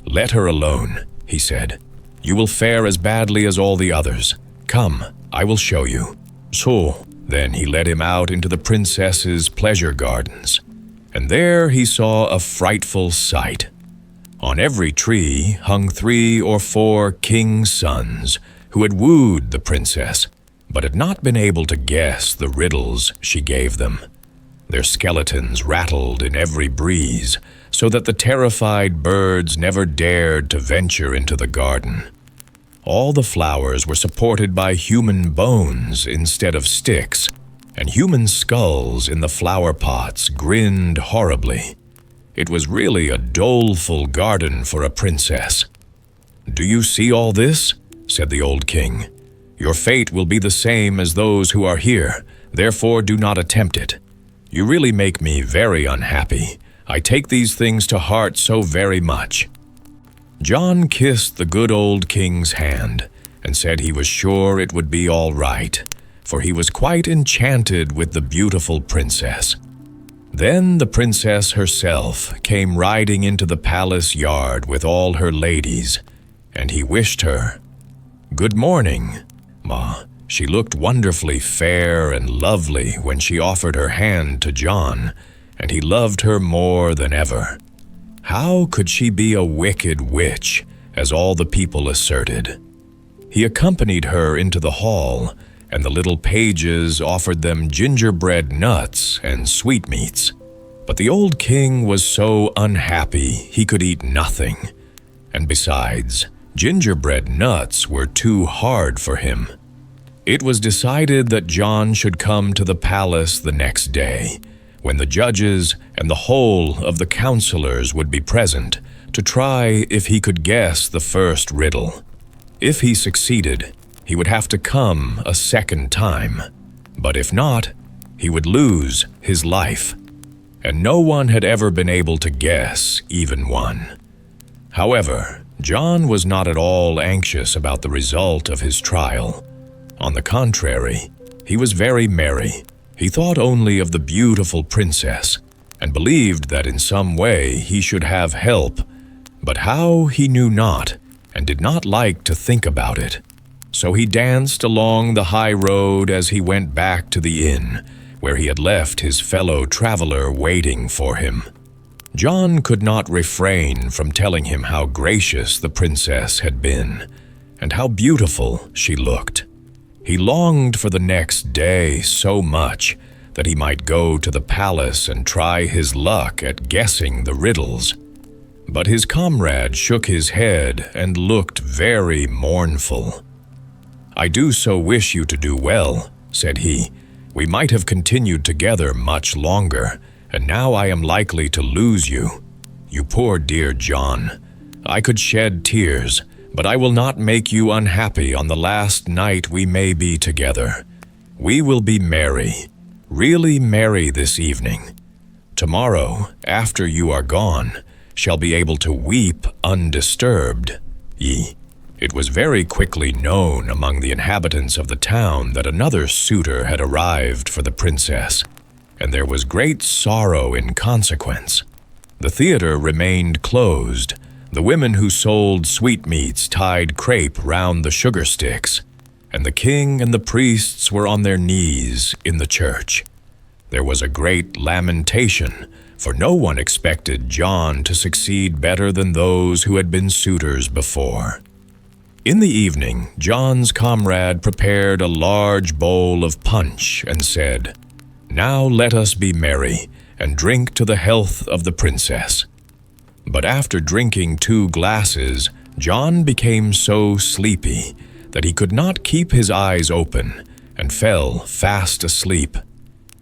"Let her alone," he said. "You will fare as badly as all the others. Come, I will show you." So then he led him out into the princess's pleasure gardens, and there he saw a frightful sight. On every tree hung 3 or 4 king's sons who had wooed the princess, but had not been able to guess the riddles she gave them. Their skeletons rattled in every breeze, so that the terrified birds never dared to venture into the garden. All the flowers were supported by human bones instead of sticks, and human skulls in the flower pots grinned horribly. It was really a doleful garden for a princess. "Do you see all this?" said the old king. Your fate will be the same as those who are here, therefore do not attempt it. You really make me very unhappy. I take these things to heart so very much." John kissed the good old king's hand and said he was sure it would be all right, for he was quite enchanted with the beautiful princess. Then the princess herself came riding into the palace yard with all her ladies, and he wished her good morning, Ma. She looked wonderfully fair and lovely when she offered her hand to John, and he loved her more than ever. How could she be a wicked witch, as all the people asserted? He accompanied her into the hall, and the little pages offered them gingerbread nuts and sweetmeats. But the old king was so unhappy he could eat nothing, and besides, gingerbread nuts were too hard for him. It was decided that John should come to the palace the next day, when the judges and the whole of the counselors would be present, to try if he could guess the first riddle. If he succeeded, he would have to come a second time, but if not, he would lose his life. And no one had ever been able to guess even one. However, John was not at all anxious about the result of his trial. On the contrary, he was very merry. He thought only of the beautiful princess, and believed that in some way he should have help, but how he knew not, and did not like to think about it. So he danced along the high road as he went back to the inn, where he had left his fellow traveler waiting for him. John could not refrain from telling him how gracious the princess had been, and how beautiful she looked. He longed for the next day so much that he might go to the palace and try his luck at guessing the riddles. But his comrade shook his head and looked very mournful. "I do so wish you to do well," said he. "We might have continued together much longer, and now I am likely to lose you. You poor dear John. I could shed tears, but I will not make you unhappy on the last night we may be together. We will be merry, really merry this evening. Tomorrow, after you are gone, shall be able to weep undisturbed. It was very quickly known among the inhabitants of the town that another suitor had arrived for the princess, and there was great sorrow in consequence. The theater remained closed. The women who sold sweetmeats tied crepe round the sugar sticks, and the king and the priests were on their knees in the church. There was a great lamentation, for no one expected John to succeed better than those who had been suitors before. In the evening, John's comrade prepared a large bowl of punch and said, "Now let us be merry, and drink to the health of the princess." But after drinking 2 glasses, John became so sleepy that he could not keep his eyes open, and fell fast asleep.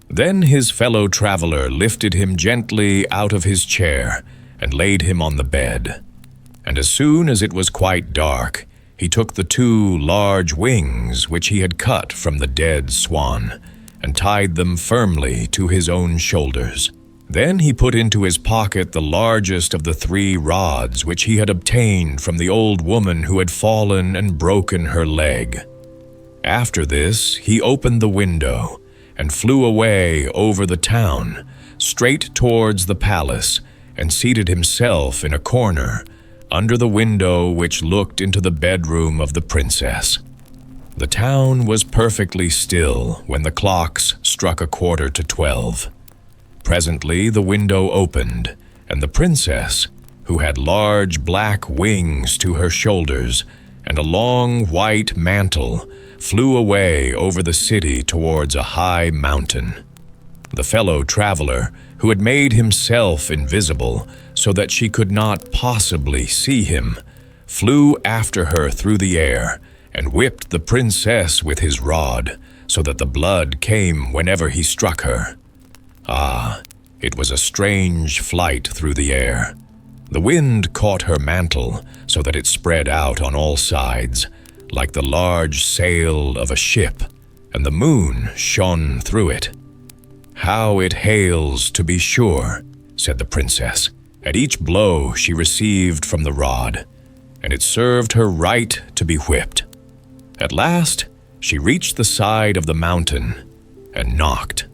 Then his fellow traveler lifted him gently out of his chair, and laid him on the bed. And as soon as it was quite dark, he took the 2 large wings which he had cut from the dead swan, and tied them firmly to his own shoulders. Then he put into his pocket the largest of the 3 rods which he had obtained from the old woman who had fallen and broken her leg. After this, he opened the window and flew away over the town, straight towards the palace, and seated himself in a corner, under the window which looked into the bedroom of the princess. The town was perfectly still when the clocks struck 11:45. Presently the window opened, and the princess, who had large black wings to her shoulders and a long white mantle, flew away over the city towards a high mountain. The fellow traveler, who had made himself invisible so that she could not possibly see him, flew after her through the air and whipped the princess with his rod, so that the blood came whenever he struck her. Ah, it was a strange flight through the air. The wind caught her mantle, so that it spread out on all sides. like the large sail of a ship, and the moon shone through it. "How it hails, to be sure," said the princess, at each blow she received from the rod, and it served her right to be whipped. At last she reached the side of the mountain and knocked.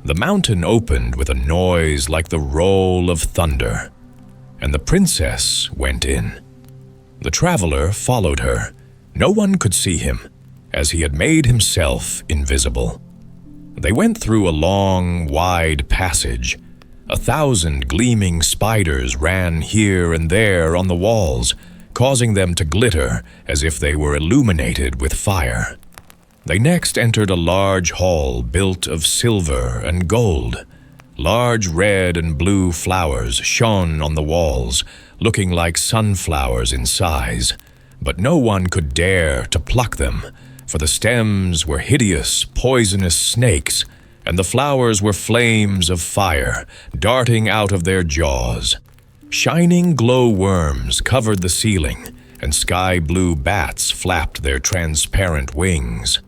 The mountain opened with a noise like the roll of thunder, and the princess went in. The traveler followed her. No one could see him, as he had made himself invisible. They went through a long, wide passage. 1,000 gleaming spiders ran here and there on the walls, causing them to glitter as if they were illuminated with fire. They next entered a large hall built of silver and gold. Large red and blue flowers shone on the walls, looking like sunflowers in size, but no one could dare to pluck them, for the stems were hideous, poisonous snakes, and the flowers were flames of fire darting out of their jaws. Shining glow-worms covered the ceiling, and sky-blue bats flapped their transparent wings.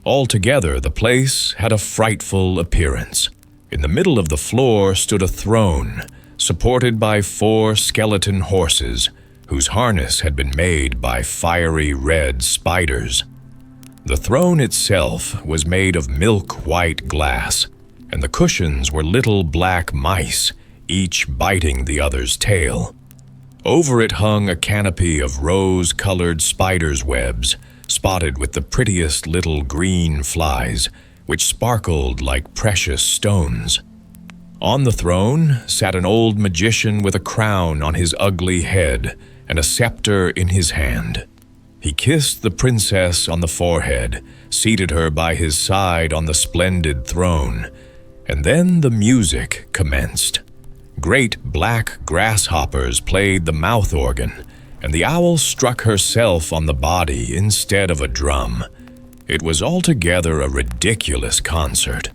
Altogether, the place had a frightful appearance. In the middle of the floor stood a throne, supported by 4 skeleton horses, whose harness had been made by fiery red spiders. The throne itself was made of milk-white glass, and the cushions were little black mice, each biting the other's tail. Over it hung a canopy of rose-colored spiders' webs, spotted with the prettiest little green flies, which sparkled like precious stones. On the throne sat an old magician with a crown on his ugly head and a scepter in his hand. He kissed the princess on the forehead, seated her by his side on the splendid throne, and then the music commenced. Great black grasshoppers played the mouth organ, and the owl struck herself on the body instead of a drum. It was altogether a ridiculous concert.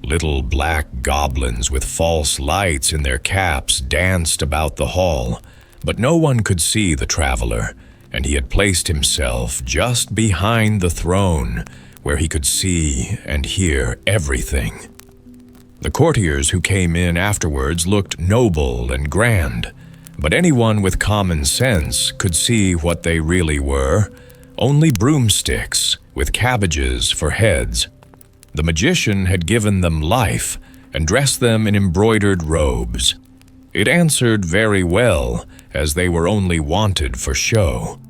Little black goblins with false lights in their caps danced about the hall, but no one could see the traveler, and he had placed himself just behind the throne, where he could see and hear everything. The courtiers who came in afterwards looked noble and grand, but anyone with common sense could see what they really were: only broomsticks with cabbages for heads. The magician had given them life and dressed them in embroidered robes. It answered very well, as they were only wanted for show.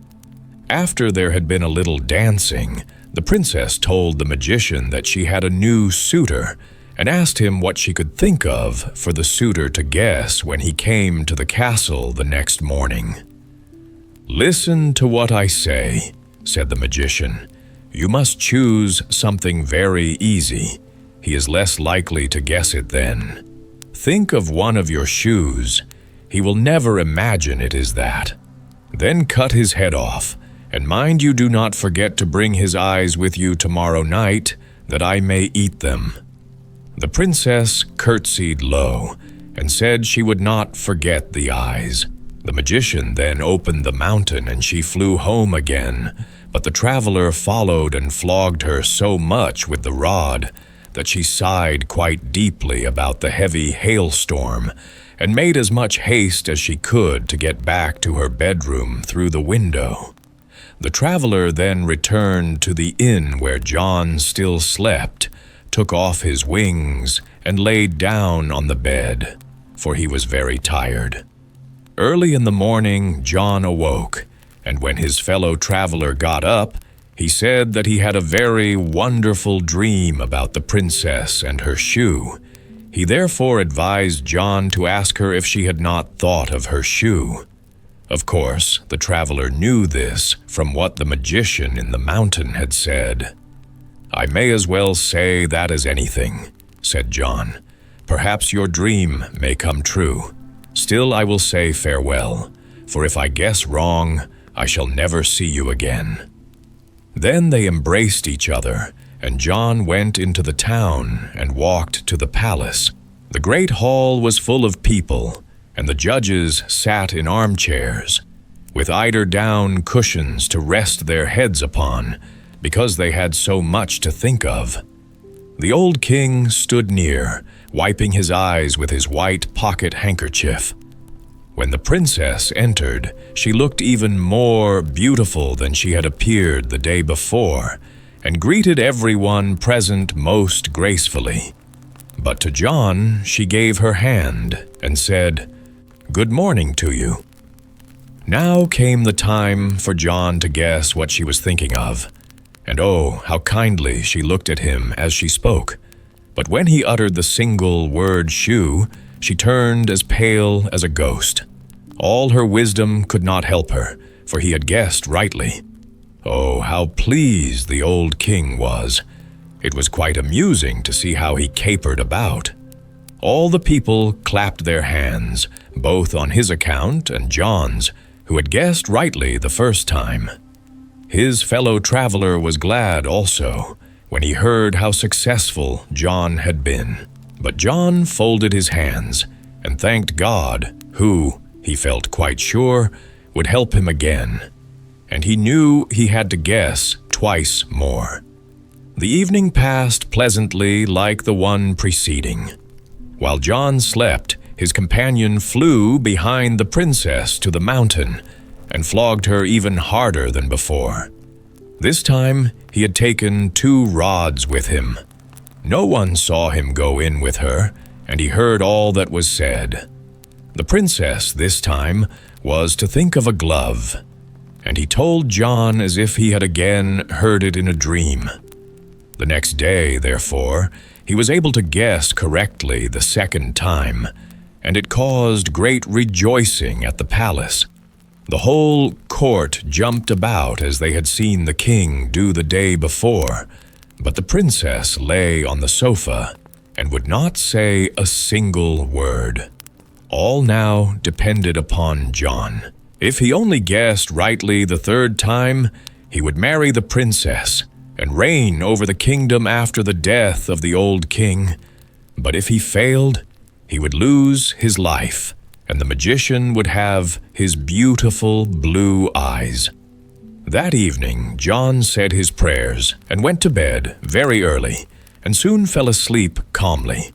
After there had been a little dancing, the princess told the magician that she had a new suitor, and asked him what she could think of for the suitor to guess when he came to the castle the next morning. "Listen to what I say," said the magician. "You must choose something very easy. He is less likely to guess it then. Think of one of your shoes. He will never imagine it is that. Then cut his head off, and mind you do not forget to bring his eyes with you tomorrow night, that I may eat them." The princess curtsied low, and said she would not forget the eyes. The magician then opened the mountain, and she flew home again, but the traveler followed and flogged her so much with the rod that she sighed quite deeply about the heavy hailstorm, and made as much haste as she could to get back to her bedroom through the window. The traveler then returned to the inn where John still slept, took off his wings, and laid down on the bed, for he was very tired. Early in the morning, John awoke, and when his fellow traveler got up, he said that he had a very wonderful dream about the princess and her shoe. He therefore advised John to ask her if she had not thought of her shoe. Of course, the traveler knew this from what the magician in the mountain had said. "I may as well say that as anything," said John. "Perhaps your dream may come true. Still I will say farewell, for if I guess wrong, I shall never see you again." Then they embraced each other, and John went into the town and walked to the palace. The great hall was full of people, and the judges sat in armchairs. with eider-down cushions to rest their heads upon, because they had so much to think of. The old king stood near, wiping his eyes with his white pocket handkerchief. When the princess entered, she looked even more beautiful than she had appeared the day before, and greeted everyone present most gracefully. But to John she gave her hand and said, "Good morning to you." Now came the time for John to guess what she was thinking of, and oh, how kindly she looked at him as she spoke. But when he uttered the single word "shoe," she turned as pale as a ghost. All her wisdom could not help her, for he had guessed rightly. Oh, how pleased the old king was! It was quite amusing to see how he capered about. All the people clapped their hands, both on his account and John's, who had guessed rightly the first time. His fellow traveler was glad also, when he heard how successful John had been. But John folded his hands and thanked God, who, he felt quite sure, would help him again. And he knew he had to guess twice more. The evening passed pleasantly like the one preceding. While John slept, his companion flew behind the princess to the mountain and flogged her even harder than before. This time he had taken 2 rods with him. No one saw him go in with her, and he heard all that was said. The princess, this time, was to think of a glove, and he told John as if he had again heard it in a dream. The next day, therefore, he was able to guess correctly the second time, and it caused great rejoicing at the palace. The whole court jumped about as they had seen the king do the day before, but the princess lay on the sofa and would not say a single word. All now depended upon John. If he only guessed rightly the third time, he would marry the princess and reign over the kingdom after the death of the old king. But if he failed, he would lose his life, and the magician would have his beautiful blue eyes. That evening, John said his prayers and went to bed very early, and soon fell asleep calmly.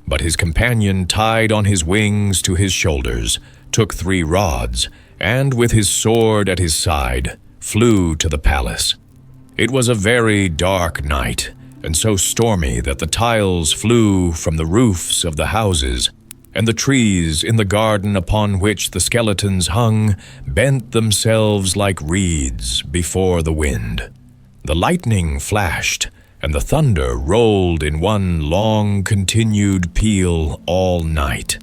But his companion tied on his wings to his shoulders, took 3 rods, and with his sword at his side, flew to the palace. It was a very dark night, and so stormy that the tiles flew from the roofs of the houses, and the trees in the garden upon which the skeletons hung bent themselves like reeds before the wind. The lightning flashed, and the thunder rolled in one long continued peal all night.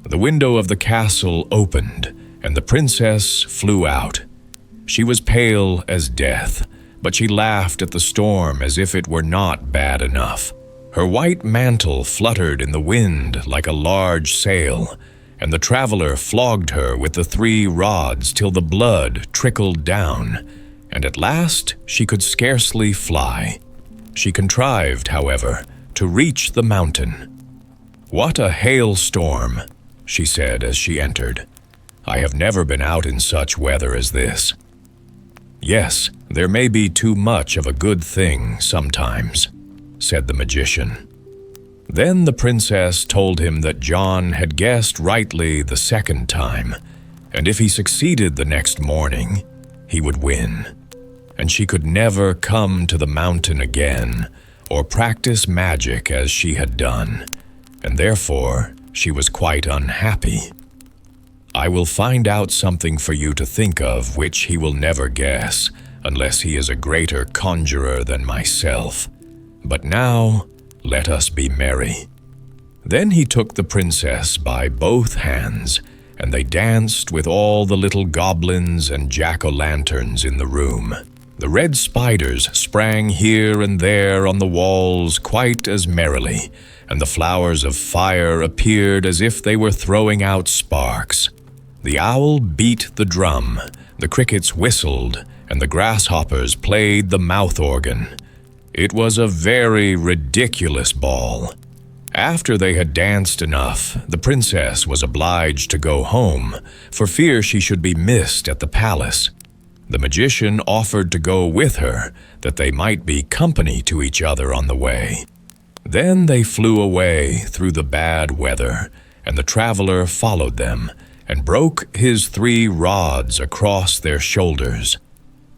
The window of the castle opened, and the princess flew out. She was pale as death, but she laughed at the storm as if it were not bad enough. Her white mantle fluttered in the wind like a large sail, and the traveler flogged her with the 3 rods till the blood trickled down, and at last she could scarcely fly. She contrived, however, to reach the mountain. "What a hailstorm," she said as she entered. "I have never been out in such weather as this." "Yes, there may be too much of a good thing sometimes," said the magician. Then the princess told him that John had guessed rightly the second time, and if he succeeded the next morning, he would win. And she could never come to the mountain again, or practice magic as she had done, and therefore she was quite unhappy. "I will find out something for you to think of which he will never guess, unless he is a greater conjurer than myself. But now, let us be merry." Then he took the princess by both hands, and they danced with all the little goblins and jack-o'-lanterns in the room. The red spiders sprang here and there on the walls quite as merrily, and the flowers of fire appeared as if they were throwing out sparks. The owl beat the drum, the crickets whistled, and the grasshoppers played the mouth organ. It was a very ridiculous ball. After they had danced enough, the princess was obliged to go home, for fear she should be missed at the palace. The magician offered to go with her, that they might be company to each other on the way. Then they flew away through the bad weather, and the traveler followed them, and broke his 3 rods across their shoulders.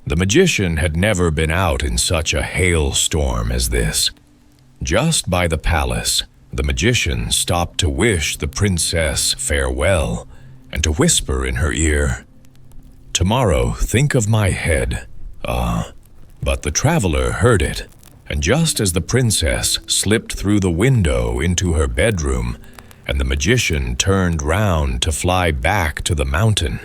The magician had never been out in such a hailstorm as this. Just by the palace, the magician stopped to wish the princess farewell, and to whisper in her ear, "Tomorrow think of my head." But the traveler heard it, and just as the princess slipped through the window into her bedroom, and the magician turned round to fly back to the mountain,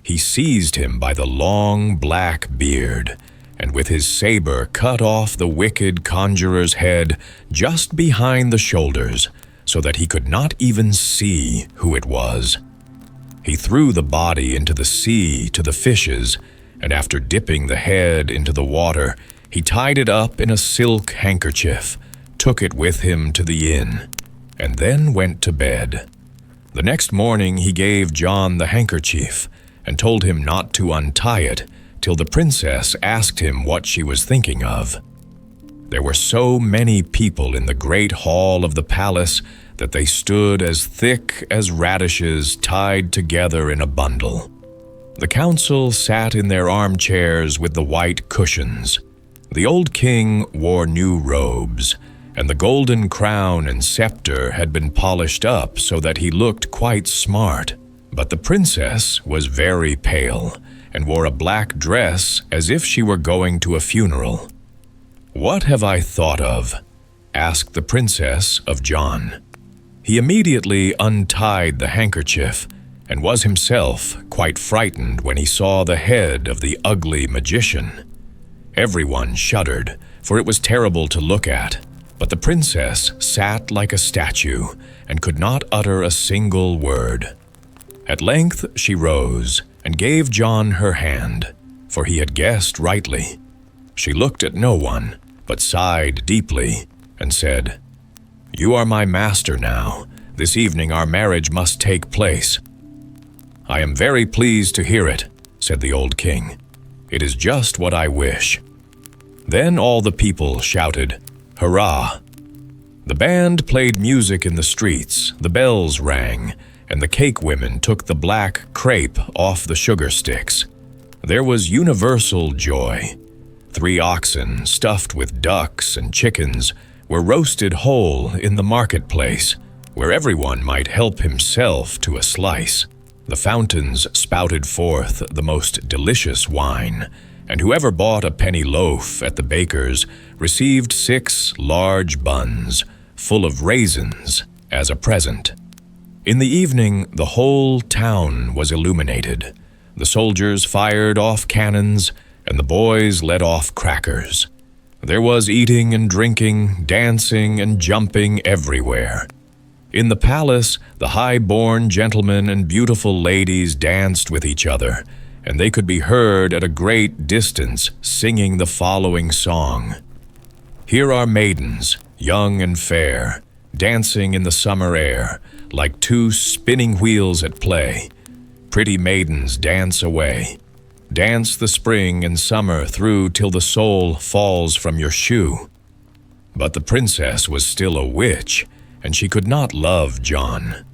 he seized him by the long black beard, and with his saber cut off the wicked conjurer's head just behind the shoulders, so that he could not even see who it was. He threw the body into the sea to the fishes, and after dipping the head into the water, he tied it up in a silk handkerchief, took it with him to the inn, and then went to bed. The next morning he gave John the handkerchief, and told him not to untie it till the princess asked him what she was thinking of. There were so many people in the great hall of the palace that they stood as thick as radishes tied together in a bundle. The council sat in their armchairs with the white cushions. The old king wore new robes, and the golden crown and scepter had been polished up so that he looked quite smart. But the princess was very pale, and wore a black dress as if she were going to a funeral. "What have I thought of?" asked the princess of John. He immediately untied the handkerchief, and was himself quite frightened when he saw the head of the ugly magician. Everyone shuddered, for it was terrible to look at, but the princess sat like a statue, and could not utter a single word. At length she rose, and gave John her hand, for he had guessed rightly. She looked at no one, but sighed deeply, and said, "You are my master now. This evening our marriage must take place." "I am very pleased to hear it," said the old king. "It is just what I wish." Then all the people shouted, "Hurrah!" The band played music in the streets, the bells rang, and the cake women took the black crepe off the sugar sticks. There was universal joy. 3 oxen, stuffed with ducks and chickens, were roasted whole in the marketplace, where everyone might help himself to a slice. The fountains spouted forth the most delicious wine, and whoever bought a penny loaf at the baker's received 6 large buns, full of raisins, as a present. In the evening, the whole town was illuminated. The soldiers fired off cannons, and the boys let off crackers. There was eating and drinking, dancing and jumping everywhere. In the palace, the high-born gentlemen and beautiful ladies danced with each other, and they could be heard at a great distance singing the following song. "Here are maidens, young and fair, dancing in the summer air, like 2 spinning wheels at play. Pretty maidens, dance away. Dance the spring and summer through till the sole falls from your shoe." But the princess was still a witch, and she could not love John.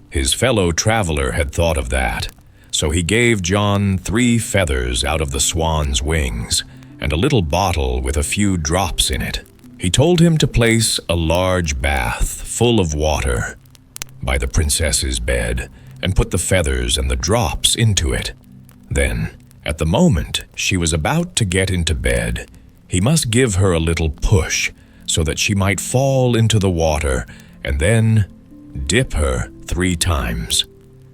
His fellow traveler had thought of that, so he gave John 3 feathers out of the swan's wings, and a little bottle with a few drops in it. He told him to place a large bath full of water by the princess's bed, and put the feathers and the drops into it. Then, at the moment she was about to get into bed, he must give her a little push, so that she might fall into the water, and then dip her 3 times.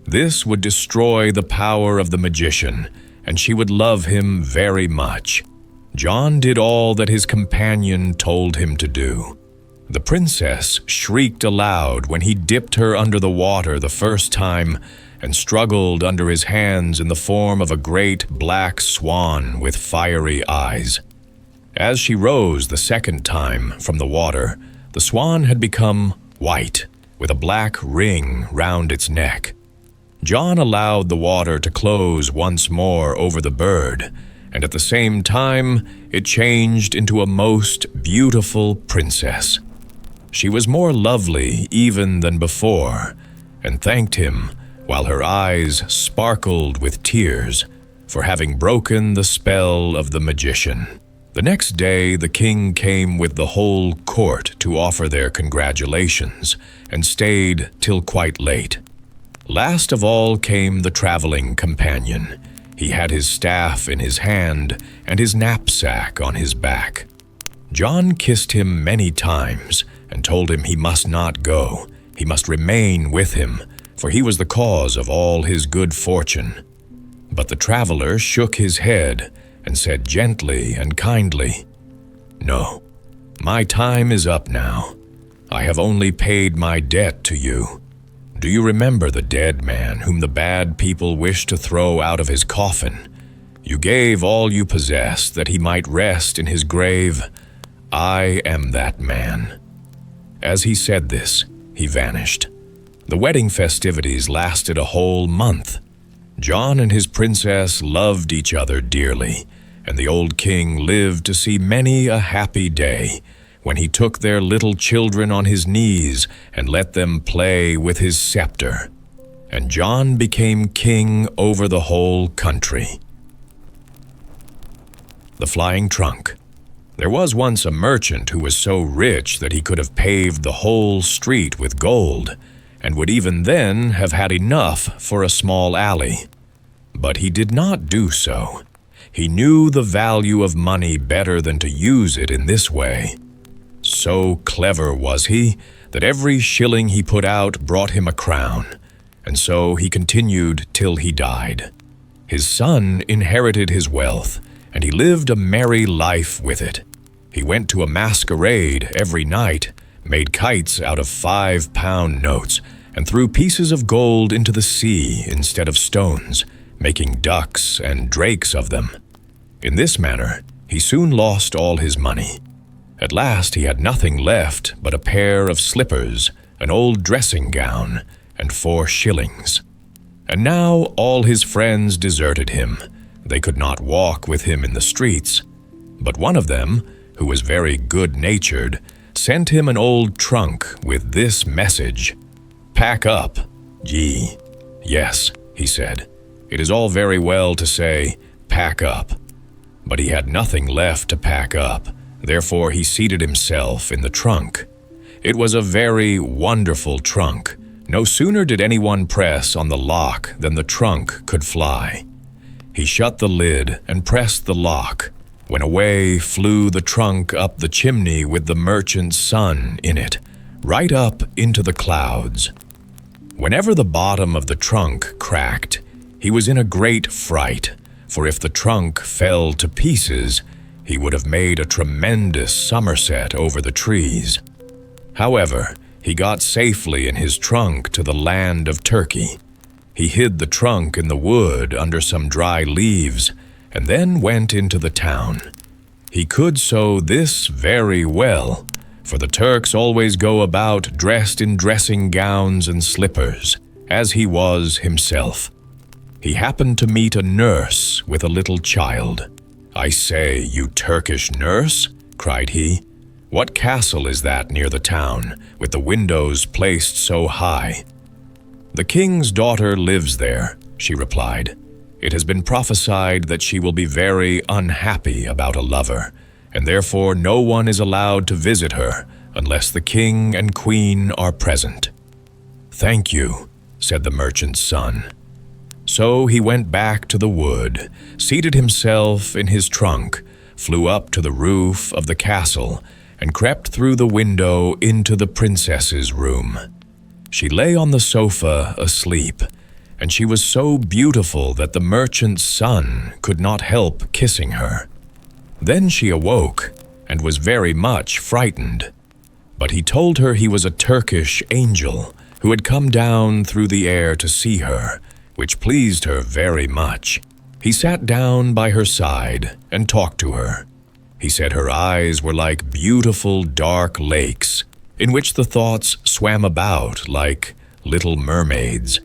This would destroy the power of the magician, and she would love him very much. John did all that his companion told him to do. The princess shrieked aloud when he dipped her under the water the first time, and struggled under his hands in the form of a great black swan with fiery eyes. As she rose the second time from the water, the swan had become white, with a black ring round its neck. John allowed the water to close once more over the bird, and at the same time it changed into a most beautiful princess. She was more lovely even than before, and thanked him, while her eyes sparkled with tears, for having broken the spell of the magician. The next day the king came with the whole court to offer their congratulations, and stayed till quite late. Last of all came the traveling companion. He had his staff in his hand and his knapsack on his back. John kissed him many times and told him he must not go. He must remain with him, for he was the cause of all his good fortune. But the traveler shook his head and said gently and kindly, "No, my time is up now. I have only paid my debt to you. Do you remember the dead man whom the bad people wished to throw out of his coffin? You gave all you possessed that he might rest in his grave. I am that man." As he said this, he vanished. The wedding festivities lasted a whole month. John and his princess loved each other dearly, and the old king lived to see many a happy day, when he took their little children on his knees and let them play with his scepter. And John became king over the whole country. The Flying Trunk. There was once a merchant who was so rich that he could have paved the whole street with gold, and would even then have had enough for a small alley. But he did not do so. He knew the value of money better than to use it in this way. So clever was he that every shilling he put out brought him a crown, and so he continued till he died. His son inherited his wealth, and he lived a merry life with it. He went to a masquerade every night, made kites out of 5-pound notes, and threw pieces of gold into the sea instead of stones, making ducks and drakes of them. In this manner, he soon lost all his money. At last he had nothing left but a pair of slippers, an old dressing gown, and 4 shillings. And now all his friends deserted him. They could not walk with him in the streets. But one of them, who was very good-natured, sent him an old trunk with this message: "Pack up, ye." "Yes," he said, "it is all very well to say, 'pack up.'" But he had nothing left to pack up. Therefore he seated himself in the trunk. It was a very wonderful trunk. No sooner did anyone press on the lock than the trunk could fly. He shut the lid and pressed the lock, when away flew the trunk up the chimney with the merchant's son in it, right up into the clouds. Whenever the bottom of the trunk cracked, he was in a great fright, for if the trunk fell to pieces, he would have made a tremendous somerset over the trees. However, he got safely in his trunk to the land of Turkey. He hid the trunk in the wood under some dry leaves, and then went into the town. He could so this very well, for the Turks always go about dressed in dressing gowns and slippers, as he was himself. He happened to meet a nurse with a little child. "I say, you Turkish nurse," cried he, "what castle is that near the town, with the windows placed so high?" "The king's daughter lives there," she replied. "It has been prophesied that she will be very unhappy about a lover, and therefore no one is allowed to visit her unless the king and queen are present." "Thank you," said the merchant's son. So he went back to the wood, seated himself in his trunk, flew up to the roof of the castle, and crept through the window into the princess's room. She lay on the sofa asleep, and she was so beautiful that the merchant's son could not help kissing her. Then she awoke, and was very much frightened. But he told her he was a Turkish angel, who had come down through the air to see her, which pleased her very much. He sat down by her side and talked to her. He said her eyes were like beautiful dark lakes, in which the thoughts swam about like little mermaids,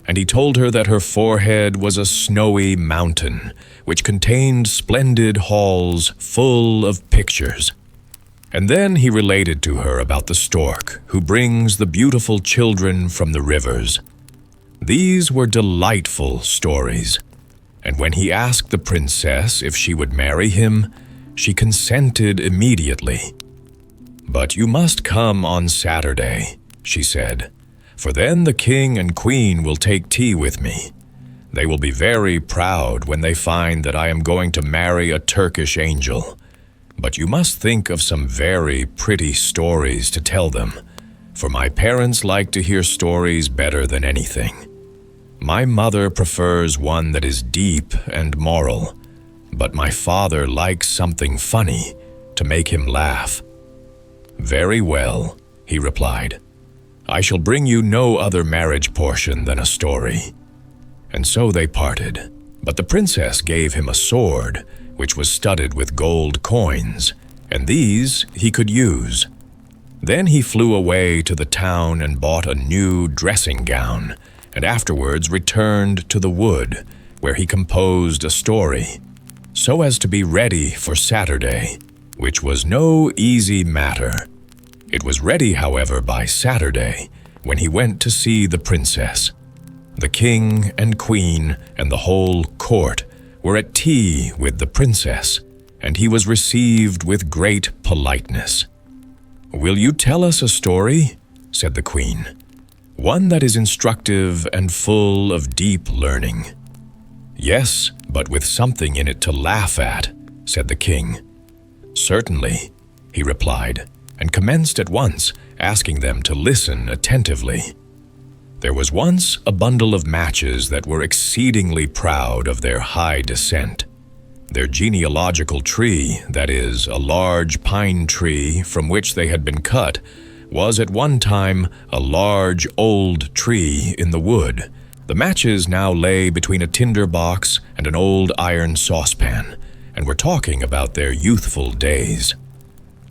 and he told her that her forehead was a snowy mountain which contained splendid halls full of pictures. And then he related to her about the stork who brings the beautiful children from the rivers. These were delightful stories, and when he asked the princess if she would marry him, she consented immediately. "But you must come on Saturday," she said, "for then the king and queen will take tea with me. They will be very proud when they find that I am going to marry a Turkish angel. But you must think of some very pretty stories to tell them, for my parents like to hear stories better than anything. My mother prefers one that is deep and moral, but my father likes something funny to make him laugh." "Very well," he replied. "I shall bring you no other marriage portion than a story." And so they parted, but the princess gave him a sword, which was studded with gold coins, and these he could use. Then he flew away to the town and bought a new dressing gown, and afterwards returned to the wood, where he composed a story, so as to be ready for Saturday, which was no easy matter. It was ready, however, by Saturday, when he went to see the princess. The king and queen and the whole court were at tea with the princess, and he was received with great politeness. "Will you tell us a story?" said the queen. "One that is instructive and full of deep learning." "Yes, but with something in it to laugh at," said the king. "Certainly," he replied, and commenced at once, asking them to listen attentively. There was once a bundle of matches that were exceedingly proud of their high descent. Their genealogical tree, that is, a large pine tree from which they had been cut, was at one time a large old tree in the wood. The matches now lay between a tinder box and an old iron saucepan, and were talking about their youthful days.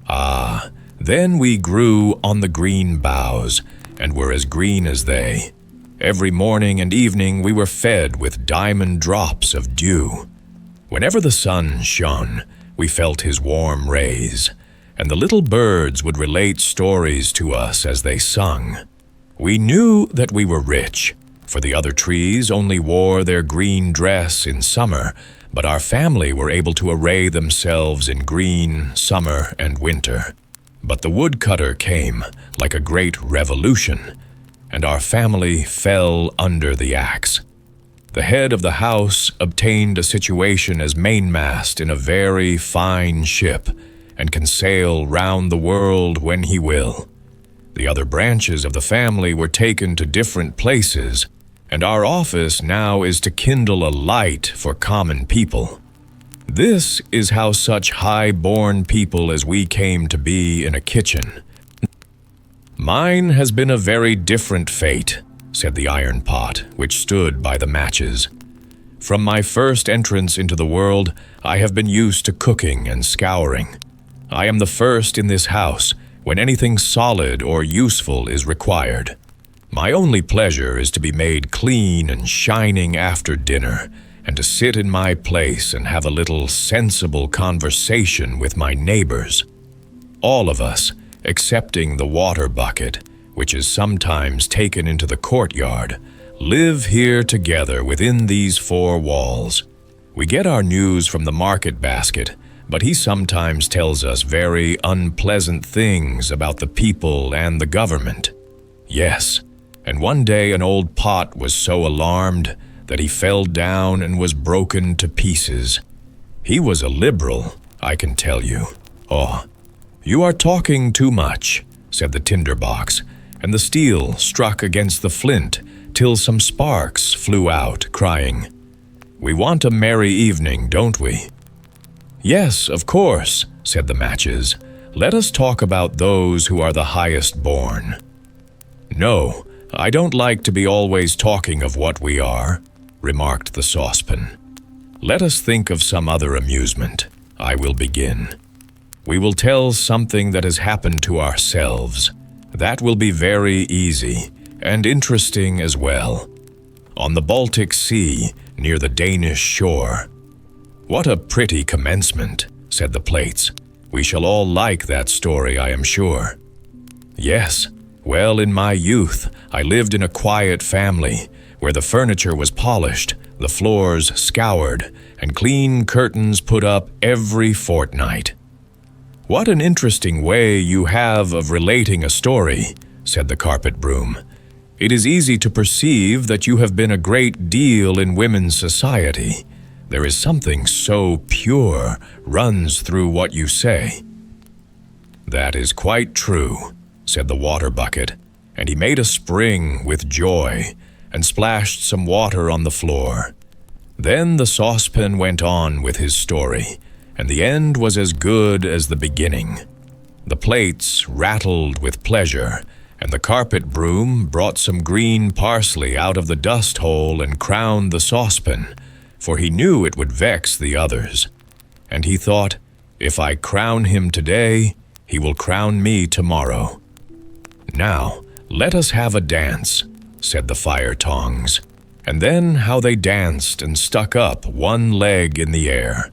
"Ah, then we grew on the green boughs, and were as green as they. Every morning and evening we were fed with diamond drops of dew. Whenever the sun shone, we felt his warm rays, and the little birds would relate stories to us as they sung. We knew that we were rich, for the other trees only wore their green dress in summer, but our family were able to array themselves in green, summer, and winter. But the woodcutter came like a great revolution, and our family fell under the axe. The head of the house obtained a situation as mainmast in a very fine ship, and can sail round the world when he will. The other branches of the family were taken to different places, and our office now is to kindle a light for common people. This is how such high-born people as we came to be in a kitchen. Mine has been a very different fate, said the iron pot, which stood by the matches. From my first entrance into the world, I have been used to cooking and scouring. I am the first in this house when anything solid or useful is required. My only pleasure is to be made clean and shining after dinner, and to sit in my place and have a little sensible conversation with my neighbors. All of us, excepting the water bucket, which is sometimes taken into the courtyard, live here together within these four walls. We get our news from the market basket, but he sometimes tells us very unpleasant things about the people and the government. Yes, and one day an old pot was so alarmed that he fell down and was broken to pieces. He was a liberal, I can tell you. Oh, you are talking too much, said the tinderbox, and the steel struck against the flint till some sparks flew out, crying, "We want a merry evening, don't we?" "Yes, of course," said the matches. "Let us talk about those who are the highest born." "No, I don't like to be always talking of what we are," remarked the saucepan. "Let us think of some other amusement. I will begin. We will tell something that has happened to ourselves, That will be very easy and interesting as well. On the Baltic Sea, near the Danish shore. What a pretty commencement, said the plates. We shall all like that story, I am sure. Yes, well, in my youth, I lived in a quiet family, where the furniture was polished, the floors scoured, and clean curtains put up every fortnight. What an interesting way you have of relating a story, said the carpet broom. It is easy to perceive that you have been a great deal in women's society. There is something so pure runs through what you say. That is quite true, said the water bucket, and he made a spring with joy and splashed some water on the floor. Then the saucepan went on with his story, and the end was as good as the beginning. The plates rattled with pleasure, and the carpet broom brought some green parsley out of the dust hole and crowned the saucepan, for he knew it would vex the others. And he thought, if I crown him today, he will crown me tomorrow. Now, let us have a dance, said the fire tongs. And then how they danced and stuck up one leg in the air.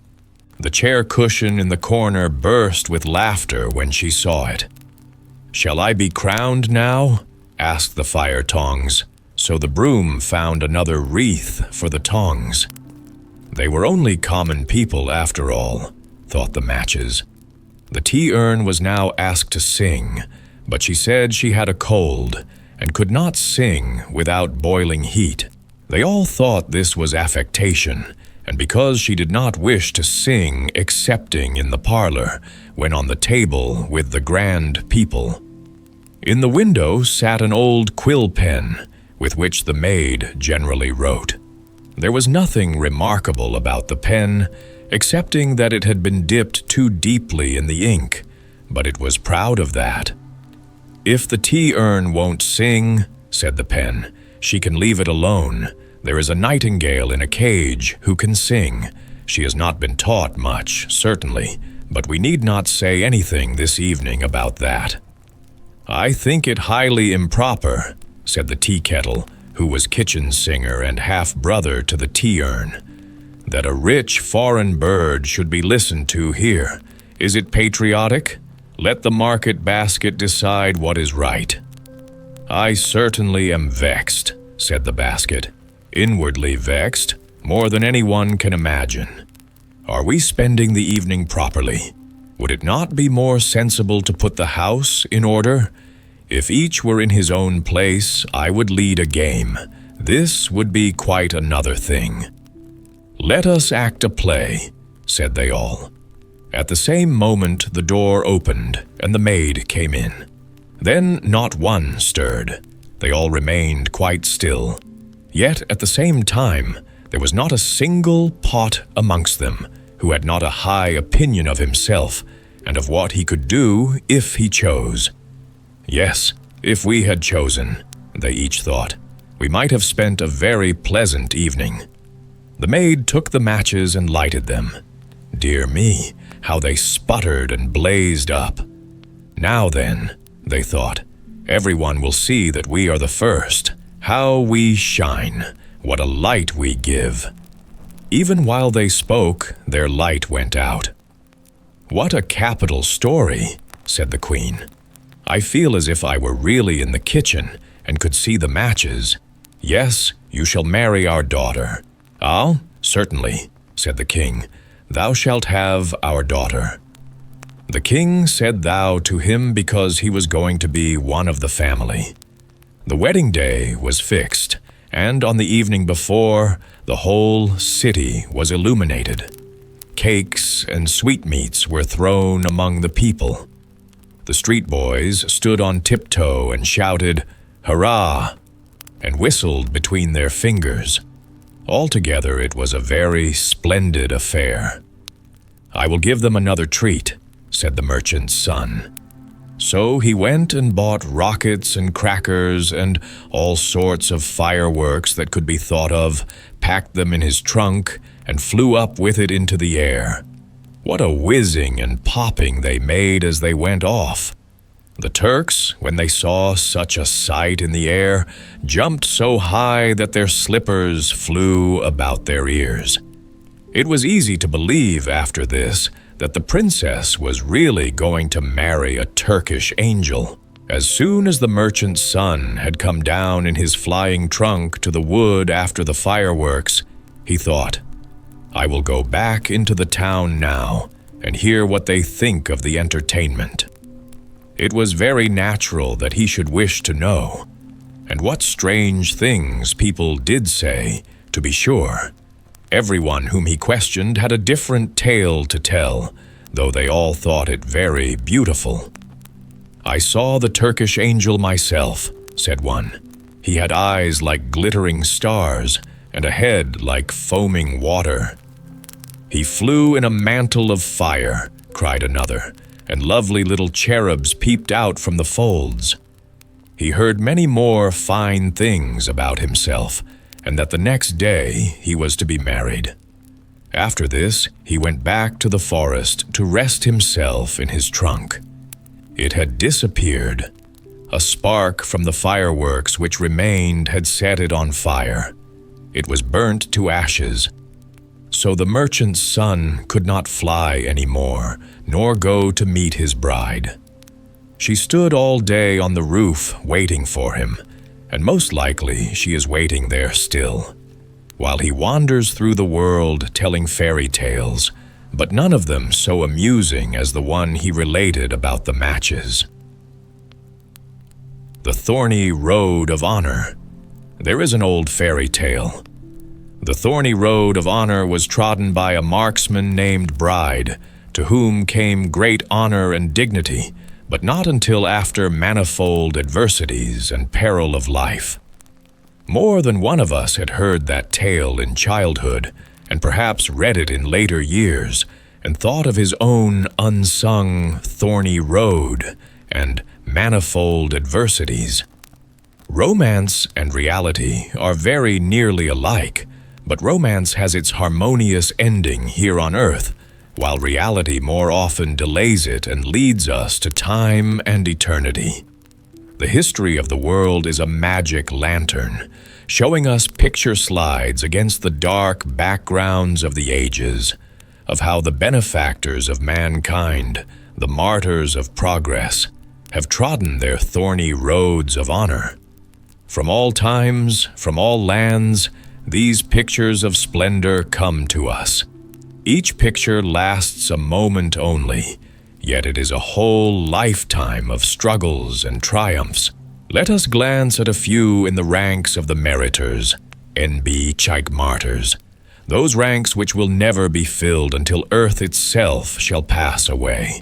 The chair cushion in the corner burst with laughter when she saw it. Shall I be crowned now? Asked the fire tongs. So the broom found another wreath for the tongs. They were only common people after all, thought the matches. The tea urn was now asked to sing, but she said she had a cold and could not sing without boiling heat. They all thought this was affectation, and because she did not wish to sing excepting in the parlor, when on the table with the grand people. In the window sat an old quill pen, with which the maid generally wrote. There was nothing remarkable about the pen, excepting that it had been dipped too deeply in the ink, but it was proud of that. If the tea urn won't sing, said the pen, she can leave it alone. There is a nightingale in a cage who can sing. She has not been taught much, certainly, but we need not say anything this evening about that. I think it highly improper, said the tea kettle, who was kitchen singer and half-brother to the tea urn, that a rich foreign bird should be listened to here. Is it patriotic? Let the market basket decide what is right. I certainly am vexed, said the basket, inwardly vexed, more than anyone can imagine. Are we spending the evening properly? Would it not be more sensible to put the house in order? If each were in his own place, I would lead a game. This would be quite another thing. Let us act a play, said they all. At the same moment the door opened, and the maid came in. Then not one stirred. They all remained quite still. Yet at the same time there was not a single pot amongst them who had not a high opinion of himself and of what he could do if he chose. Yes, if we had chosen, they each thought, we might have spent a very pleasant evening. The maid took the matches and lighted them. Dear me, how they sputtered and blazed up. Now then, they thought, everyone will see that we are the first. How we shine, what a light we give. Even while they spoke, their light went out. What a capital story, said the queen. I feel as if I were really in the kitchen and could see the matches. Yes, you shall marry our daughter. Ah, certainly, said the king. Thou shalt have our daughter. The king said thou to him because he was going to be one of the family. The wedding day was fixed, and on the evening before, the whole city was illuminated. Cakes and sweetmeats were thrown among the people. The street boys stood on tiptoe and shouted, "Hurrah!" and whistled between their fingers. Altogether, it was a very splendid affair. I will give them another treat, said the merchant's son. So he went and bought rockets and crackers and all sorts of fireworks that could be thought of, packed them in his trunk, and flew up with it into the air. What a whizzing and popping they made as they went off! The Turks, when they saw such a sight in the air, jumped so high that their slippers flew about their ears. It was easy to believe after this that the princess was really going to marry a Turkish angel. As soon as the merchant's son had come down in his flying trunk to the wood after the fireworks, he thought, "I will go back into the town now and hear what they think of the entertainment." It was very natural that he should wish to know. And what strange things people did say, to be sure. Everyone whom he questioned had a different tale to tell, though they all thought it very beautiful. "I saw the Turkish angel myself," said one. "He had eyes like glittering stars and a head like foaming water." "He flew in a mantle of fire," cried another, "and lovely little cherubs peeped out from the folds." He heard many more fine things about himself, and that the next day he was to be married. After this, he went back to the forest to rest himself in his trunk. It had disappeared. A spark from the fireworks which remained had set it on fire. It was burnt to ashes. So the merchant's son could not fly any more, nor go to meet his bride. She stood all day on the roof waiting for him, and most likely she is waiting there still, while he wanders through the world telling fairy tales, but none of them so amusing as the one he related about the matches. The Thorny Road of Honor. There is an old fairy tale. The thorny road of honor was trodden by a marksman named Bride, to whom came great honor and dignity, but not until after manifold adversities and peril of life. More than one of us had heard that tale in childhood, and perhaps read it in later years, and thought of his own unsung thorny road and manifold adversities. Romance and reality are very nearly alike, but romance has its harmonious ending here on earth, while reality more often delays it and leads us to time and eternity. The history of the world is a magic lantern, showing us picture slides against the dark backgrounds of the ages, of how the benefactors of mankind, the martyrs of progress, have trodden their thorny roads of honor. From all times, from all lands, these pictures of splendor come to us. Each picture lasts a moment only, yet it is a whole lifetime of struggles and triumphs. Let us glance at a few in the ranks of the meriters, NB Chike martyrs, those ranks which will never be filled until earth itself shall pass away.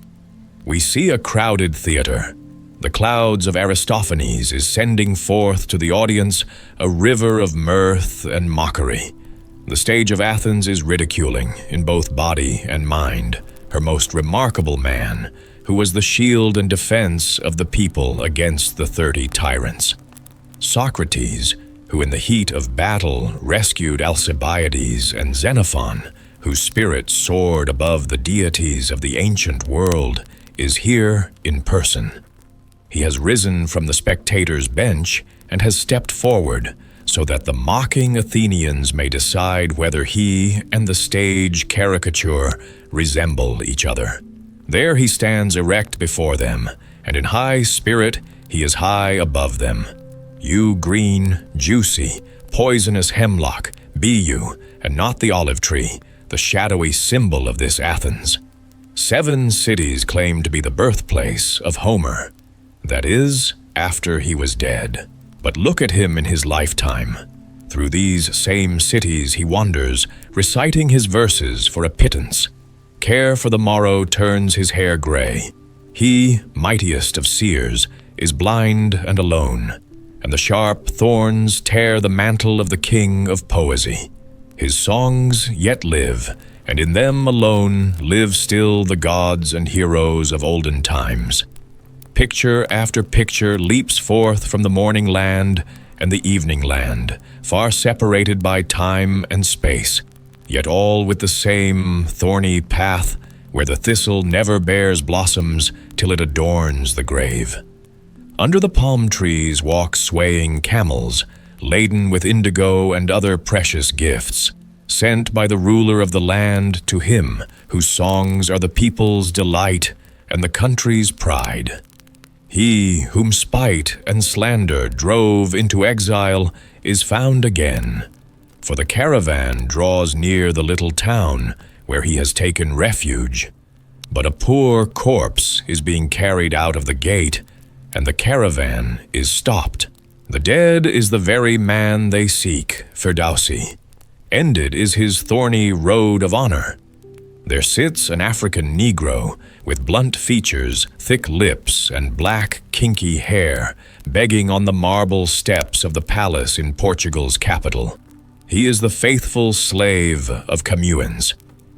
We see a crowded theater. The clouds of Aristophanes is sending forth to the audience a river of mirth and mockery. The stage of Athens is ridiculing, in both body and mind, her most remarkable man, who was the shield and defense of the people against the 30 tyrants. Socrates, who in the heat of battle rescued Alcibiades, and Xenophon, whose spirit soared above the deities of the ancient world, is here in person. He has risen from the spectators' bench and has stepped forward, so that the mocking Athenians may decide whether he and the stage caricature resemble each other. There he stands erect before them, and in high spirit he is high above them. You green, juicy, poisonous hemlock, be you, and not the olive tree, the shadowy symbol of this Athens. 7 cities claim to be the birthplace of Homer. That is, after he was dead. But look at him in his lifetime. Through these same cities he wanders, reciting his verses for a pittance. Care for the morrow turns his hair gray. He, mightiest of seers, is blind and alone, and the sharp thorns tear the mantle of the king of poesy. His songs yet live, and in them alone live still the gods and heroes of olden times. Picture after picture leaps forth from the morning land and the evening land, far separated by time and space, yet all with the same thorny path where the thistle never bears blossoms till it adorns the grave. Under the palm trees walk swaying camels, laden with indigo and other precious gifts, sent by the ruler of the land to him whose songs are the people's delight and the country's pride. He whom spite and slander drove into exile is found again, for the caravan draws near the little town where he has taken refuge. But a poor corpse is being carried out of the gate, and the caravan is stopped. The dead is the very man they seek, Firdausi. Ended is his thorny road of honor. There sits an African Negro with blunt features, thick lips, and black, kinky hair, begging on the marble steps of the palace in Portugal's capital. He is the faithful slave of Camuans.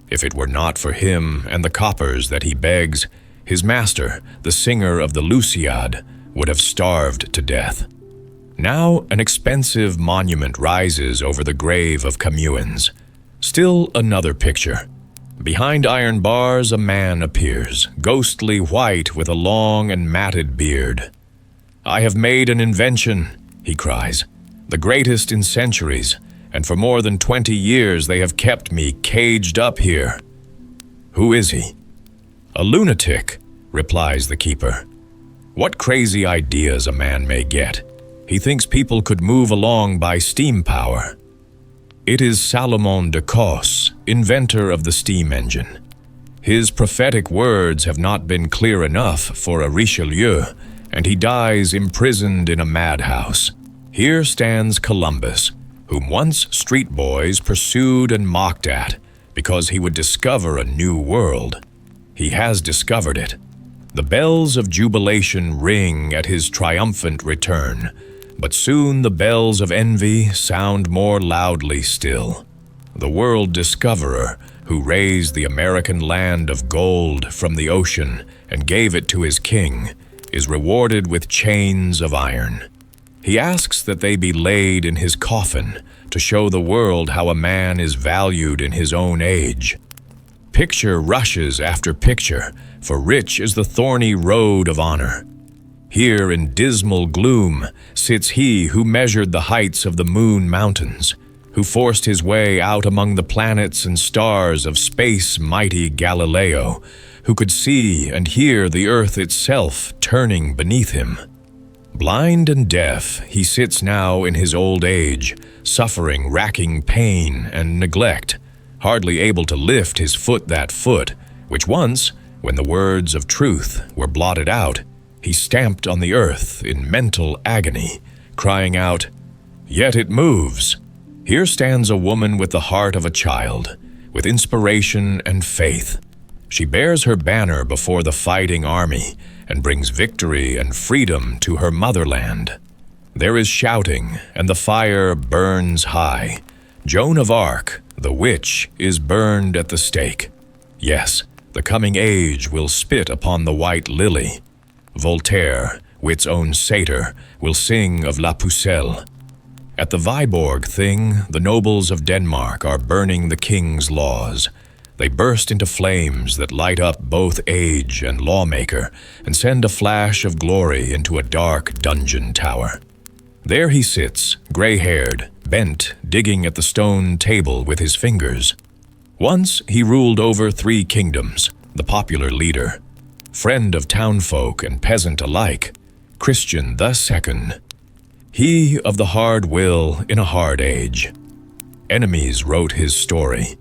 If it were not for him and the coppers that he begs, his master, the singer of the Lusiad, would have starved to death. Now an expensive monument rises over the grave of Camuans. Still another picture. Behind iron bars a man appears, ghostly white with a long and matted beard. "I have made an invention," he cries, "the greatest in centuries, and for more than 20 years they have kept me caged up here." "Who is he?" "A lunatic," replies the keeper. "What crazy ideas a man may get. He thinks people could move along by steam power." It is Salomon de Cos, inventor of the steam engine. His prophetic words have not been clear enough for a Richelieu, and he dies imprisoned in a madhouse. Here stands Columbus, whom once street boys pursued and mocked at because he would discover a new world. He has discovered it. The bells of jubilation ring at his triumphant return, but soon the bells of envy sound more loudly still. The world discoverer, who raised the American land of gold from the ocean and gave it to his king, is rewarded with chains of iron. He asks that they be laid in his coffin to show the world how a man is valued in his own age. Picture rushes after picture, for rich is the thorny road of honor. Here in dismal gloom sits he who measured the heights of the moon mountains, who forced his way out among the planets and stars of space mighty Galileo, who could see and hear the earth itself turning beneath him. Blind and deaf, he sits now in his old age, suffering racking pain and neglect, hardly able to lift his foot that foot, which once, when the words of truth were blotted out, he stamped on the earth in mental agony, crying out, "Yet it moves." Here stands a woman with the heart of a child, with inspiration and faith. She bears her banner before the fighting army and brings victory and freedom to her motherland. There is shouting, and the fire burns high. Joan of Arc, the witch, is burned at the stake. Yes, the coming age will spit upon the white lily. Voltaire, wit's own satyr, will sing of La Pucelle. At the Viborg thing, the nobles of Denmark are burning the king's laws. They burst into flames that light up both age and lawmaker and send a flash of glory into a dark dungeon tower. There he sits, gray-haired, bent, digging at the stone table with his fingers. Once he ruled over 3 kingdoms, the popular leader. Friend of townfolk and peasant alike, Christian II. He of the hard will in a hard age. Enemies wrote his story.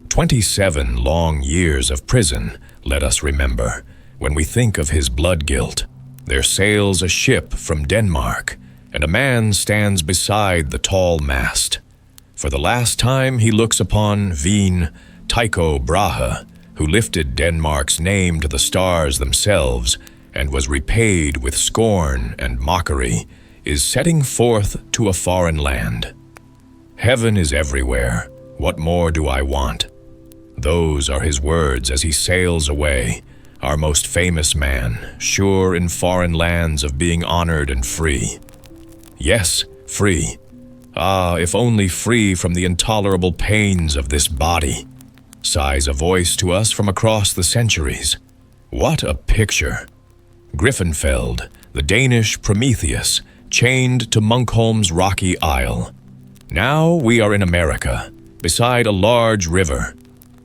27 long years of prison, let us remember, when we think of his blood guilt. There sails a ship from Denmark, and a man stands beside the tall mast. For the last time he looks upon Veen, Tycho Brahe, who lifted Denmark's name to the stars themselves and was repaid with scorn and mockery, is setting forth to a foreign land. Heaven is everywhere. What more do I want? Those are his words as he sails away, our most famous man, sure in foreign lands of being honored and free. Yes, free. Ah, if only free from the intolerable pains of this body. sighs a voice to us from across the centuries. What a picture! Griffenfeld, the Danish Prometheus, chained to Munkholm's rocky isle. Now we are in America, beside a large river.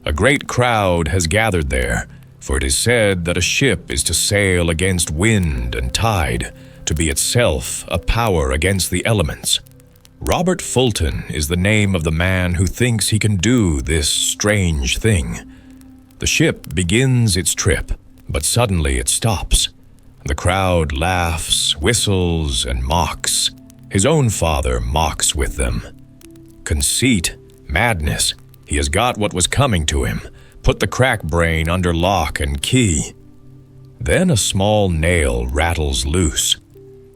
A great crowd has gathered there, for it is said that a ship is to sail against wind and tide, to be itself a power against the elements. Robert Fulton is the name of the man who thinks he can do this strange thing. The ship begins its trip, but suddenly it stops. The crowd laughs, whistles, and mocks. His own father mocks with them. Conceit, madness, he has got what was coming to him, put the crack brain under lock and key. Then a small nail rattles loose.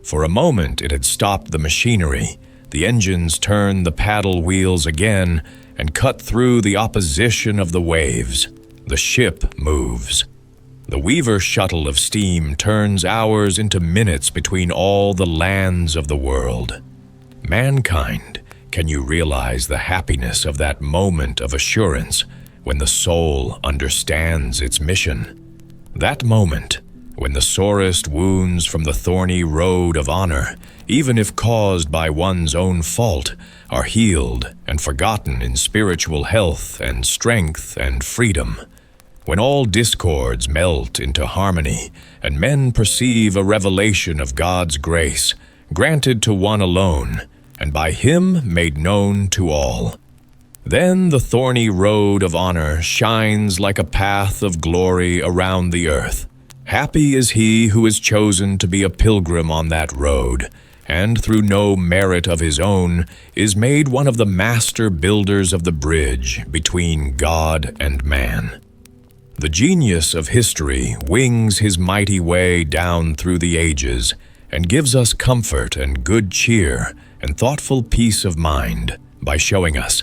For a moment it had stopped the machinery. The engines turn the paddle wheels again and cut through the opposition of the waves. The ship moves. The Weaver shuttle of steam turns hours into minutes between all the lands of the world. Mankind, can you realize the happiness of that moment of assurance when the soul understands its mission? That moment, when the sorest wounds from the thorny road of honor, even if caused by one's own fault, are healed and forgotten in spiritual health and strength and freedom. When all discords melt into harmony, and men perceive a revelation of God's grace, granted to one alone, and by Him made known to all. Then the thorny road of honor shines like a path of glory around the earth. Happy is he who is chosen to be a pilgrim on that road, and through no merit of his own is made one of the master builders of the bridge between God and man. The genius of history wings his mighty way down through the ages and gives us comfort and good cheer and thoughtful peace of mind by showing us,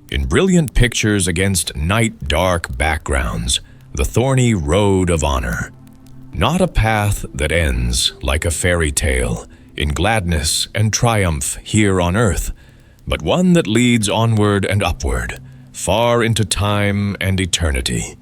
in brilliant pictures against night-dark backgrounds, the thorny road of honor. Not a path that ends, like a fairy tale, in gladness and triumph here on earth, but one that leads onward and upward, far into time and eternity.